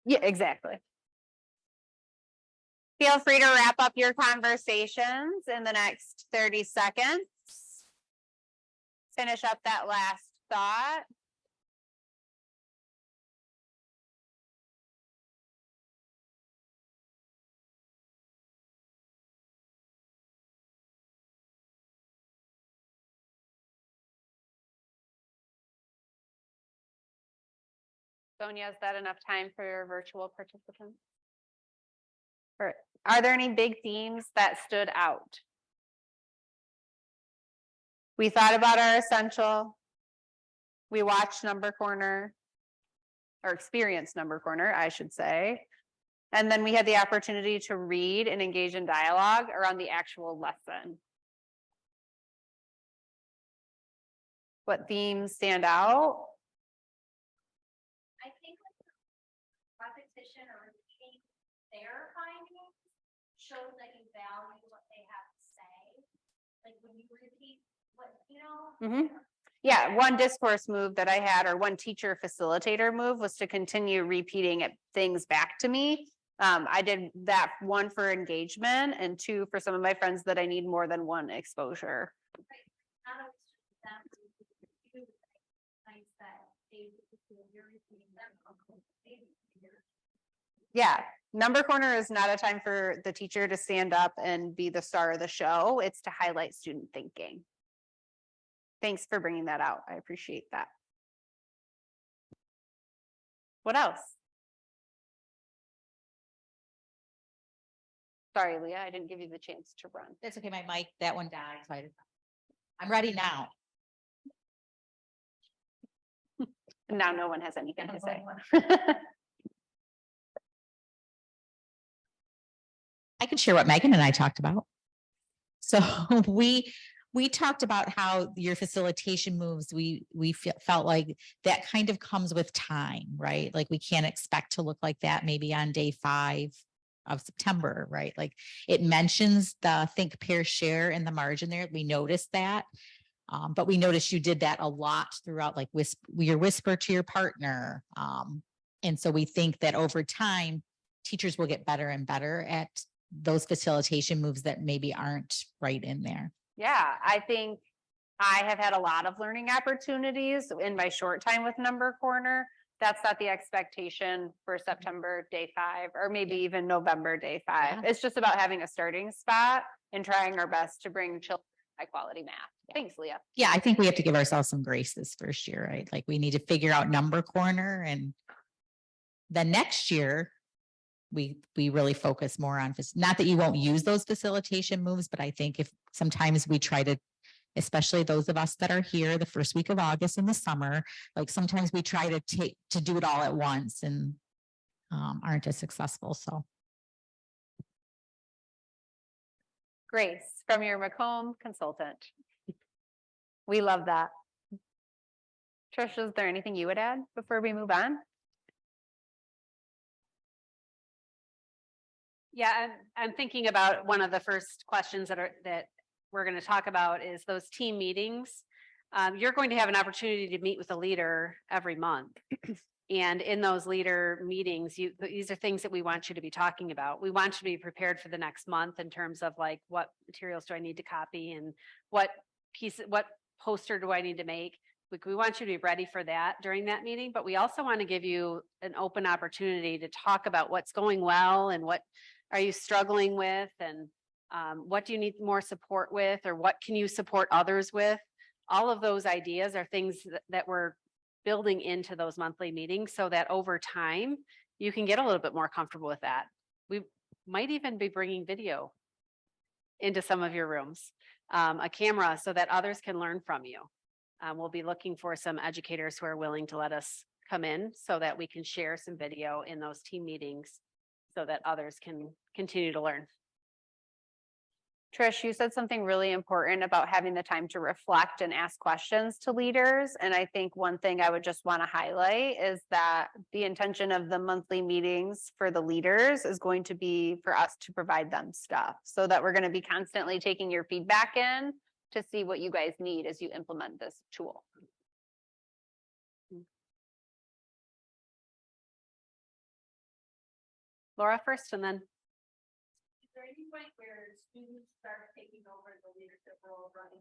Yeah, exactly. Feel free to wrap up your conversations in the next 30 seconds. Finish up that last thought. Sonia, is that enough time for your virtual participants? Or are there any big themes that stood out? We thought about our essential. We watched Number Corner, or experienced Number Corner, I should say. And then we had the opportunity to read and engage in dialogue around the actual lesson. What themes stand out? I think repetition or repeating their findings shows that you value what they have to say. Like when you repeat what, you know. Yeah, one discourse move that I had, or one teacher facilitator move, was to continue repeating things back to me. I did that, one for engagement, and two for some of my friends that I need more than one exposure. Not always just them, you do things that they you're repeating them. Yeah, Number Corner is not a time for the teacher to stand up and be the star of the show. It's to highlight student thinking. Thanks for bringing that out. I appreciate that. What else? Sorry, Leah, I didn't give you the chance to run. That's okay. My mic, that one died. So I'm ready now. Now no one has anything to say. I can share what Megan and I talked about. So we talked about how your facilitation moves, we felt like that kind of comes with time, right? Like we can't expect to look like that maybe on day 5 of September, right? Like it mentions the think, pair, share in the margin there. We noticed that. But we noticed you did that a lot throughout, like your whisper to your partner. And so we think that over time, teachers will get better and better at those facilitation moves that maybe aren't right in there. Yeah, I think I have had a lot of learning opportunities in my short time with Number Corner. That's not the expectation for September day 5, or maybe even November day 5. Yeah. It's just about having a starting spot and trying our best to bring children high quality math. Thanks, Leah. Yeah, I think we have to give ourselves some grace this first year, right? Like we need to figure out Number Corner, and then next year we really focus more on, not that you won't use those facilitation moves, but I think if sometimes we try to, especially those of us that are here the first week of August in the summer, like sometimes we try to do it all at once and aren't as successful. So. Grace from your Macomb consultant. We love that. Trish, is there anything you would add before we move on? Yeah, I'm thinking about one of the first questions that we're going to talk about is those team meetings. You're going to have an opportunity to meet with a leader every month. And in those leader meetings, these are things that we want you to be talking about. We want you to be prepared for the next month in terms of like, what materials do I need to copy, and what poster do I need to make? We want you to be ready for that during that meeting, but we also want to give you an open opportunity to talk about what's going well and what are you struggling with, and what do you need more support with, or what can you support others with? All of those ideas are things that we're building into those monthly meetings so that over time you can get a little bit more comfortable with that. We might even be bringing video into some of your rooms, a camera, so that others can learn from you. We'll be looking for some educators who are willing to let us come in so that we can share some video in those team meetings so that others can continue to learn. Trish, you said something really important about having the time to reflect and ask questions to leaders. And I think one thing I would just want to highlight is that the intention of the monthly meetings for the leaders is going to be for us to provide them stuff, so that we're going to be constantly taking your feedback in to see what you guys need as you implement this tool. Laura first and then, Is there any point where students start taking over the leadership role running?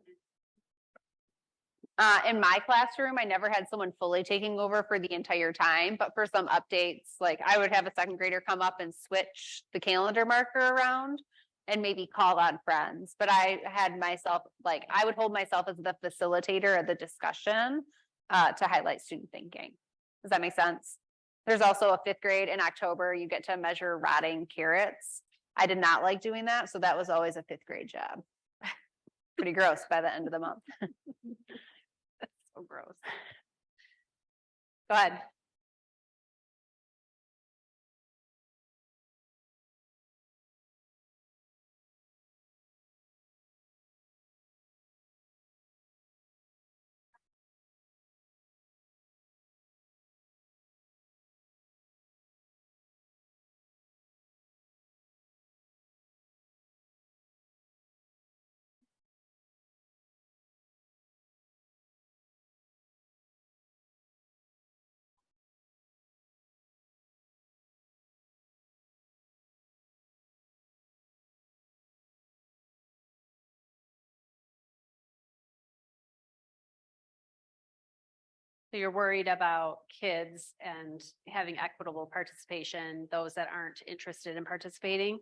In my classroom, I never had someone fully taking over for the entire time, but for some updates, like I would have a second grader come up and switch the calendar marker around and maybe call on friends. But I had myself, like, I would hold myself as the facilitator of the discussion to highlight student thinking. Does that make sense? There's also a fifth grade in October, you get to measure rotting carrots. I did not like doing that, so that was always a fifth grade job. Pretty gross by the end of the month. So gross. Go ahead. so you're worried about kids and having equitable participation, those that aren't interested in participating?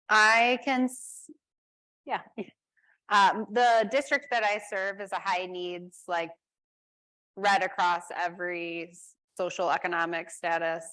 I can, yeah. The district that I serve is a high needs, like read across every social economic status.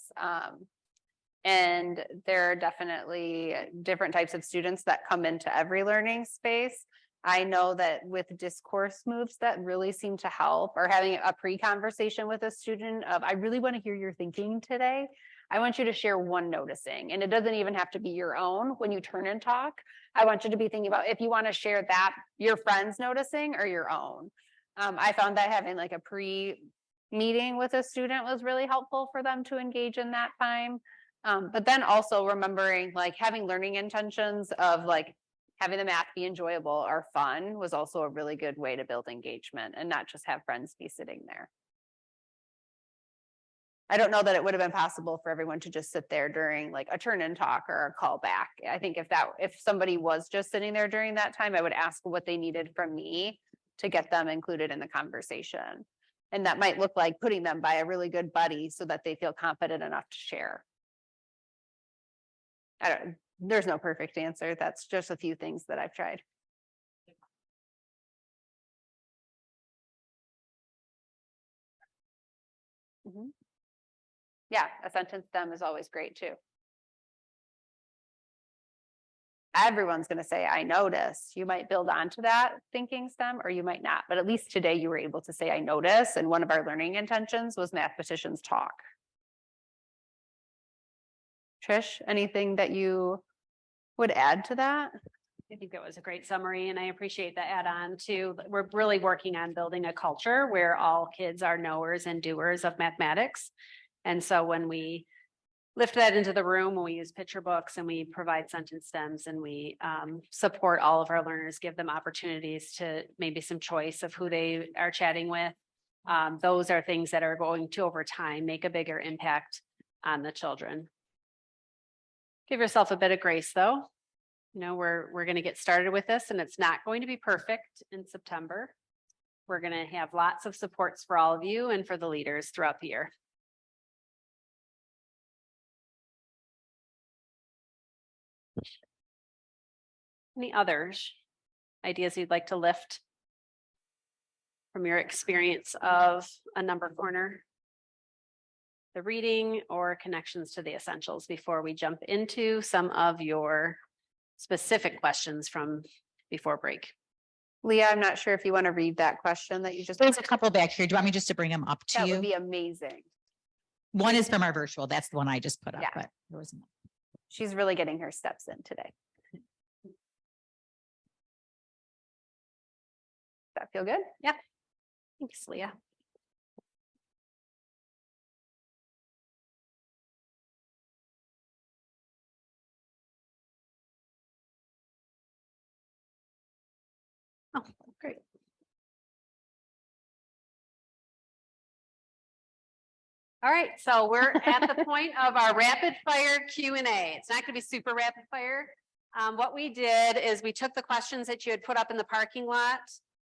And there are definitely different types of students that come into every learning space. I know that with discourse moves that really seem to help, or having a pre-conversation with a student of, I really want to hear your thinking today. I want you to share one noticing, and it doesn't even have to be your own when you turn and talk. I want you to be thinking about if you want to share that, your friend's noticing or your own. I found that having like a pre-meeting with a student was really helpful for them to engage in that time. But then also remembering like having learning intentions of like having the math be enjoyable or fun was also a really good way to build engagement and not just have friends be sitting there. I don't know that it would have been possible for everyone to just sit there during like a turn and talk or a call back. I think if somebody was just sitting there during that time, I would ask what they needed from me to get them included in the conversation. And that might look like putting them by a really good buddy so that they feel confident enough to share. There's no perfect answer. That's just a few things that I've tried. Yeah, a sentence stem is always great too. Everyone's going to say, I noticed. You might build onto that thinking stem or you might not, but at least today you were able to say, I notice. And one of our learning intentions was mathematicians talk. Trish, anything that you would add to that? I think it was a great summary and I appreciate the add-on too. We're really working on building a culture where all kids are knowers and doers of mathematics. And so when we lift that into the room, when we use picture books and we provide sentence stems and we support all of our learners, give them opportunities to maybe some choice of who they are chatting with. Those are things that are going to over time make a bigger impact on the children. Give yourself a bit of grace though. You know, we're going to get started with this and it's not going to be perfect in September. We're going to have lots of supports for all of you and for the leaders throughout the year. Any others? Ideas you'd like to lift from your experience of a number corner? The reading or connections to the essentials before we jump into some of your specific questions from before break. Leah, I'm not sure if you want to read that question that you just. There's a couple back here. Do you want me just to bring them up to That you? would be amazing. One is from our virtual. That's the one I just put up, Yeah. but there was. She's really getting her steps in today. Does that feel good? Yeah. Thanks, Leah. Oh, great. All right, so we're at the point of our rapid fire Q and A. It's not gonna be super rapid fire. What we did is we took the questions that you had put up in the parking lot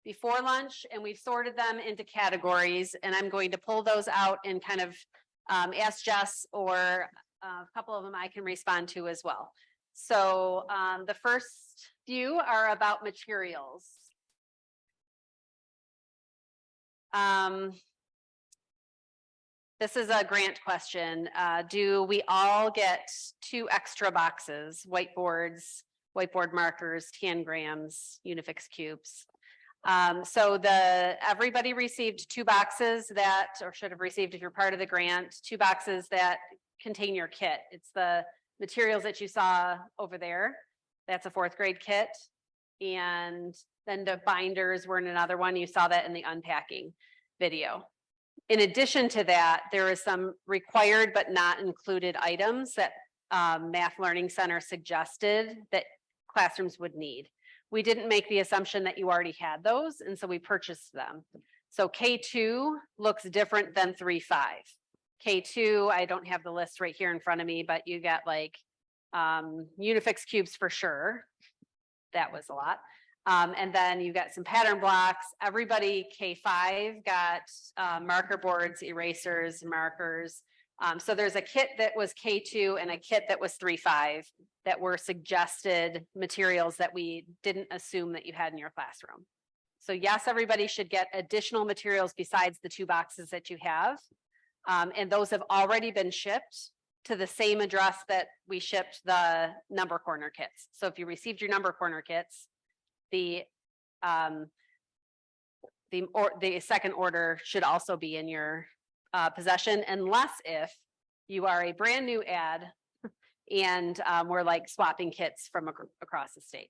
before lunch and we've sorted them into categories, and I'm going to pull those out and kind of ask Jess, or a couple of them I can respond to as well. So the first few are about materials. This is a grant question. Do we all get 2 extra boxes, whiteboards, whiteboard markers, tangrams, Unifix cubes? So everybody received 2 boxes that, or should have received if you're part of the grant, 2 boxes that contain your kit. It's the materials that you saw over there. That's a 4th grade kit. And then the binders were in another one. You saw that in the unpacking video. In addition to that, there is some required but not included items that Math Learning Center suggested that classrooms would need. We didn't make the assumption that you already had those, and so we purchased them. So K2 looks different than 3-5. K2, I don't have the list right here in front of me, but you got like Unifix cubes for sure. That was a lot. And then you got some pattern blocks. Everybody K5 got marker boards, erasers, markers. So there's a kit that was K2 and a kit that was 3-5 that were suggested materials that we didn't assume that you had in your classroom. So yes, everybody should get additional materials besides the 2 boxes that you have. And those have already been shipped to the same address that we shipped the number corner kits. So if you received your number corner kits, the second order should also be in your possession, unless if you are a brand new ad and we're like swapping kits from across the state.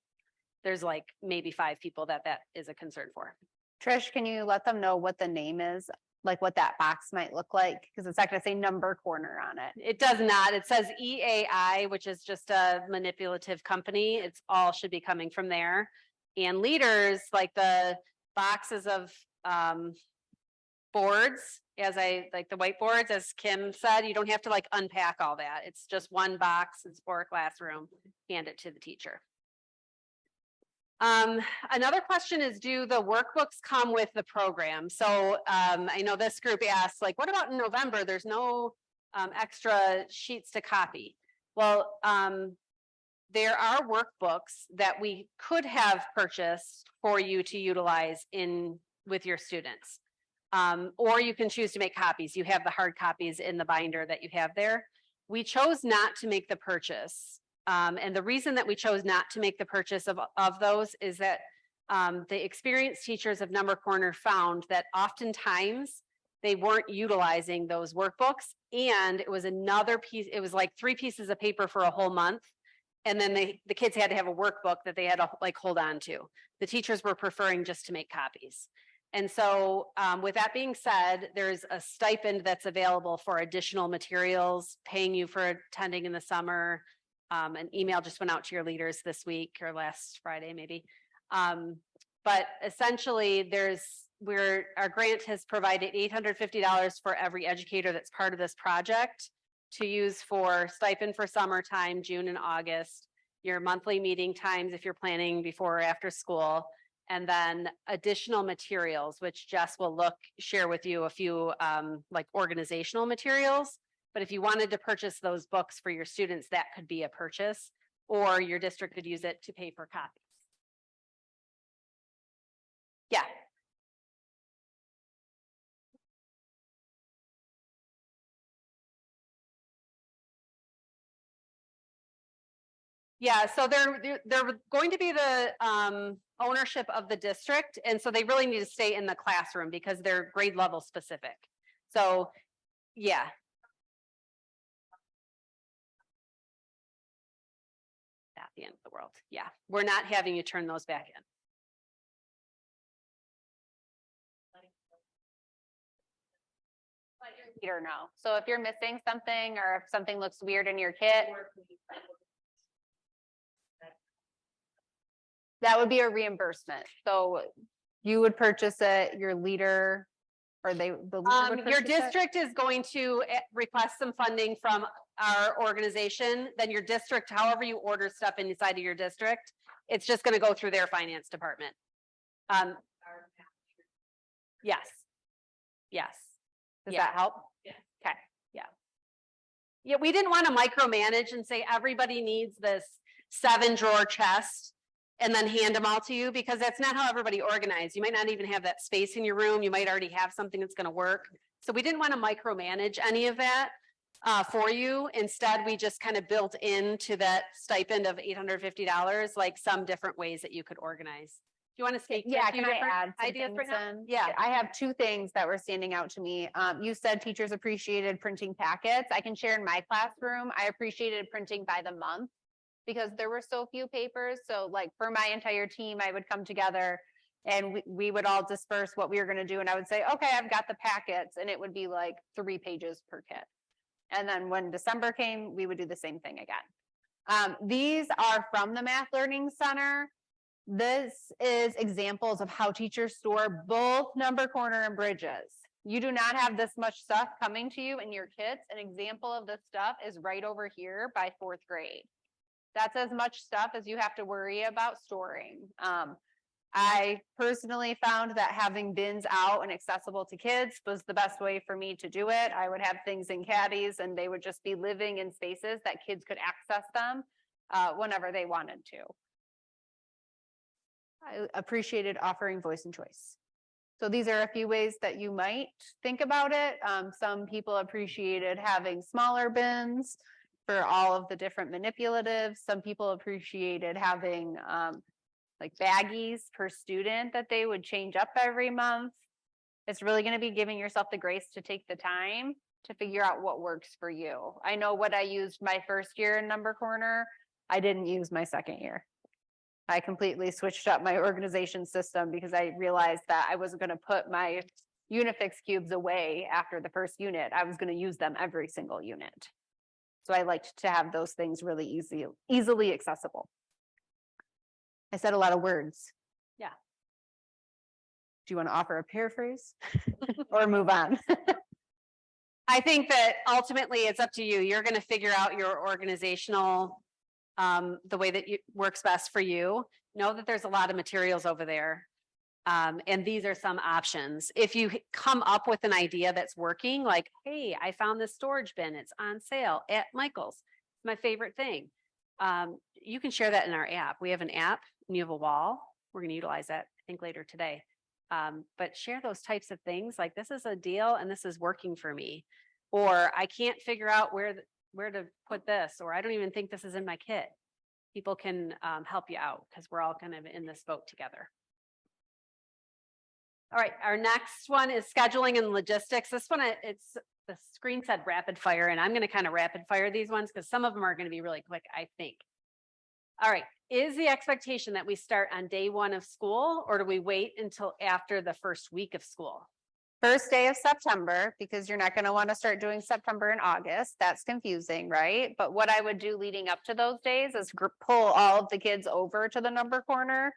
There's like maybe 5 people that is a concern for. Trish, can you let them know what the name is? Like what that box might look like? Because it's not going to say number corner on it. It does not. It says EAI, which is just a manipulative company. It's all should be coming from there. And leaders, like the boxes of boards, like the whiteboards, as Kim said, you don't have to like unpack all that. It's just one box, it's for a classroom, hand it to the teacher. Another question is, do the workbooks come with the program? So I know this group asked, like, what about in November? There's no extra sheets to copy. Well, there are workbooks that we could have purchased for you to utilize with your students. Or you can choose to make copies. You have the hard copies in the binder that you have there. We chose not to make the purchase. And the reason that we chose not to make the purchase of those is that the experienced teachers of Number Corner found that oftentimes they weren't utilizing those workbooks, and it was another piece, it was like 3 pieces of paper for a whole month. And then the kids had to have a workbook that they had to like hold on to. The teachers were preferring just to make copies. And so with that being said, there's a stipend that's available for additional materials, paying you for attending in the summer. An email just went out to your leaders this week or last Friday, maybe. But essentially our grant has provided $850 for every educator that's part of this project to use for stipend for summertime, June and August, your monthly meeting times if you're planning before or after school, and then additional materials, which Jess will share with you a few like organizational materials. But if you wanted to purchase those books for your students, that could be a purchase, or your district could use it to pay for copies. Yeah. Yeah, so they're going to be the ownership of the district, and so they really need to stay in the classroom because they're grade level specific. So, yeah. At the end of the world, yeah, we're not having you turn those back in. Leader know. So if you're missing something or if something looks weird in your kit, that would be a reimbursement. So you would purchase it, your leader Or the leader would Your purchase it? district is going to request some funding from our organization, then your district, however you order stuff inside of your district, it's just gonna go through their finance department. Yes. Yes. Does that help? Yeah. Okay, yeah. Yeah, we didn't want to micromanage and say everybody needs this 7-drawer chest and then hand them all to you, because that's not how everybody organized. You might not even have that space in your room. You might already have something that's going to work. So we didn't want to micromanage any of that for you. Instead, we just kind of built into that stipend of $850, like some different ways that you could organize. Do you want to speak? to a Yeah, few can I different add some ideas things right now? then? Yeah. I have two things that were standing out to me. You said teachers appreciated printing packets. I can share in my classroom. I appreciated printing by the month because there were so few papers. So like for my entire team, I would come together and we would all disperse what we were going to do. And I would say, okay, I've got the packets, and it would be like 3 pages per kit. And then when December came, we would do the same thing again. These are from the Math Learning Center. This is examples of how teachers store both Number Corner and Bridges. You do not have this much stuff coming to you in your kits. An example of this stuff is right over here by 4th grade. That's as much stuff as you have to worry about storing. I personally found that having bins out and accessible to kids was the best way for me to do it. I would have things in caddies and they would just be living in spaces that kids could access them whenever they wanted to. I appreciated offering voice and choice. So these are a few ways that you might think about it. Some people appreciated having smaller bins for all of the different manipulatives. Some people appreciated having like baggies per student that they would change up every month. It's really going to be giving yourself the grace to take the time to figure out what works for you. I know what I used my first year in Number Corner, I didn't use my second year. I completely switched up my organization system because I realized that I wasn't going to put my Unifix cubes away after the first unit. I was going to use them every single unit. So I liked to have those things really easily accessible. I said a lot of words. Yeah. Do you want to offer a paraphrase or move on? I think that ultimately it's up to you. You're going to figure out your organizational, the way that works best for you. Know that there's a lot of materials over there. And these are some options. If you come up with an idea that's working, like, hey, I found this storage bin, it's on sale at Michael's, it's my favorite thing. You can share that in our app. We have an app and you have a wall. We're going to utilize that, I think, later today. But share those types of things like, this is a deal and this is working for me. Or I can't figure out where to put this, or I don't even think this is in my kit. People can help you out because we're all kind of in this boat together. All right, our next one is scheduling and logistics. This one, it's the screen said rapid fire, and I'm going to kind of rapid fire these ones because some of them are going to be really quick, I think. All right, is the expectation that we start on day 1 of school, or do we wait until after the first week of school? First day of September, because you're not going to want to start doing September and August. That's confusing, right? But what I would do leading up to those days is pull all of the kids over to the Number Corner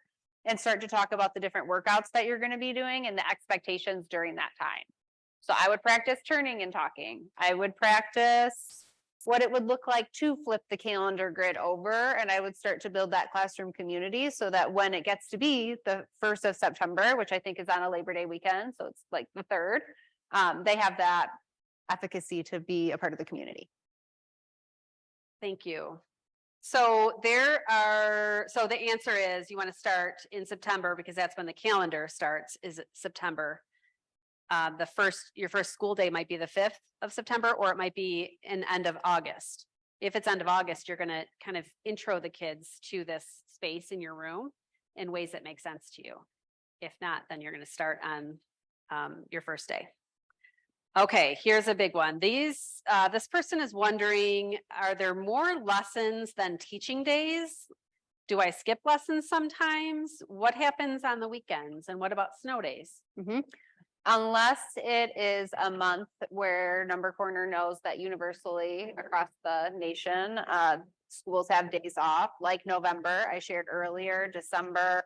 and start to talk about the different workouts that you're going to be doing and the expectations during that time. So I would practice turning and talking. I would practice what it would look like to flip the calendar grid over, and I would start to build that classroom community so that when it gets to be the 1st of September, which I think is on a Labor Day weekend, so it's like the 3rd, they have that efficacy to be a part of the community. Thank you. So so the answer is you want to start in September because that's when the calendar starts, is September. Your first school day might be the 5th of September, or it might be an end of August. If it's end of August, you're going to kind of intro the kids to this space in your room in ways that make sense to you. If not, then you're going to start on your first day. Okay, here's a big one. This person is wondering, are there more lessons than teaching days? Do I skip lessons sometimes? What happens on the weekends? And what about snow days? Unless it is a month where Number Corner knows that universally across the nation, schools have days off, like November, I shared earlier, December,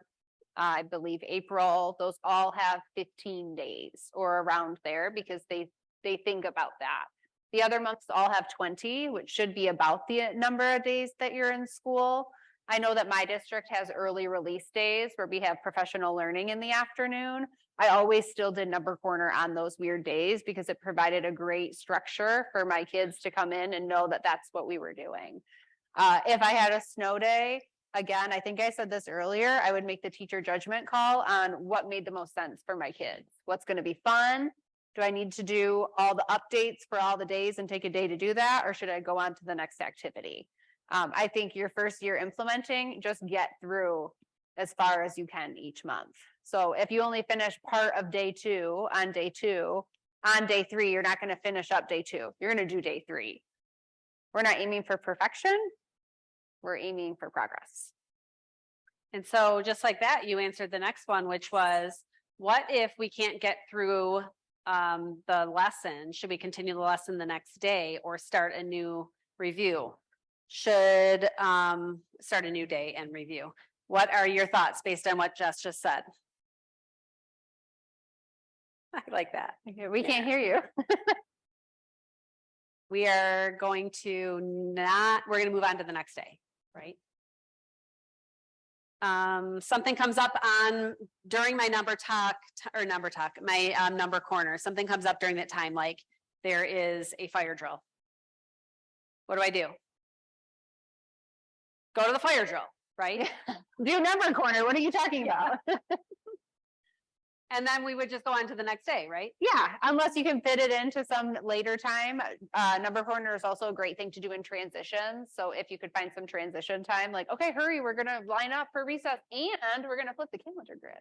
I believe April, those all have 15 days or around there because they think about that. The other months all have 20, which should be about the number of days that you're in school. I know that my district has early release days where we have professional learning in the afternoon. I always still did number corner on those weird days because it provided a great structure for my kids to come in and know that that's what we were doing. If I had a snow day, again, I think I said this earlier, I would make the teacher judgment call on what made the most sense for my kids. What's going to be fun? Do I need to do all the updates for all the days and take a day to do that? Or should I go on to the next activity? I think your first year implementing, just get through as far as you can each month. So if you only finish part of day 2, on day 3, you're not going to finish up day 2. You're going to do day 3. We're not aiming for perfection. We're aiming for progress. And so just like that, you answered the next one, which was, what if we can't get through the lesson? Should we continue the lesson the next day or start a new review? Should start a new day and review. What are your thoughts based on what Jess just said? I like that. We can't hear you. We are going to we're going to move on to the next day, right? Something comes up during my number corner, something comes up during that time, like there is a fire drill. What do? Go to the fire drill, right? Do number corner. What are you talking about? And then we would just go on to the next day, right? Yeah, unless you can fit it into some later time. Number corner is also a great thing to do in transitions. So if you could find some transition time, like, okay, hurry, we're gonna line up for recess and we're gonna flip the calendar grid.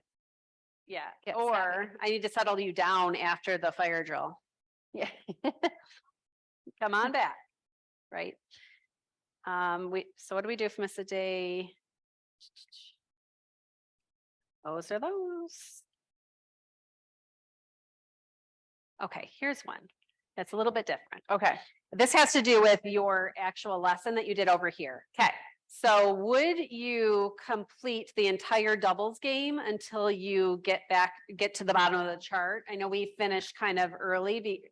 Yeah, Get or savvy. I need to settle you down after the fire drill. Yeah. Come on back, right? So what do we do if we miss a day? Those are those. Okay, here's one that's a little bit different. Okay. This has to do with your actual lesson that you did over here. Okay. So would you complete the entire doubles game until you get to the bottom of the chart? I know we finished kind of early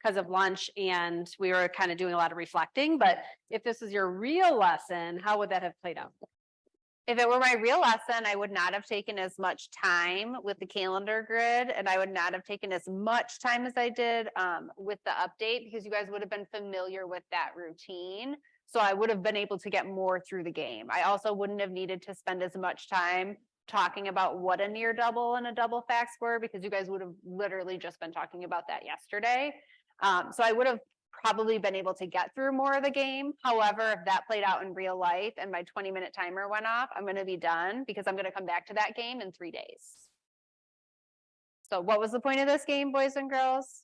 because of lunch and we were kind of doing a lot of reflecting, but if this is your real lesson, how would that have played out? If it were my real lesson, I would not have taken as much time with the calendar grid, and I would not have taken as much time as I did with the update because you guys would have been familiar with that routine. So I would have been able to get more through the game. I also wouldn't have needed to spend as much time talking about what a near double and a double facts were because you guys would have literally just been talking about that yesterday. So I would have probably been able to get through more of the game. However, if that played out in real life and my 20-minute timer went off, I'm going to be done because I'm going to come back to that game in 3 days. So what was the point of this game, boys and girls?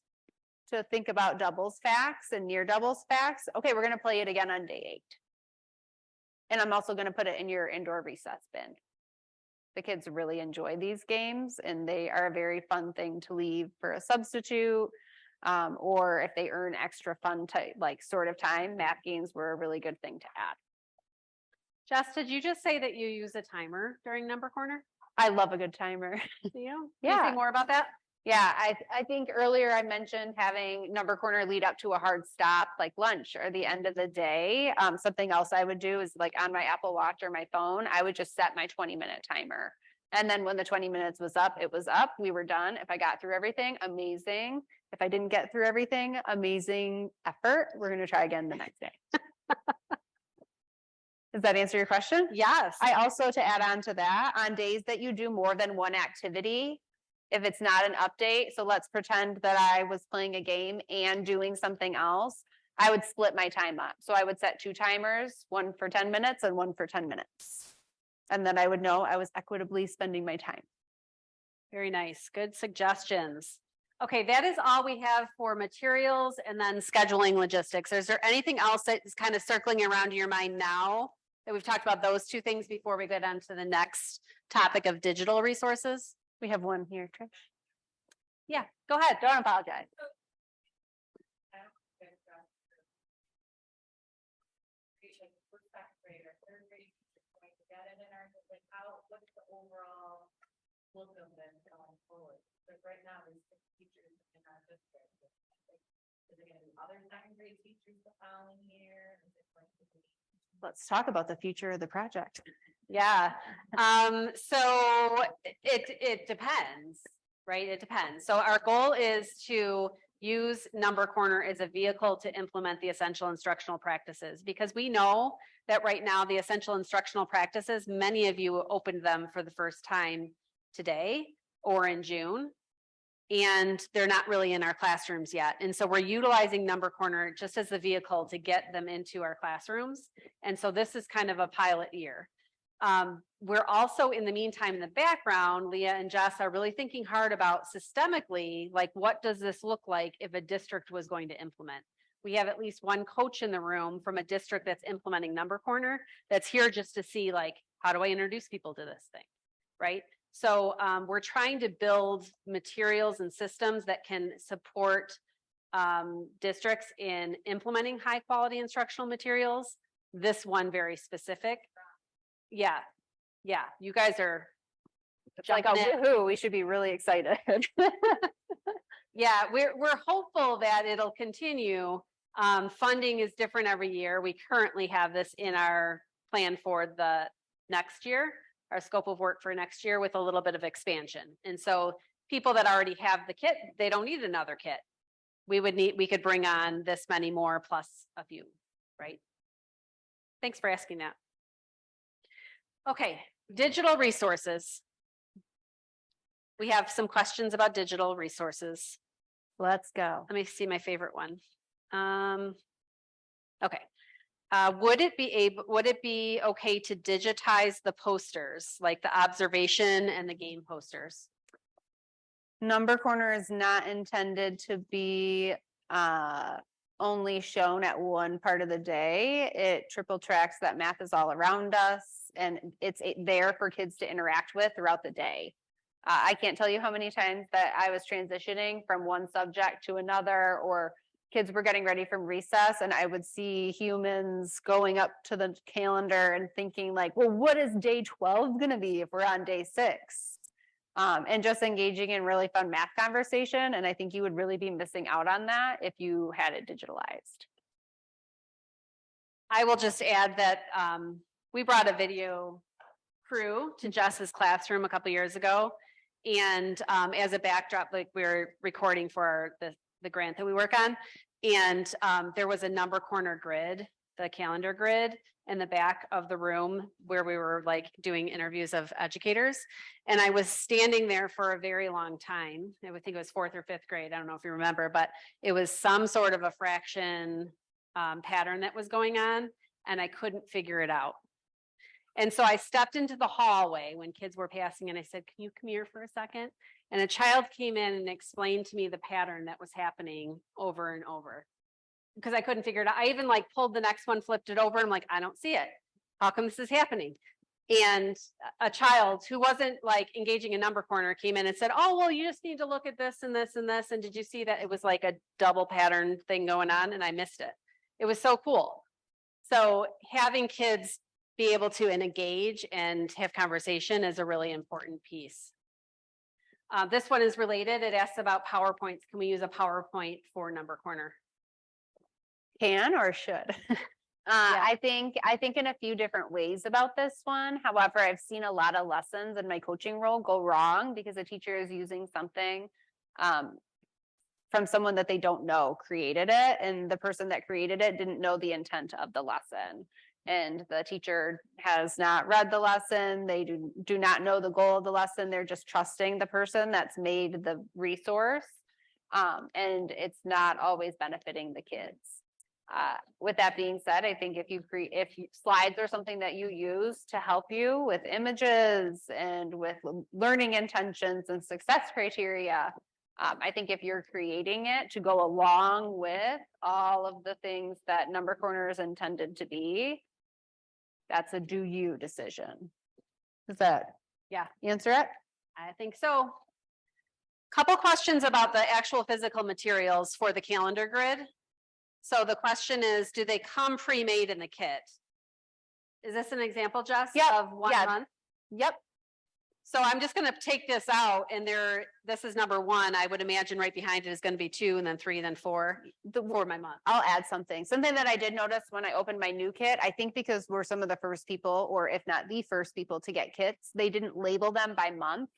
To think about doubles facts and near doubles facts. Okay, we're going to play it again on day 8. And I'm also going to put it in your indoor recess bin. The kids really enjoy these games and they are a very fun thing to leave for a substitute. Or if they earn extra fun sort of time, math games were a really good thing to add. Jess, did you just say that you use a timer during number corner? I love a good timer. Do you? Yeah. Can you say more about that? Yeah, I think earlier I mentioned having number corner lead up to a hard stop like lunch or the end of the day. Something else I would do is like on my Apple Watch or my phone, I would just set my 20-minute timer. And then when the 20 minutes was up, it was up. We were done. If I got through everything, amazing. If I didn't get through everything, amazing effort. We're going to try again the next day. Does that answer your question? Yes. I also, to add on to that, on days that you do more than one activity, if it's not an update, so let's pretend that I was playing a game and doing something else, I would split my time up. So I would set 2 timers, one for 10 minutes and one for 10 minutes. And then I would know I was equitably spending my time. Very nice. Good suggestions. Okay, that is all we have for materials and then scheduling logistics. Is there anything else that is kind of circling around your mind now that we've talked about those 2 things before we get on to the next topic of digital resources? We have one here, Trish. Yeah, go ahead. Don't apologize. What's the overall look of it going forward? But right now, there's 6 teachers in our district. Is it gonna be other second grade teachers the following year? Is it going to be? Let's talk about the future of the project. Yeah, so it depends, right? It depends. So our goal is to use Number Corner as a vehicle to implement the essential instructional practices, because we know that right now the essential instructional practices, many of you opened them for the first time today or in June, and they're not really in our classrooms yet. And so we're utilizing Number Corner just as the vehicle to get them into our classrooms. And so this is kind of a pilot year. We're also, in the meantime, in the background, Leah and Jess are really thinking hard about systemically, like, what does this look like if a district was going to implement? We have at least one coach in the room from a district that's implementing Number Corner that's here just to see, like, how do I introduce people to this thing, right? So we're trying to build materials and systems that can support districts in implementing high quality instructional materials. This one very specific. Yeah, yeah, you guys are. It's like a woohoo, we should be really excited. Yeah, we're hopeful that it'll continue. Funding is different every year. We currently have this in our plan for the next year, our scope of work for next year, with a little bit of expansion. And so people that already have the kit, they don't need another kit. We could bring on this many more plus a few, right? Thanks for asking that. Okay, digital resources. We have some questions about digital resources. Let's go. Let me see my favorite one. Okay. Would it be okay to digitize the posters, like the observation and the game posters? Number Corner is not intended to be only shown at one part of the day. It triple tracks that math is all around us, and it's there for kids to interact with throughout the day. I can't tell you how many times that I was transitioning from one subject to another, or kids were getting ready from recess and I would see humans going up to the calendar and thinking like, well, what is day 12 going to be if we're on day 6? And just engaging in really fun math conversation. And I think you would really be missing out on that if you had it digitalized. I will just add that we brought a video crew to Jess's classroom a couple years ago. And as a backdrop, like we were recording for the grant that we work on. And there was a Number Corner grid, the calendar grid, in the back of the room where we were like doing interviews of educators. And I was standing there for a very long time. I would think it was 4th or 5th grade. I don't know if you remember, but it was some sort of a fraction pattern that was going on, and I couldn't figure it out. And so I stepped into the hallway when kids were passing and I said, can you come here for a second? And a child came in and explained to me the pattern that was happening over and over, because I couldn't figure it out. I even like pulled the next one, flipped it over. And I'm like, I don't see it. How come this is happening? And a child who wasn't like engaging in Number Corner came in and said, oh, well, you just need to look at this and this and this. And did you see that it was like a double pattern thing going on? And I missed it. It was so cool. So having kids be able to engage and have conversation is a really important piece. This one is related. It asks about PowerPoints. Can we use a PowerPoint for Number Corner? Can or should? I think in a few different ways about this one. However, I've seen a lot of lessons in my coaching role go wrong because a teacher is using something from someone that they don't know created it, and the person that created it didn't know the intent of the lesson. And the teacher has not read the lesson. They do not know the goal of the lesson. They're just trusting the person that's made the resource. And it's not always benefiting the kids. With that being said, I think if slides are something that you use to help you with images and with learning intentions and success criteria, I think if you're creating it to go along with all of the things that Number Corner is intended to be, that's a do you decision. Is that answer it? I think so. Couple questions about the actual physical materials for the calendar grid. So the question is, do they come pre-made in the kit? Is this an example, Jess, of 1 month? Yep. So I'm just gonna take this out and this is number 1. I would imagine right behind it is gonna be 2 and then 3 and then 4 for my month. I'll add something. Something that I did notice when I opened my new kit, I think because we're some of the first people, or if not the first people to get kits, they didn't label them by month.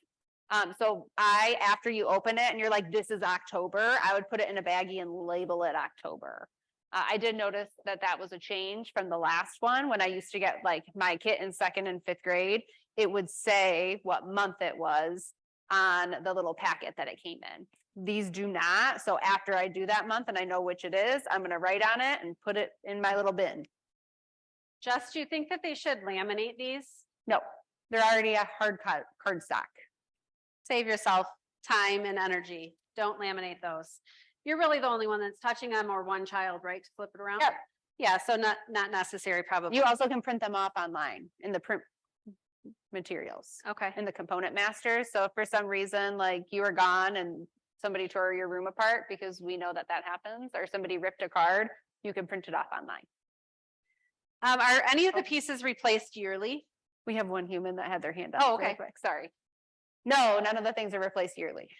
So after you open it and you're like, this is October, I would put it in a baggie and label it October. I did notice that that was a change from the last one. When I used to get like my kit in 2nd and 5th grade, it would say what month it was on the little packet that it came in. These do not. So after I do that month and I know which it is, I'm going to write on it and put it in my little bin. Jess, do you think that they should laminate these? No, they're already a hard card stock. Save yourself time and energy. Don't laminate those. You're really the only one that's touching them, or one child, right, to flip it around? Yep. Yeah, so not necessary probably. You also can print them off online in the print materials. Okay. In the component masters. So if for some reason, like you were gone and somebody tore your room apart, because we know that that happens, or somebody ripped a card, you can print it off online. Are any of the pieces replaced yearly? We have one human that had their hand up. Oh, really okay. quick. Sorry. No, none of the things are replaced yearly.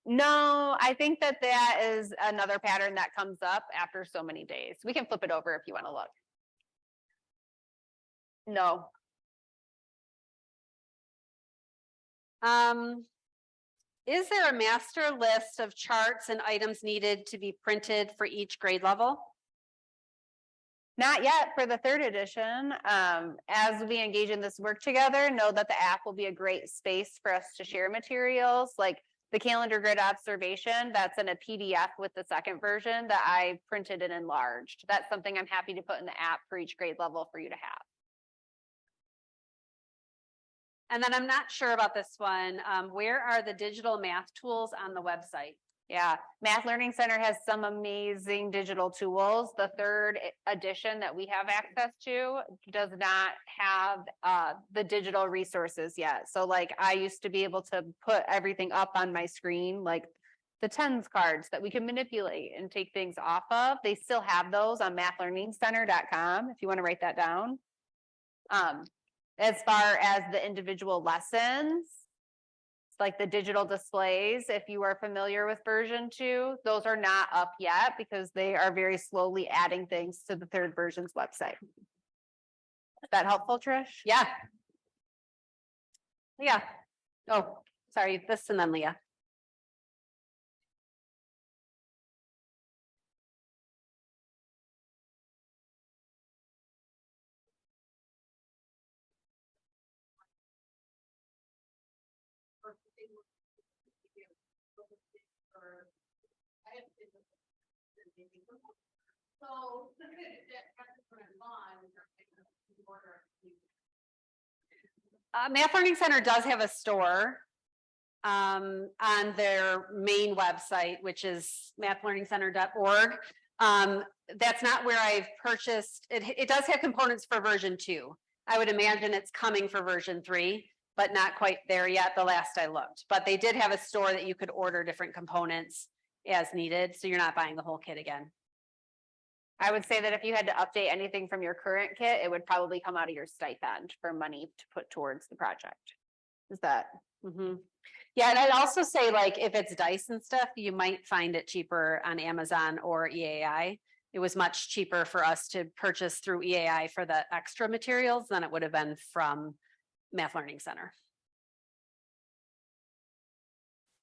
No, I think that is another pattern that comes up after so many days. We can flip it over if you want to look. No. Is there a master list of charts and items needed to be printed for each grade level? Not yet for the 3rd edition. As we engage in this work together, know that the app will be a great space for us to share materials, like the calendar grid observation that's in a PDF with the 2nd version that I printed and enlarged. That's something I'm happy to put in the app for each grade level for you to have. And then I'm not sure about this one. Where are the digital math tools on the website? Yeah, Math Learning Center has some amazing digital tools. The 3rd edition that we have access to does not have the digital resources yet. So like I used to be able to put everything up on my screen, like the tens cards that we can manipulate and take things off of. They still have those on mathlearningscenter.com if you want to write that down. As far as the individual lessons, like the digital displays, if you are familiar with version 2, those are not up yet because they are very slowly adding things to the 3rd version's website. Is that helpful, Trish? Yeah. Yeah. Oh, sorry, this and then Leah. Math Learning Center does have a store on their main website, which is mathlearningscenter.org. That's not where I've purchased it. It does have components for version 2. I would imagine it's coming for version 3, but not quite there yet the last I looked. But they did have a store that you could order different components as needed, so you're not buying the whole kit again. I would say that if you had to update anything from your current kit, it would probably come out of your stipend for money to put towards the project. Is that? Mm-hmm. Yeah, and I'd also say, like, if it's dice and stuff, you might find it cheaper on Amazon or EAI. It was much cheaper for us to purchase through EAI for the extra materials than it would have been from Math Learning Center.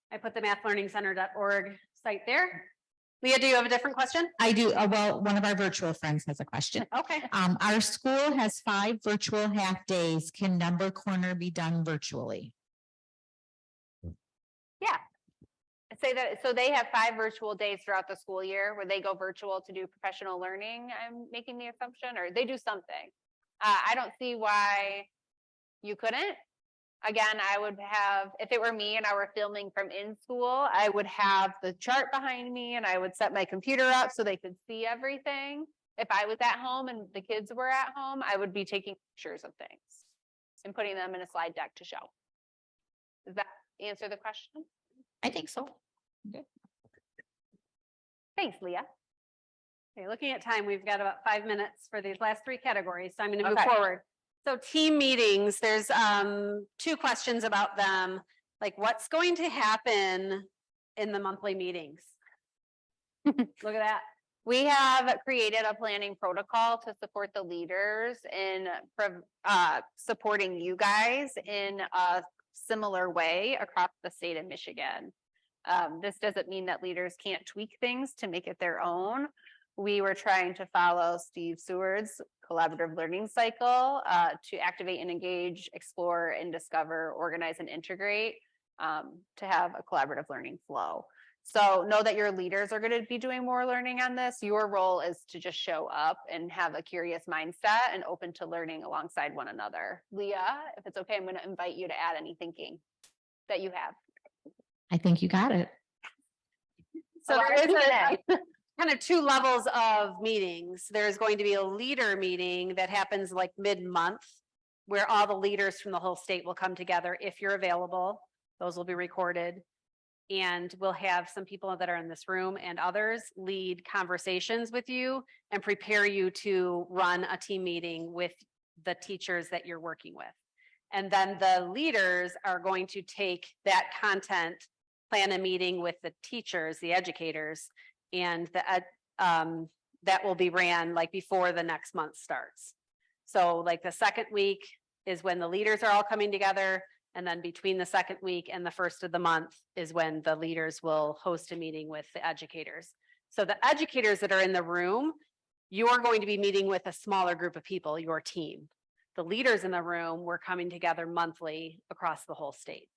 I put the mathlearningscenter.org site there. Leah, do you have a different question? I do. Well, one of our virtual friends has a question. Okay. Our school has 5 virtual half days. Can Number Corner be done virtually? Yeah. Say that, so they have 5 virtual days throughout the school year where they go virtual to do professional learning. I'm making the assumption, or they do something. I don't see why you couldn't. Again, I would have, if it were me and I were filming from in school, I would have the chart behind me and I would set my computer up so they could see everything. If I was at home and the kids were at home, I would be taking pictures of things and putting them in a slide deck to show. Does that answer the question? I think so. Okay. Thanks, Leah. Okay, looking at time, we've got about 5 minutes for these last three categories, so I'm going to move Okay. forward. So team meetings, there's 2 questions about them. Like what's going to happen in the monthly meetings? Look at that. We have created a planning protocol to support the leaders in supporting you guys in a similar way across the state of Michigan. This doesn't mean that leaders can't tweak things to make it their own. We were trying to follow Steve Seward's collaborative learning cycle to activate and engage, explore and discover, organize and integrate to have a collaborative learning flow. So know that your leaders are going to be doing more learning on this. Your role is to just show up and have a curious mindset and open to learning alongside one another. Leah, if it's okay, I'm going to invite you to add any thinking that you have. I think you got it. So Oh, there I is see a kind of 2 levels of meetings. There's going to be a leader meeting that happens like mid-month where all the leaders from the whole state will come together. If you're available, those will be recorded. And we'll have some people that are in this room and others lead conversations with you and prepare you to run a team meeting with the teachers that you're working with. And then the leaders are going to take that content, plan a meeting with the teachers, the educators, and that will be ran like before the next month starts. So like the second week is when the leaders are all coming together. And then between the second week and the first of the month is when the leaders will host a meeting with the educators. So the educators that are in the room, you are going to be meeting with a smaller group of people, your team. The leaders in the room, we're coming together monthly across the whole state.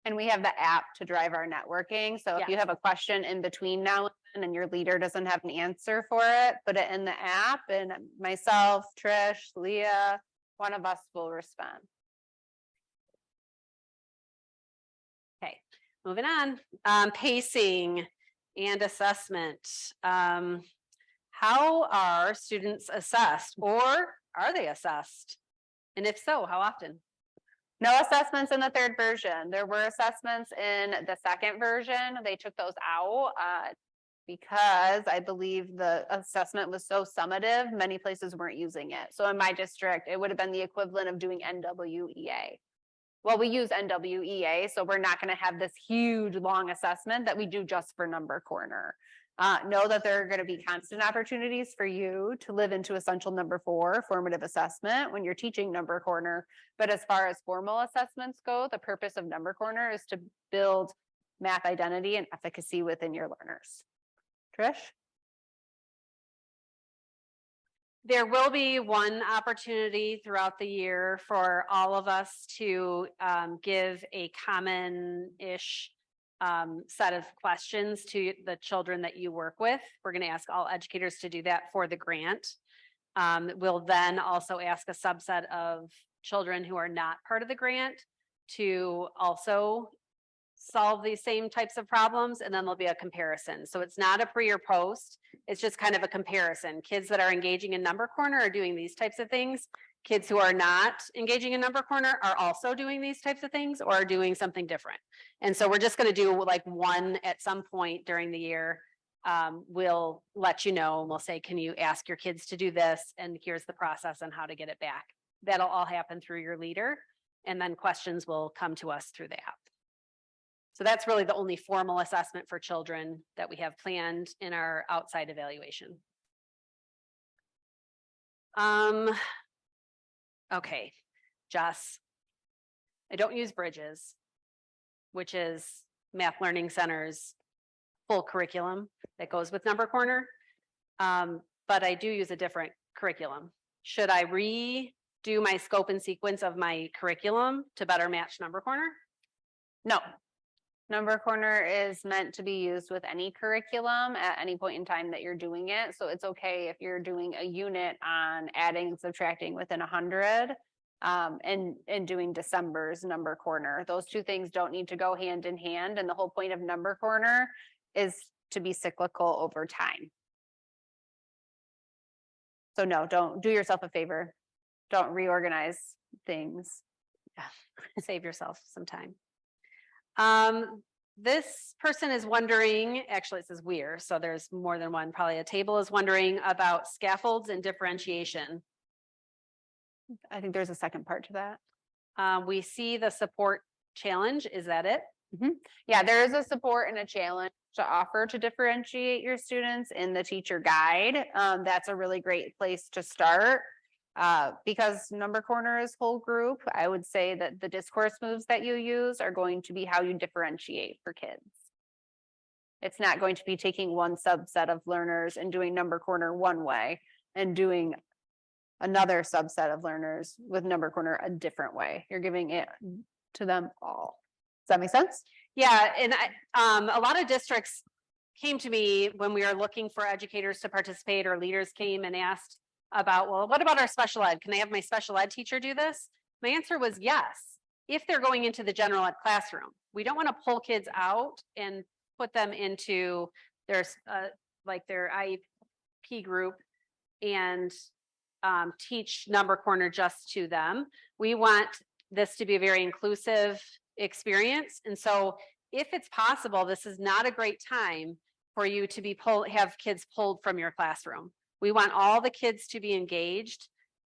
And we have the app to drive our networking. So if you have a question in between now and your leader doesn't have an answer for it, put it in the app and myself, Trish, Leah, one of us will respond. Okay, moving on. Pacing and assessment. How are students assessed or are they assessed? And if so, how often? No assessments in the 3rd version. There were assessments in the 2nd version. They took those out because I believe the assessment was so summative, many places weren't using it. So in my district, it would have been the equivalent of doing NWEA. Well, we use NWEA, so we're not going to have this huge long assessment that we do just for Number Corner. Know that there are going to be constant opportunities for you to live into Essential Number 4 formative assessment when you're teaching Number Corner. But as far as formal assessments go, the purpose of Number Corner is to build math identity and efficacy within your learners. Trish? There will be one opportunity throughout the year for all of us to give a common-ish set of questions to the children that you work with. We're going to ask all educators to do that for the grant. We'll then also ask a subset of children who are not part of the grant to also solve these same types of problems, and then there'll be a comparison. So it's not a pre or post, it's just kind of a comparison. Kids that are engaging in Number Corner are doing these types of things. Kids who are not engaging in Number Corner are also doing these types of things or are doing something different. And so we're just going to do like one at some point during the year. We'll let you know and we'll say, can you ask your kids to do this? And here's the process on how to get it back. That'll all happen through your leader. And then questions will come to us through the app. So that's really the only formal assessment for children that we have planned in our outside evaluation. Okay, Jess, I don't use Bridges, which is Math Learning Center's full curriculum that goes with Number Corner, but I do use a different curriculum. Should I redo my scope and sequence of my curriculum to better match Number Corner? No. Number Corner is meant to be used with any curriculum at any point in time that you're doing it. So it's okay if you're doing a unit on adding and subtracting within 100 and doing December's Number Corner. Those two things don't need to go hand in hand. And the whole point of Number Corner is to be cyclical over time. So no, don't do yourself a favor. Don't reorganize things. Yeah, save yourself some time. This person is wondering, actually it says we're, so there's more than one, probably a table is wondering about scaffolds and differentiation. I think there's a second part to that. We see the support challenge. Is that it? Yeah, there is a support and a challenge to offer to differentiate your students in the teacher guide. That's a really great place to start. Because Number Corner is whole group, I would say that the discourse moves that you use are going to be how you differentiate for kids. It's not going to be taking one subset of learners and doing Number Corner one way and doing another subset of learners with Number Corner a different way. You're giving it to them all. Does that make sense? Yeah, and a lot of districts came to me when we were looking for educators to participate, or leaders came and asked about, well, what about our special ed? Can I have my special ed teacher do this? My answer was yes, if they're going into the general ed classroom. We don't want to pull kids out and put them into their like their IEP group and teach Number Corner just to them. We want this to be a very inclusive experience. And so if it's possible, this is not a great time for you to have kids pulled from your classroom. We want all the kids to be engaged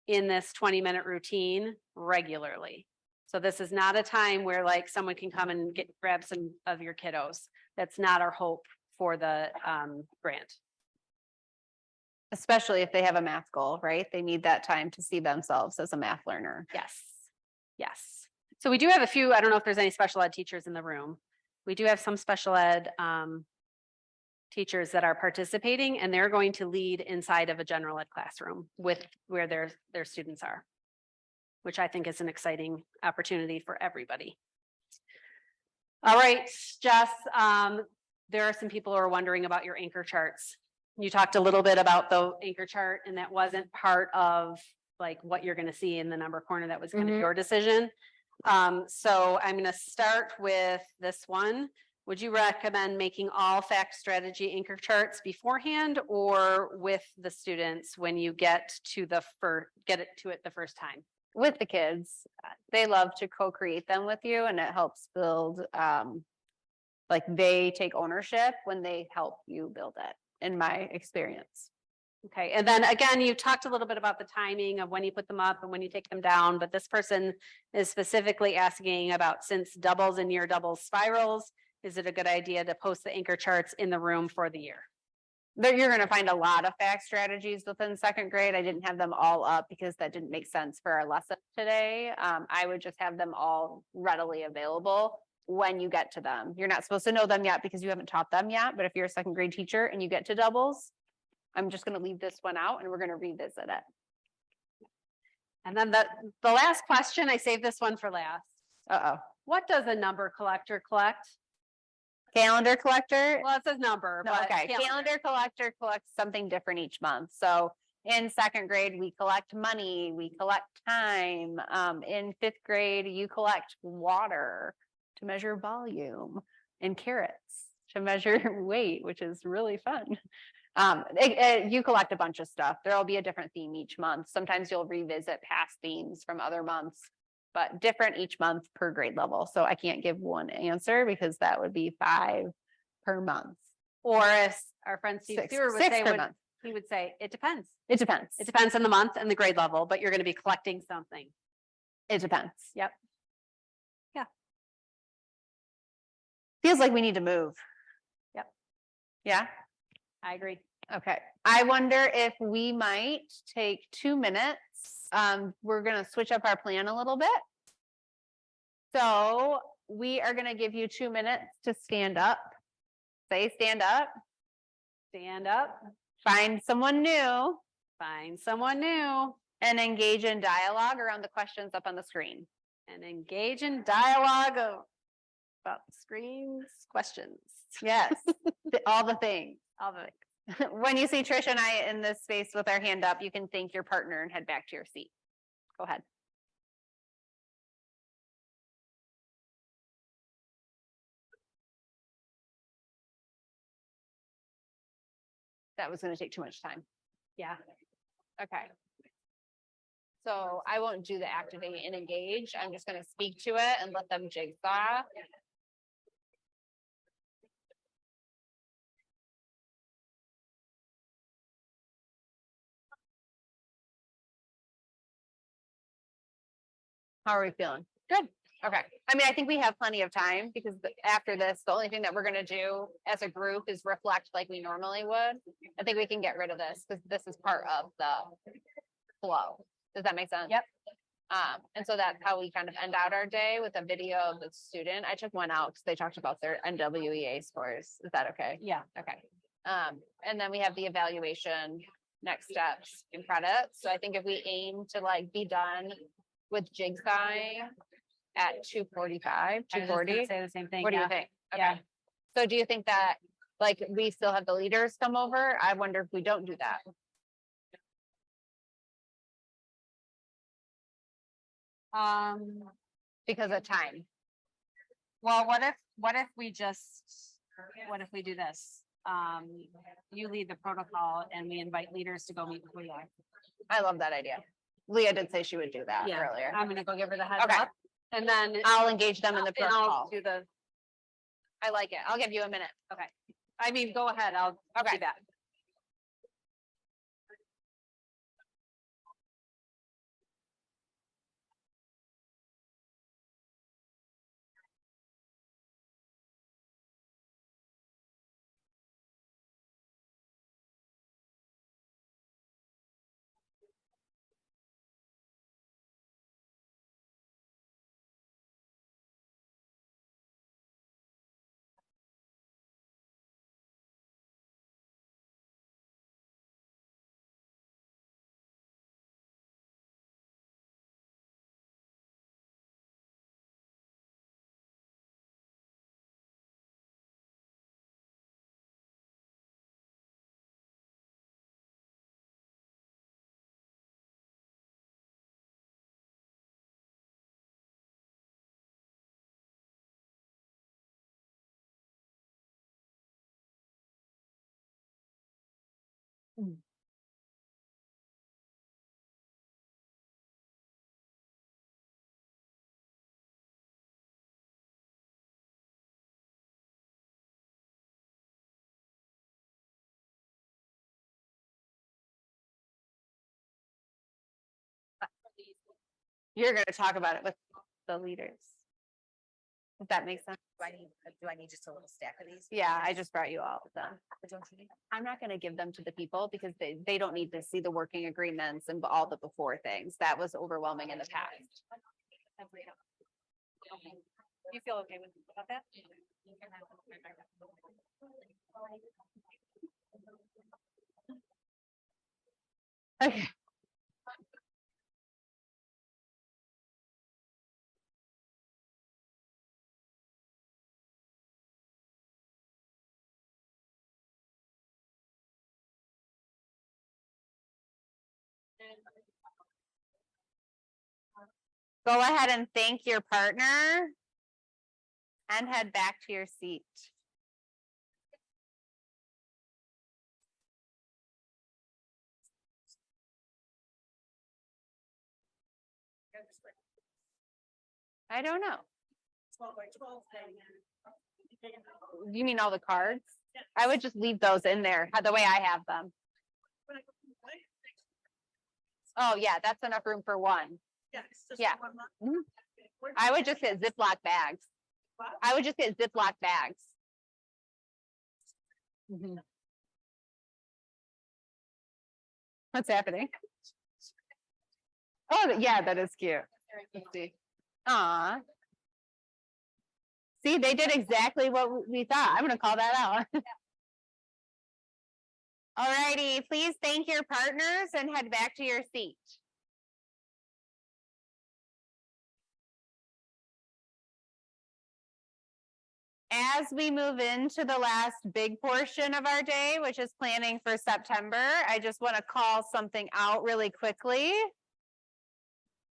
in this 20-minute routine regularly. So this is not a time where like someone can come and grab some of your kiddos. That's not our hope for the grant. Especially if they have a math goal, right? They need that time to see themselves as a math learner. Yes. Yes. So we do have a few, I don't know if there's any special ed teachers in the room. We do have some special ed teachers that are participating, and they're going to lead inside of a general ed classroom with where their students are, which I think is an exciting opportunity for everybody. All right, Jess, there are some people who are wondering about your anchor charts. You talked a little bit about the anchor chart, and that wasn't part of like what you're going to see in the Number Corner. That was kind of your decision. So I'm going to start with this one. Would you recommend making all fact strategy anchor charts beforehand or with the students when you get to it the first time? With the kids, they love to co-create them with you, and it helps build, like they take ownership when they help you build it, in my experience. Okay, and then again, you talked a little bit about the timing of when you put them up and when you take them down, but this person is specifically asking about, since doubles and near doubles spirals, is it a good idea to post the anchor charts in the room for the year? You're going to find a lot of fact strategies within second grade. I didn't have them all up because that didn't make sense for our lesson today. I would just have them all readily available when you get to them. You're not supposed to know them yet because you haven't taught them yet, but if you're a second grade teacher and you get to doubles, I'm just going to leave this one out and we're going to revisit it. And then the last question, I saved this one for last. Uh-oh. What does a number collector collect? Calendar collector. Well, it says number, No, but okay. Calendar collector collects something different each month. So in second grade, we collect money, we collect time. In fifth grade, you collect water to measure volume, and carrots to measure weight, which is really fun. You collect a bunch of stuff. There'll be a different theme each month. Sometimes you'll revisit past themes from other months, but different each month per grade level. So I can't give one answer because that would be 5 per month. Or as our friend Steve Stewart would Six say, per month. he would say, it depends. It depends. It depends on the month and the grade level, but you're going to be collecting something. It depends. Yep. Yeah. Feels like we need to move. Yep. Yeah. I agree. Okay. I wonder if we might take 2 minutes. We're going to switch up our plan a little bit. So we are going to give you 2 minutes to stand up. Say stand up. Stand up. Find someone new. Find someone new. And engage in dialogue around the questions up on the screen. And engage in dialogue about the screen's questions. Yes. All the things. All the things. When you see Trish and I in this space with our hand up, you can thank your partner and head back to your seat. Go ahead. That was going to take too much time. Yeah. Okay. So I won't do the activate and engage. I'm just going to speak to it and let them jigsaw. How are we feeling? Good. Okay. I mean, I think we have plenty of time because after this, the only thing that we're gonna do as a group is reflect like we normally would. I think we can get rid of this because this is part of the flow. Does that make sense? Yep. And so that's how we kind of end out our day with a video of the student. I took one out because they talked about their NWEA scores. Is that okay? Yeah. Okay. And then we have the evaluation, next steps and credits. So I think if we aim to like be done with Jigsai at 2:45, 2:40. Say the same thing. What do you yeah. think? Yeah. Okay. So do you think that like we still have the leaders come over? I wonder if we don't do that. Because of time. Well, what if we what if we do this? You lead the protocol and we invite leaders to go meet with Leah. I love that idea. Leah did say she would do that Yeah, earlier. I'm gonna go give her the heads Okay. up. And then I'll engage them in the and I'll protocol. do the, I like it. I'll give you a minute. okay. I mean, go ahead. I'll Okay. do that. You're gonna talk about it with the leaders. If that makes sense. Do I need just a little stack of these? Yeah, I just brought you all of them. I'm not gonna give them to the people because they don't need to see the working agreements and all the before things. That was overwhelming in the past. You feel okay with about that? Okay. Go ahead and thank your partner and head back to your seat. I don't know. 12 by 12. You mean all the cards? I would just leave those in there, the way I have them. Oh, yeah, that's enough room for one. Yeah. Mhm. I would just get Ziploc bags. I would just get Ziploc bags. Mhm. What's happening? Oh, yeah, that is cute. Let's see. Aw. See, they did exactly what we thought. I'm gonna call that out. Alrighty, please thank your partners and head back to your seat. As we move into the last big portion of our day, which is planning for September, I just want to call something out really quickly.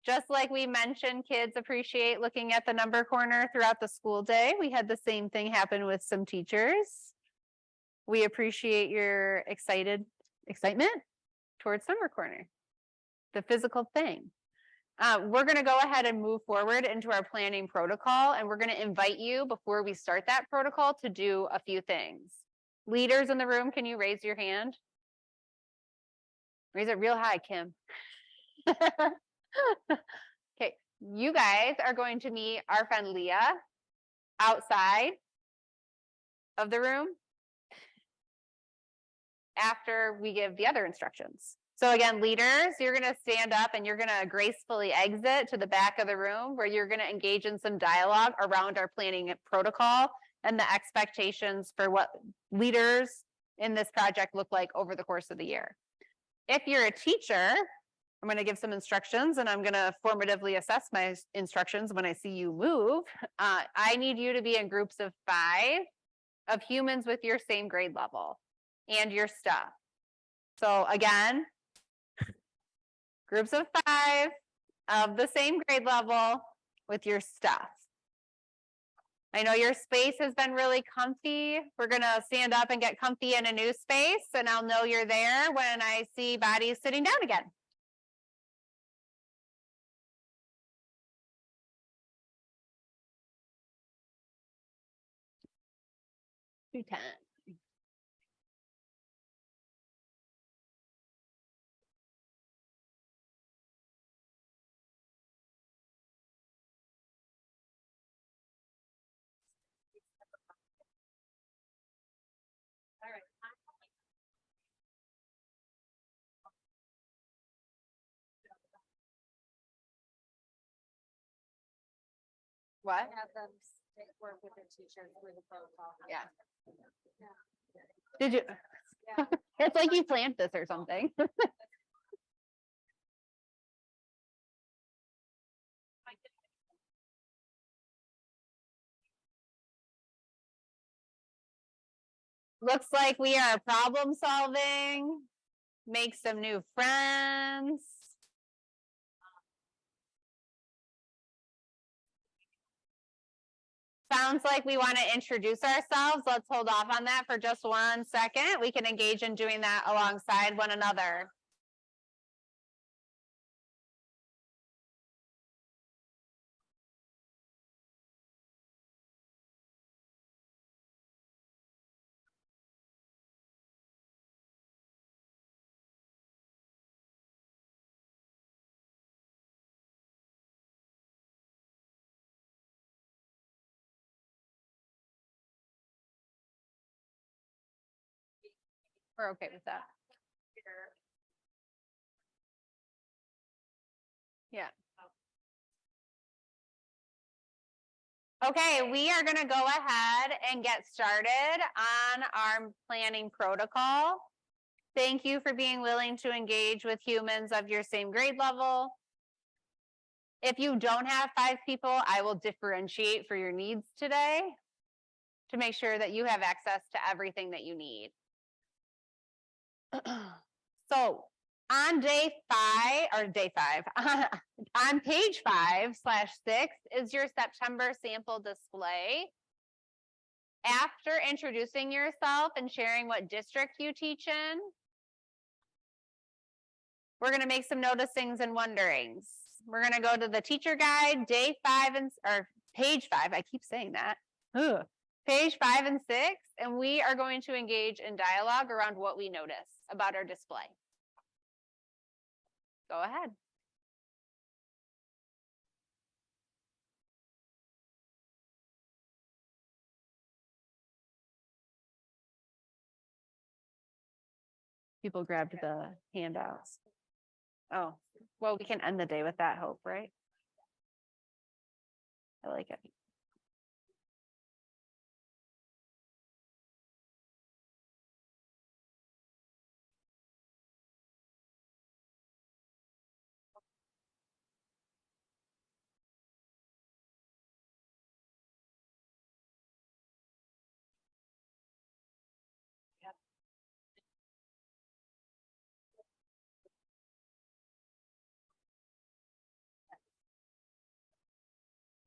Just like we mentioned, kids appreciate looking at the number corner throughout the school day. We had the same thing happen with some teachers. We appreciate your excitement towards number corner, the physical thing. We're going to go ahead and move forward into our planning protocol, and we're going to invite you before we start that protocol to do a few things. Leaders in the room, can you raise your hand? Raise it real high, Kim. Okay, you guys are going to meet our friend Leah outside of the room after we give the other instructions. So again, leaders, you're going to stand up and you're going to gracefully exit to the back of the room where you're going to engage in some dialogue around our planning protocol and the expectations for what leaders in this project look like over the course of the year. If you're a teacher, I'm going to give some instructions and I'm going to formatively assess my instructions when I see you move. I need you to be in groups of 5 of humans with your same grade level and your stuff. So again, groups of 5 of the same grade level with your stuff. I know your space has been really comfy. We're going to stand up and get comfy in a new space, and I'll know you're there when I see bodies sitting down again. $210. What? Have them work with the teachers with the protocol. Yeah. Did you? It's like you planned this or something. Looks like we are problem solving, make some new friends. Sounds like we want to introduce ourselves. Let's hold off on that for just 1 second. We can engage in doing that alongside one another. We're okay with that. Yeah. Okay, we are going to go ahead and get started on our planning protocol. Thank you for being willing to engage with humans of your same grade level. If you don't have 5 people, I will differentiate for your needs today to make sure that you have access to everything that you need. So on day 5, on page 5/6 is your September sample display. After introducing yourself and sharing what district you teach in, we're going to make some noticings and wonderings. We're going to go to the teacher guide, day 5 or page 5. I keep saying that. Ugh. Page 5 and 6, and we are going to engage in dialogue around what we notice about our display. Go ahead. People grabbed the handouts. Oh, well, we can end the day with that hope, right? I like it.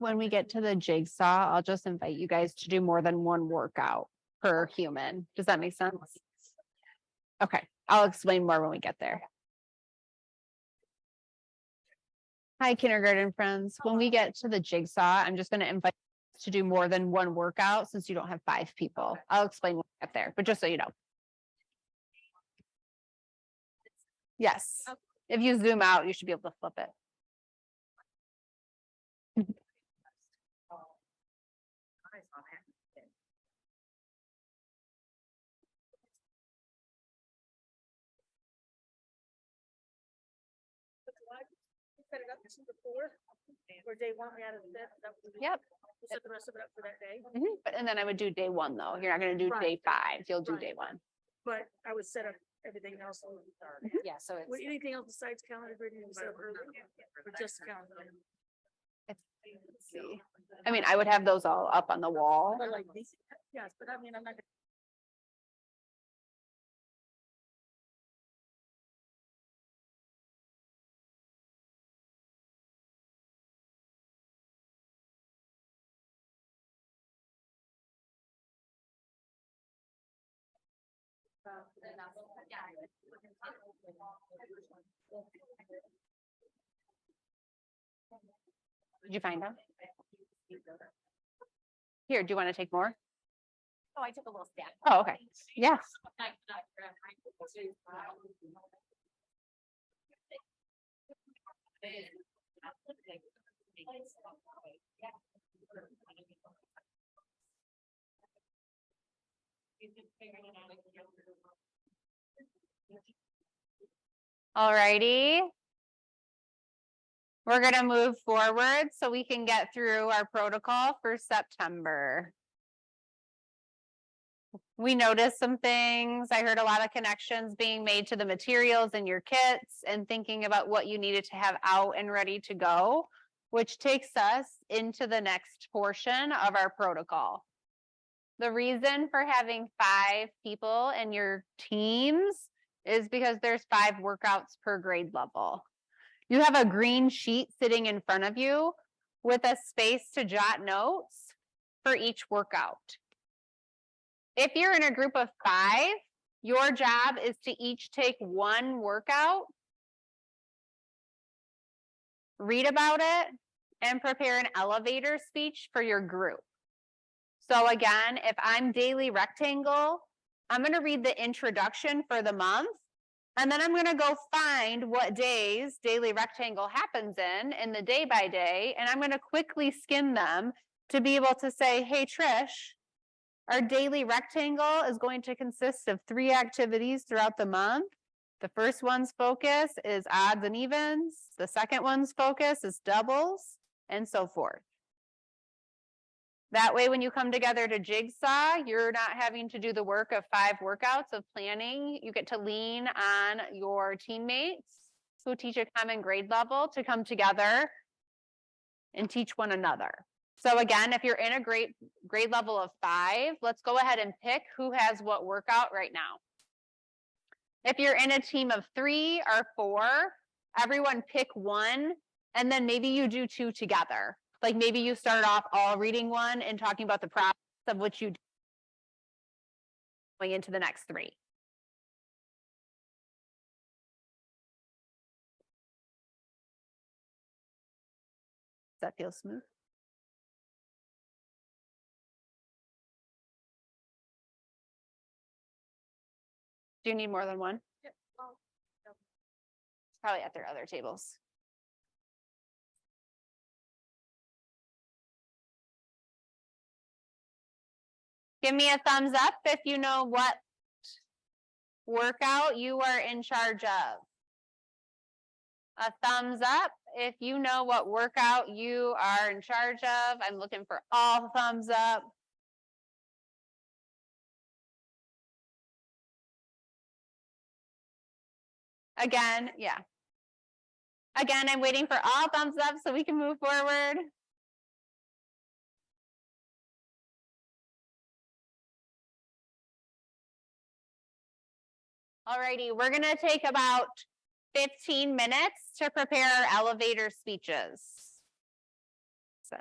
When we get to the jigsaw, I'll just invite you guys to do more than one workout per human. Does that make sense? Okay, I'll explain more when we get there. Hi, kindergarten friends. When we get to the jigsaw, I'm just going to invite you to do more than one workout since you don't have 5 people. I'll explain when we get there, but just so you know. Yes. If you zoom out, you should be able to flip it. set it up just before, or day one, we added that. Yep. We'll set the rest of it up for that day. But, and then I would do day one though. You're not gonna do Right. day 5. You'll do Right. day 1. But I would set up everything else. Yeah, so it's. Would anything else besides calendar grading you set up early? Or just calendar? Let's see. I mean, I would have those all up on the wall. But like these, yes, but I mean, I'm not. Did you find them? Here, do you want to take more? Oh, I took a little stab. Oh, okay. Yeah. Alrighty. We're gonna move forward so we can get through our protocol for September. We noticed some things. I heard a lot of connections being made to the materials in your kits and thinking about what you needed to have out and ready to go, which takes us into the next portion of our protocol. The reason for having 5 people in your teams is because there's 5 workouts per grade level. You have a green sheet sitting in front of you with a space to jot notes for each workout. If you're in a group of 5, your job is to each take one workout, read about it, and prepare an elevator speech for your group. So again, if I'm Daily Rectangle, I'm going to read the introduction for the month, and then I'm going to go find what days Daily Rectangle happens in the day by day, and I'm going to quickly skim them to be able to say, hey, Trish, our Daily Rectangle is going to consist of 3 activities throughout the month. The first one's focus is odds and evens. The second one's focus is doubles, and so forth. That way, when you come together to Jigsaw, you're not having to do the work of 5 workouts of planning. You get to lean on your teammates who teach a common grade level to come together and teach one another. So again, if you're in a grade level of 5, let's go ahead and pick who has what workout right now. If you're in a team of 3 or 4, everyone pick one, and then maybe you do 2 together. Like maybe you start off all reading one and talking about the process of what you do going into the next 3. Does that feel smooth? Do you need more than one? Probably at their other tables. Give me a thumbs up if you know what workout you are in charge of. A thumbs up if you know what workout you are in charge of. I'm looking for all thumbs up. Again, yeah. Again, I'm waiting for all thumbs up so we can move forward. Alrighty, we're gonna take about 15 minutes to prepare our elevator speeches. So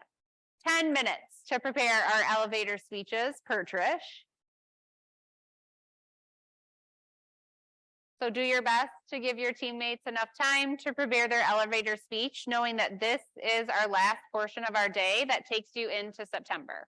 10 minutes to prepare our elevator speeches per Trish. So do your best to give your teammates enough time to prepare their elevator speech, knowing that this is our last portion of our day that takes you into September.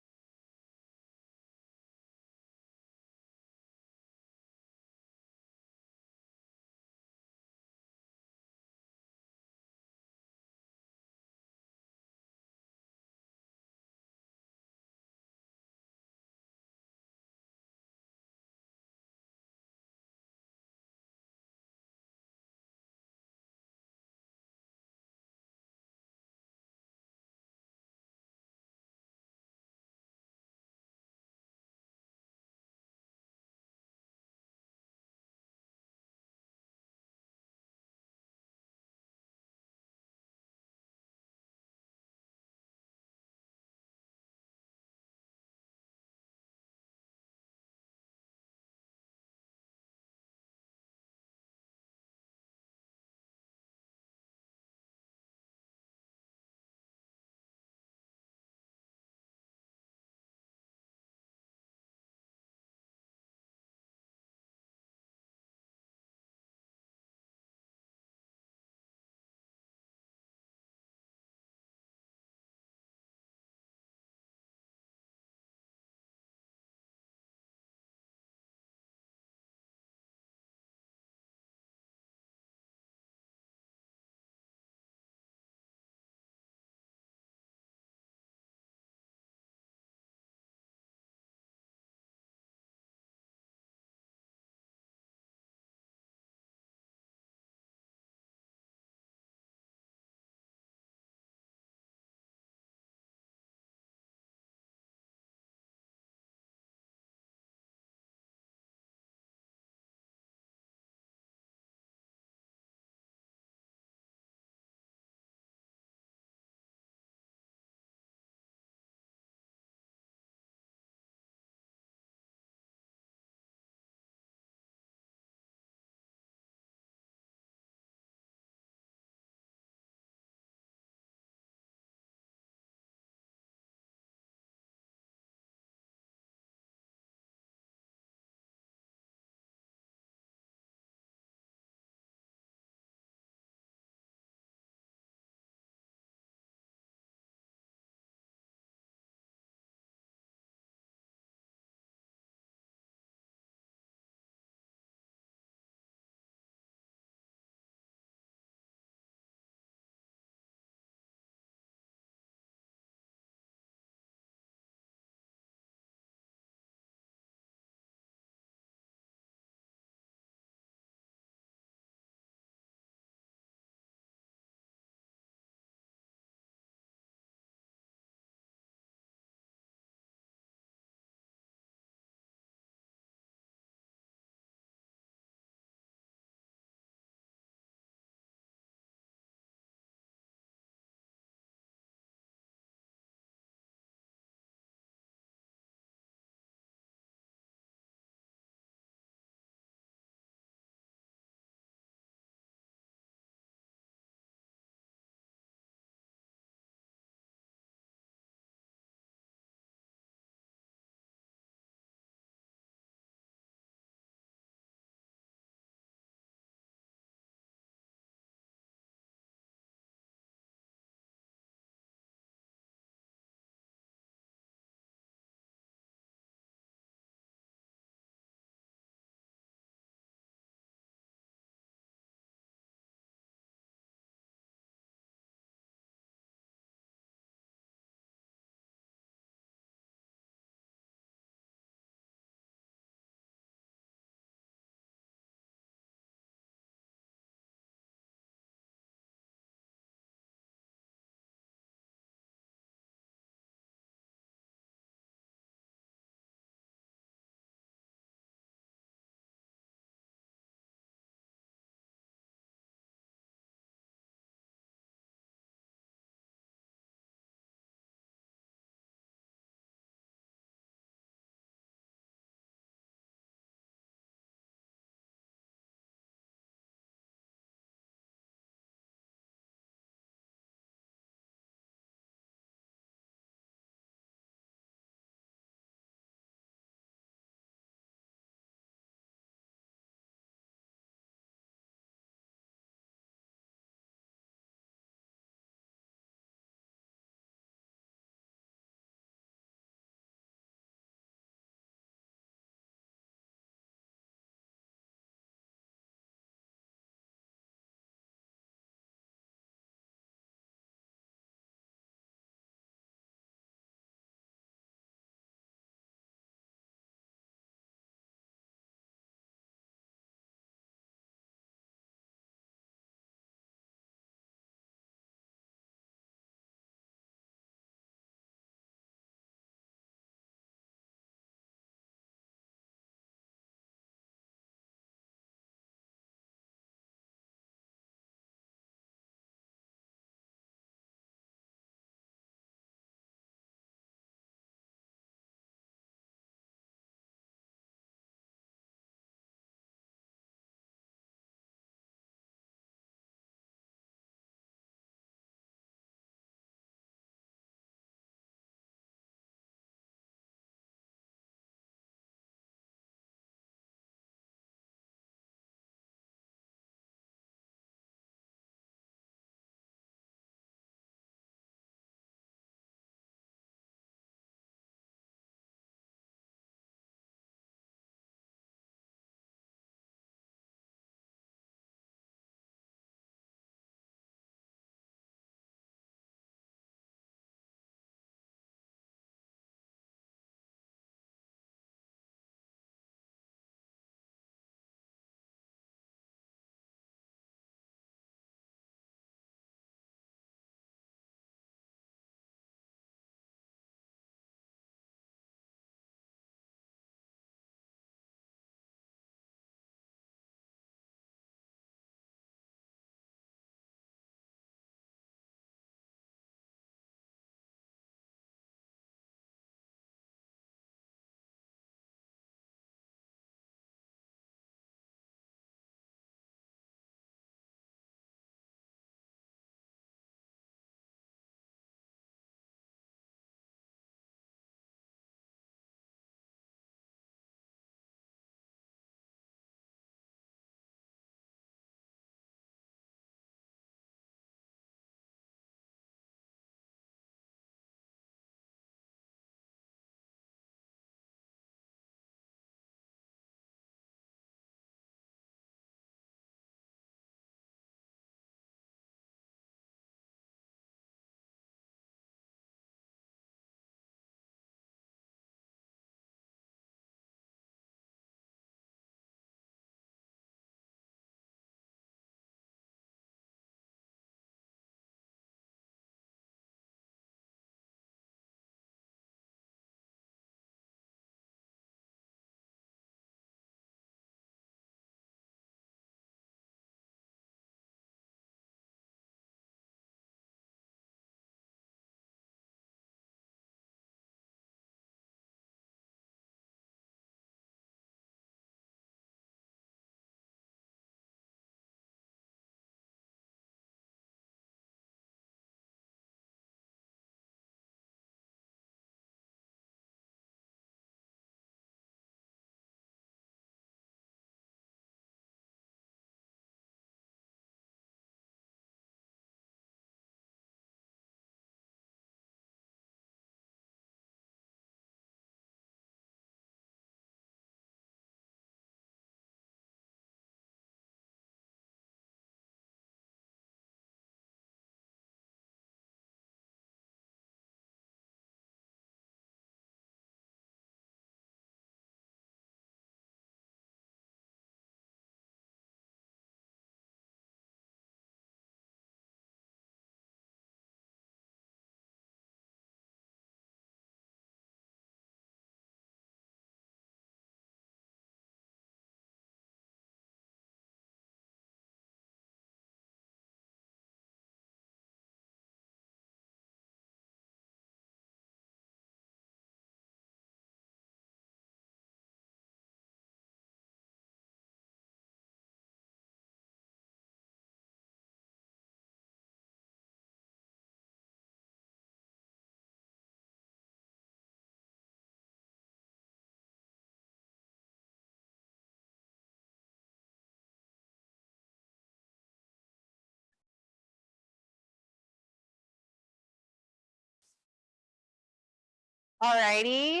All righty.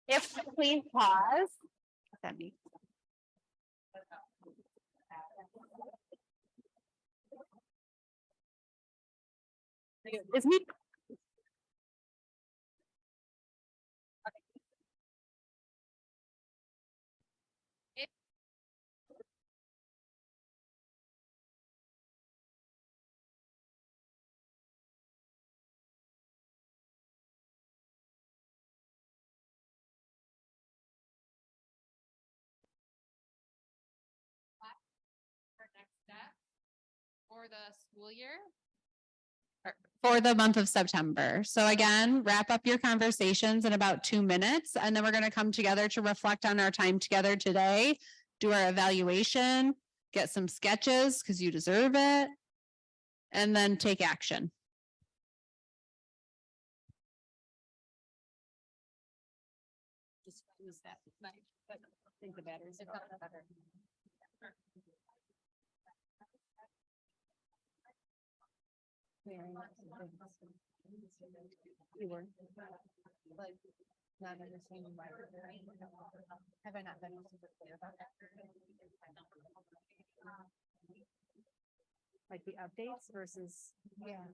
If please pause. Is me? Our next step for the school year. For the month of September. So again, wrap up your conversations in about 2 minutes, and then we're going to come together to reflect on our time together today, do our evaluation, get some sketches because you deserve it, and then take action. Just use that. I think the batteries are better. You were like not understanding why. Have I not been super clear about that? Like the updates versus. Yeah.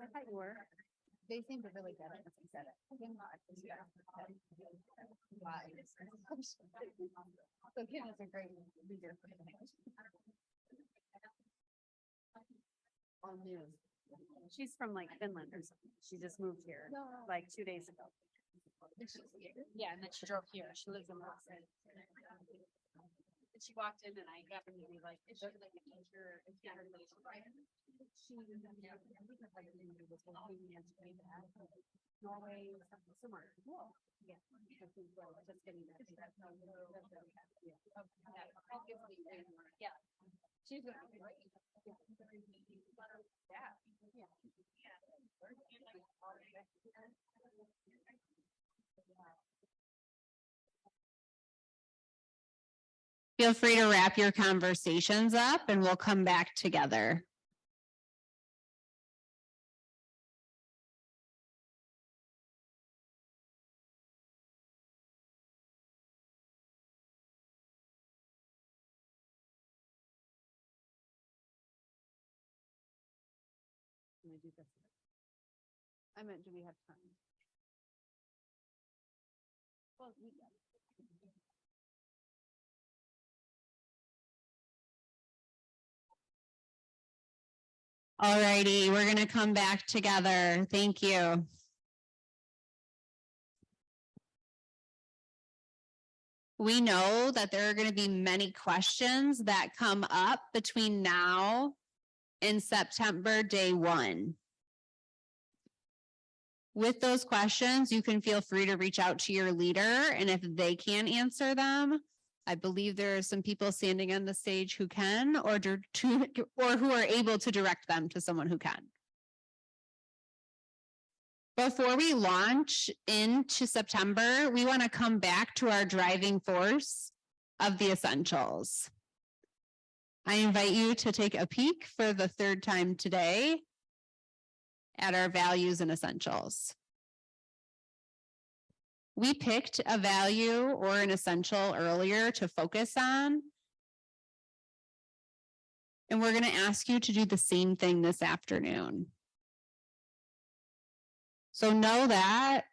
I thought you were. They seem to really get it once I said it. So Kim is a great leader for the next. All new. She's from like Finland or something. She just moved here like 2 days ago. Yeah, and then she drove here. She lives in Boston. And she walked in and I happened to be like, is she like a teacher? Is she her relation? She was like, Norway or something somewhere. Whoa. Yeah. Just getting that. Yeah. She's gonna be great. Yeah. Feel free to wrap your conversations up and we'll come back together. I meant, do we have time? Well, All righty, we're going to come back together. Thank you. We know that there are going to be many questions that come up between now and September day 1. With those questions, you can feel free to reach out to your leader, and if they can't answer them, I believe there are some people standing on the stage who can, or who are able to direct them to someone who can. Before we launch into September, we want to come back to our driving force of the essentials. I invite you to take a peek for the 3rd time today at our values and essentials. We picked a value or an essential earlier to focus on. And we're going to ask you to do the same thing this afternoon. So know that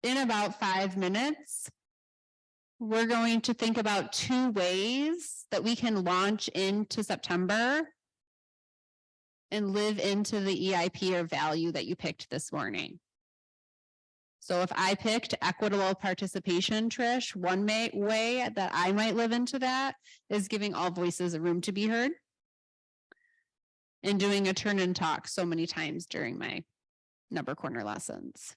in about 5 minutes, we're going to think about 2 ways that we can launch into September and live into the EIP or value that you picked this morning. So if I picked equitable participation, Trish, one way that I might live into that is giving all voices a room to be heard and doing a turn and talk so many times during my number corner lessons.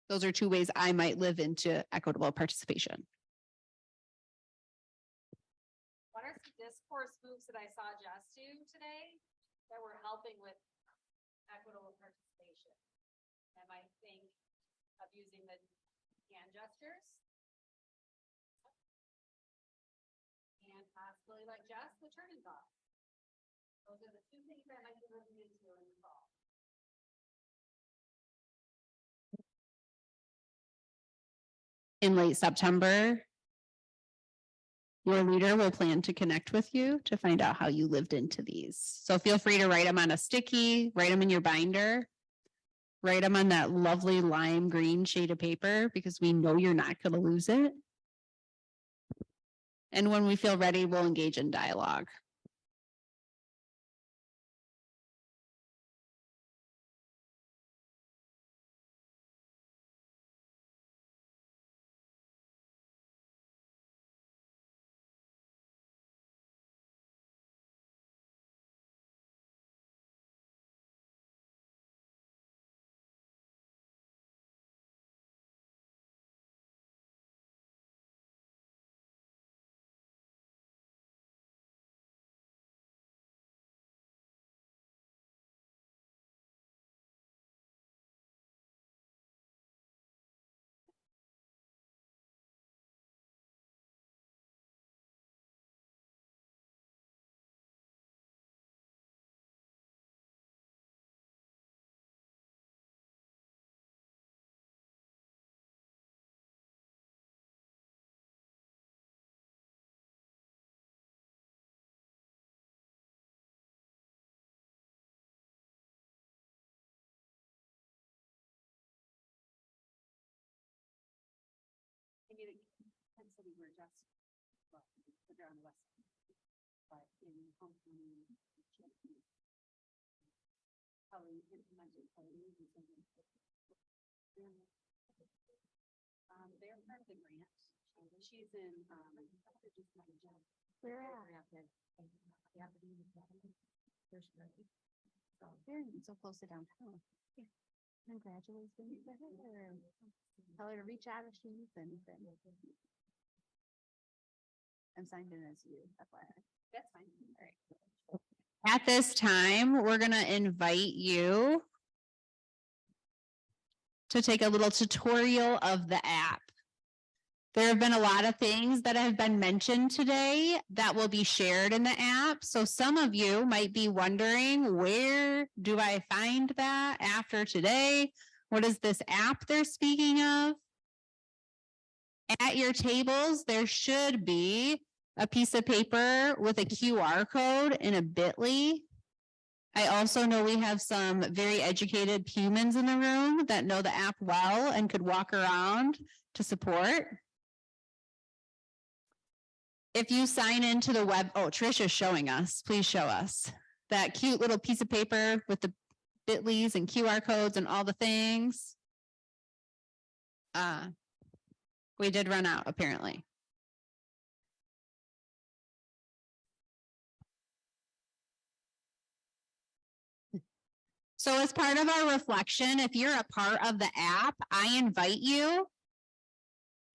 Those are 2 ways I might live into equitable participation. What are some discourse moves that I saw Jess do today that were helping with equitable participation? I might think of using the hand gestures. And possibly like Jess, the turn and talk. Those are the 2 things that I might be listening to in the fall. In late September, your leader will plan to connect with you to find out how you lived into these. So feel free to write them on a sticky, write them in your binder, write them on that lovely lime green shade of paper because we know you're not going to lose it. And when we feel ready, we'll engage in dialogue. They're part of the grant. She's in, where at? So close to downtown. Congratulations to her. Tell her to reach out if she needs anything. I'm signed in as you. That's fine. All right. At this time, we're going to invite you to take a little tutorial of the app. There have been a lot of things that have been mentioned today that will be shared in the app. So some of you might be wondering, where do I find that after today? What is this app they're speaking of? At your tables, there should be a piece of paper with a QR code and a bit.ly. I also know we have some very educated humans in the room that know the app well and could walk around to support. If you sign into the web, oh, Trisha's showing us, please show us that cute little piece of paper with the bit.lys and QR codes and all the things. We did run out apparently. So as part of our reflection, if you're a part of the app, I invite you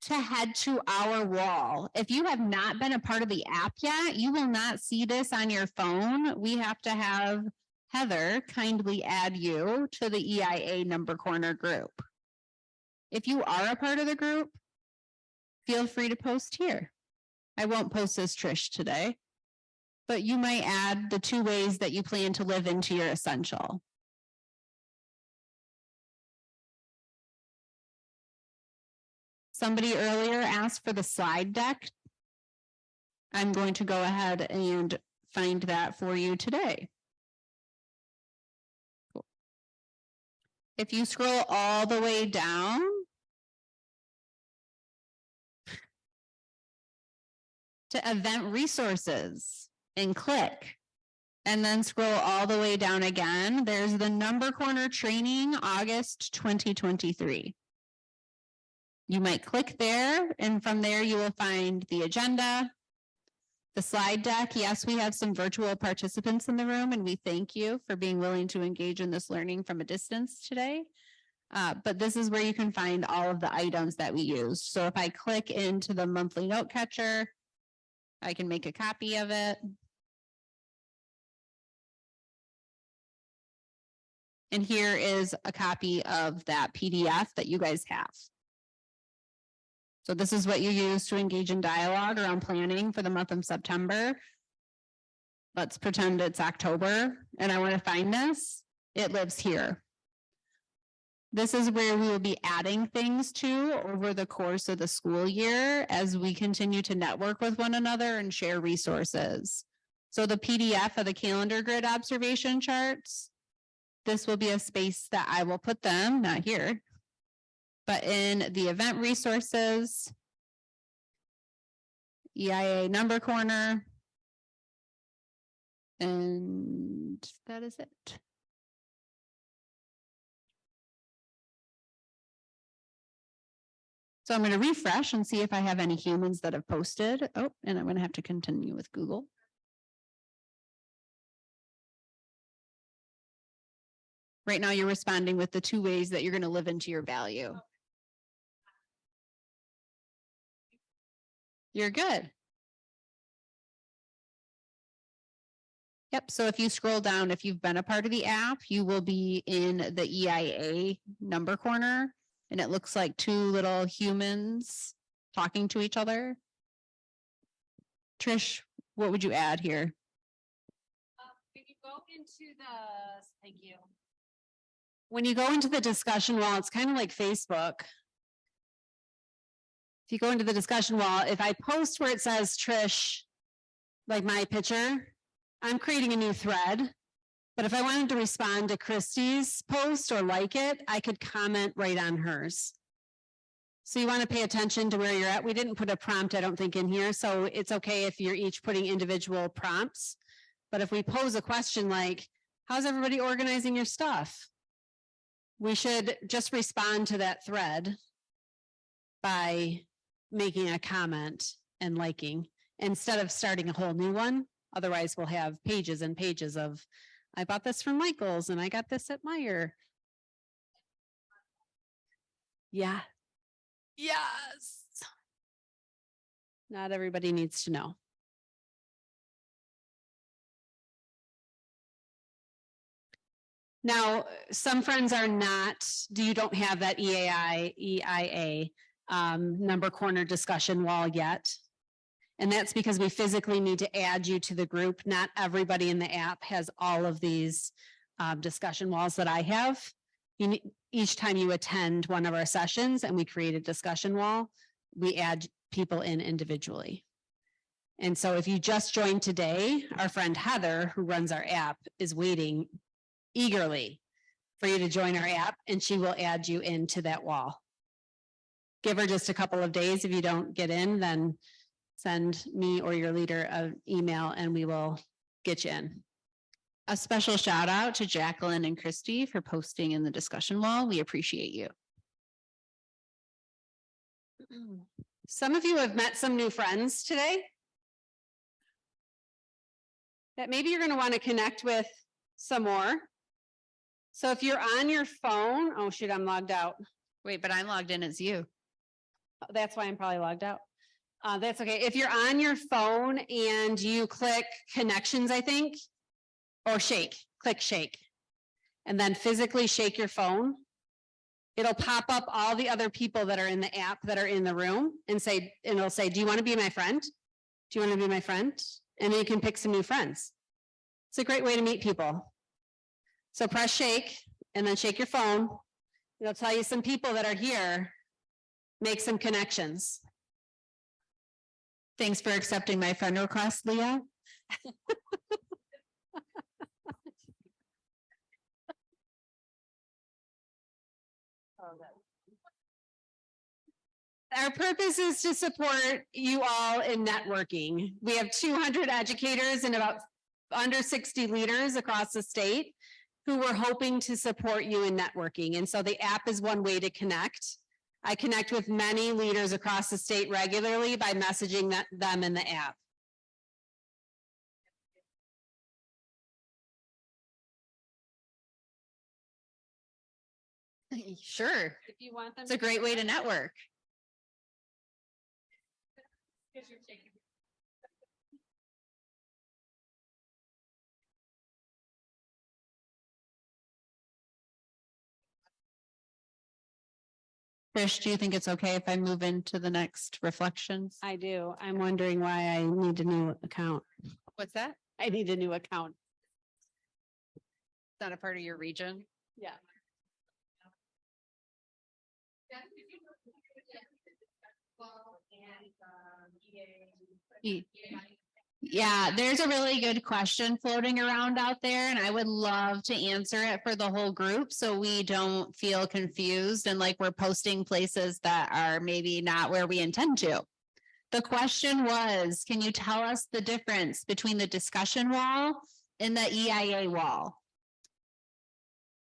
to head to our wall. If you have not been a part of the app yet, you will not see this on your phone. We have to have Heather kindly add you to the EIA Number Corner group. If you are a part of the group, feel free to post here. I won't post as Trish today, but you might add the 2 ways that you plan to live into your essential. Somebody earlier asked for the slide deck. I'm going to go ahead and find that for you today. Cool. If you scroll all the way down, to event resources and click, and then scroll all the way down again, there's the Number Corner training, August 2023. You might click there, and from there you will find the agenda, the slide deck. Yes, we have some virtual participants in the room, and we thank you for being willing to engage in this learning from a distance today. But this is where you can find all of the items that we used. So if I click into the monthly note catcher, I can make a copy of it. And here is a copy of that PDF that you guys have. So this is what you use to engage in dialogue around planning for the month of September. Let's pretend it's October and I want to find this. It lives here. This is where we will be adding things to over the course of the school year as we continue to network with one another and share resources. So the PDF of the calendar grid observation charts, this will be a space that I will put them, not here, but in the event resources, EIA number corner, and that is it. So I'm going to refresh and see if I have any humans that have posted. Oh, and I'm going to have to continue with Google. Right now, you're responding with the 2 ways that you're going to live into your value. You're good. Yep. So if you scroll down, if you've been a part of the app, you will be in the EIA number corner. And it looks like 2 little humans talking to each other. Trish, what would you add here? When you go into the, thank you. When you go into the discussion wall, it's kind of like Facebook. If you go into the discussion wall, if I post where it says Trish, like my picture, I'm creating a new thread. But if I wanted to respond to Christie's post or like it, I could comment right on hers. So you want to pay attention to where you're at. We didn't put a prompt, I don't think, in here. So it's okay if you're each putting individual prompts. But if we pose a question like, how's everybody organizing your stuff? We should just respond to that thread by making a comment and liking instead of starting a whole new one. Otherwise, we'll have pages and pages of, I bought this from Michael's and I got this at Meijer. Yeah. Yes. Not everybody needs to know. Now, some friends are not, you don't have that EIA number corner discussion wall yet. And that's because we physically need to add you to the group. Not everybody in the app has all of these discussion walls that I have. Each time you attend one of our sessions and we create a discussion wall, we add people in individually. And so if you just joined today, our friend Heather, who runs our app, is waiting eagerly for you to join our app, and she will add you into that wall. Give her just a couple of days. If you don't get in, then send me or your leader an email and we will get you in. A special shout out to Jacqueline and Christy for posting in the discussion wall. We appreciate you. Some of you have met some new friends today that maybe you're going to want to connect with some more. So if you're on your phone, oh shoot, I'm logged out. Wait, but I'm logged in as you. That's why I'm probably logged out. That's okay. If you're on your phone and you click connections, I think, or shake, click shake, and then physically shake your phone, it'll pop up all the other people that are in the app that are in the room and it'll say, do you want to be my friend? Do you want to be my friend? And then you can pick some new friends. It's a great way to meet people. So press shake and then shake your phone. It'll tell you some people that are here, make some connections. Thanks for accepting my friend request, Leah. Our purpose is to support you all in networking. We have 200 educators and about under 60 leaders across the state who we're hoping to support you in networking. And so the app is one way to connect. I connect with many leaders across the state regularly by messaging them in the app. Sure. If you want them, it's a great way to network. Trish, do you think it's okay if I move into the next reflections? I do. I'm wondering why I need a new account. What's that? I need a new account. It's not a part of your region? Yeah. Yeah, there's a really good question floating around out there, and I would love to answer it for the whole group so we don't feel confused and like we're posting places that are maybe not where we intend to. The question was, can you tell us the difference between the discussion wall and the EIA wall?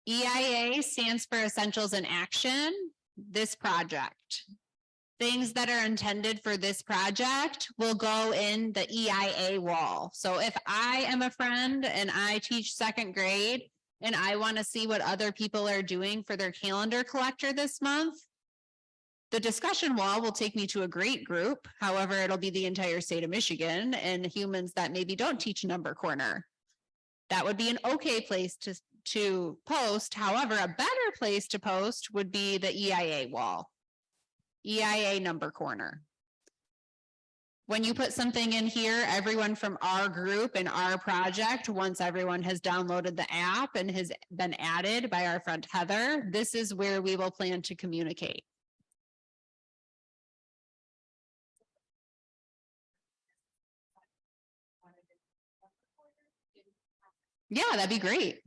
EIA stands for Essentials in Action, this project. Things that are intended for this project will go in the EIA wall. So if I am a friend and I teach second grade and I want to see what other people are doing for their calendar collector this month, the discussion wall will take me to a great group. However, it'll be the entire state of Michigan and humans that maybe don't teach Number Corner. That would be an okay place to post. However, a better place to post would be the EIA wall. EIA Number Corner. When you put something in here, everyone from our group and our project, once everyone has downloaded the app and has been added by our friend Heather, this is where we will plan to communicate. Yeah, that'd be great.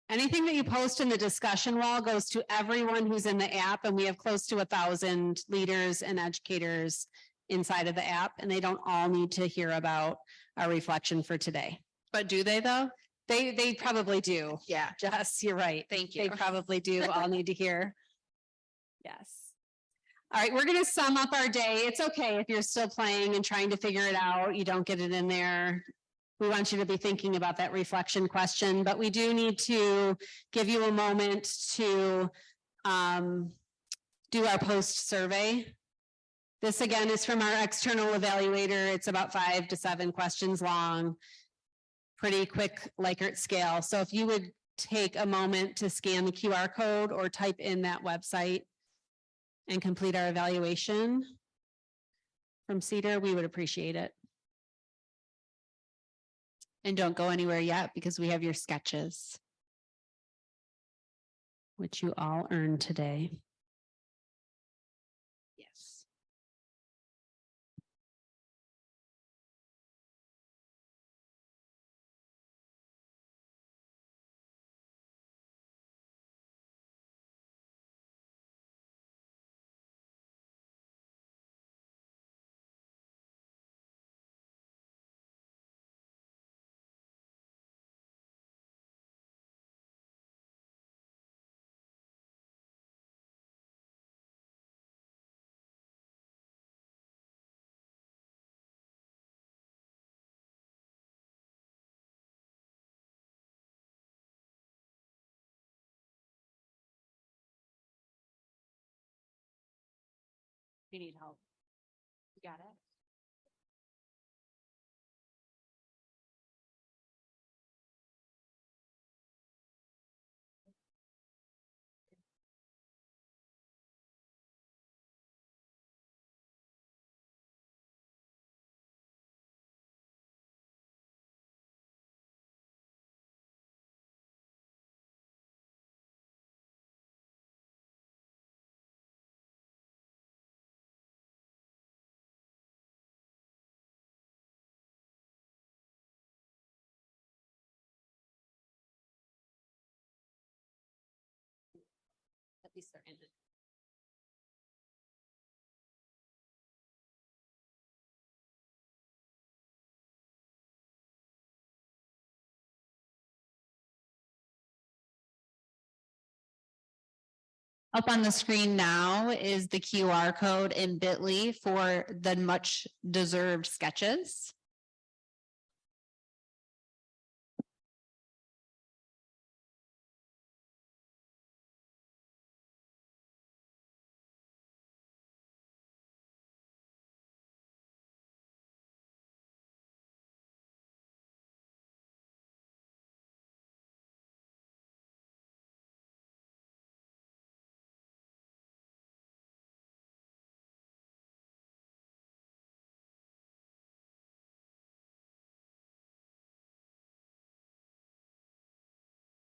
Anything that you post in the discussion wall goes to everyone who's in the app, and we have close to 1,000 leaders and educators inside of the app, and they don't all need to hear about our reflection for today. But do they though? They probably do. Yeah, Jess, you're right. Thank you. They probably do all need to hear. Yes. All right, we're gonna sum up our day. It's okay if you're still playing and trying to figure it out. You don't get it in there. We want you to be thinking about that reflection question, but we do need to give you a moment to do our post survey. This again is from our external evaluator. It's about 5 to 7 questions long, pretty quick Likert scale. So if you would take a moment to scan the QR code or type in that website and complete our evaluation from Cedar, we would appreciate it. And don't go anywhere yet because we have your sketches, which you all earned today. Yes. You need help. You got it? At least they're in it. Up on the screen now is the QR code in Bitly for the much deserved sketches.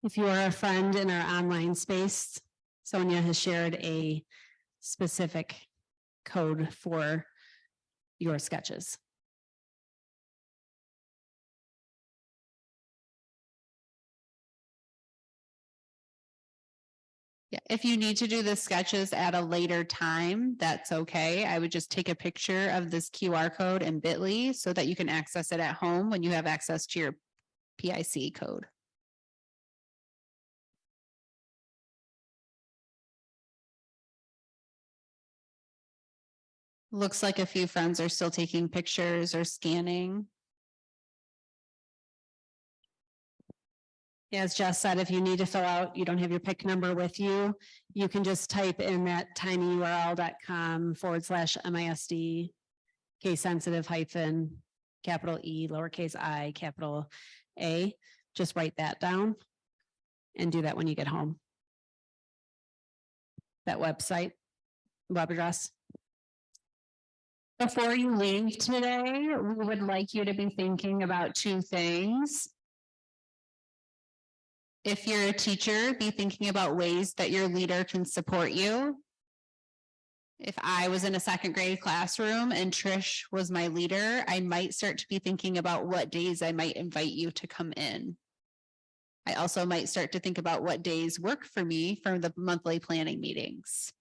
If you are a friend in our online space, Sonia has shared a specific code for your sketches. Yeah, if you need to do the sketches at a later time, that's okay. I would just take a picture of this QR code and Bitly so that you can access it at home when you have access to your PIC code. Looks like a few friends are still taking pictures or scanning. As Jess said, if you need to fill out, you don't have your PIC number with you, you can just type in that tinyurl.com/MISD case sensitive hyphen capital E lowercase I capital A. Just write that down and do that when you get home. That web address. Before you leave today, we would like you to be thinking about two things. If you're a teacher, be thinking about ways that your leader can support you. If I was in a second grade classroom and Trish was my leader, I might start to be thinking about what days I might invite you to come in. I also might start to think about what days work for me from the monthly planning meetings.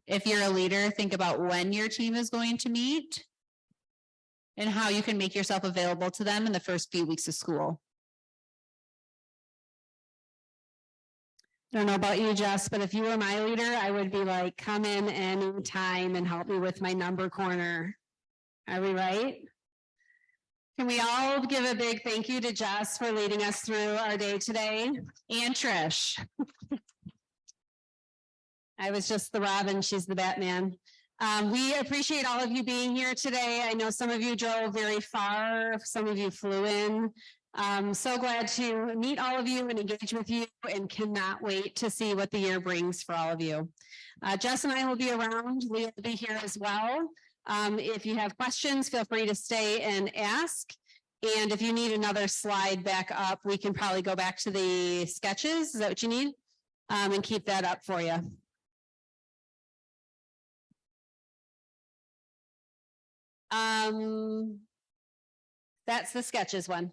If you're a leader, think about when your team is going to meet and how you can make yourself available to them in the first few weeks of school. I don't know about you, Jess, but if you were my leader, I would be like, come in anytime and help me with my number corner. Are we right? Can we all give a big thank you to Jess for leading us through our day today? And Trish. I was just the Robin, she's the Batman. We appreciate all of you being here today. I know some of you drove very far, some of you flew in. So glad to meet all of you and engage with you and cannot wait to see what the year brings for all of you. Jess and I will be around. We'll be here as well. If you have questions, feel free to stay and ask. And if you need another slide back up, we can probably go back to the sketches. Is that what you need? And keep that up for you. That's the sketches one.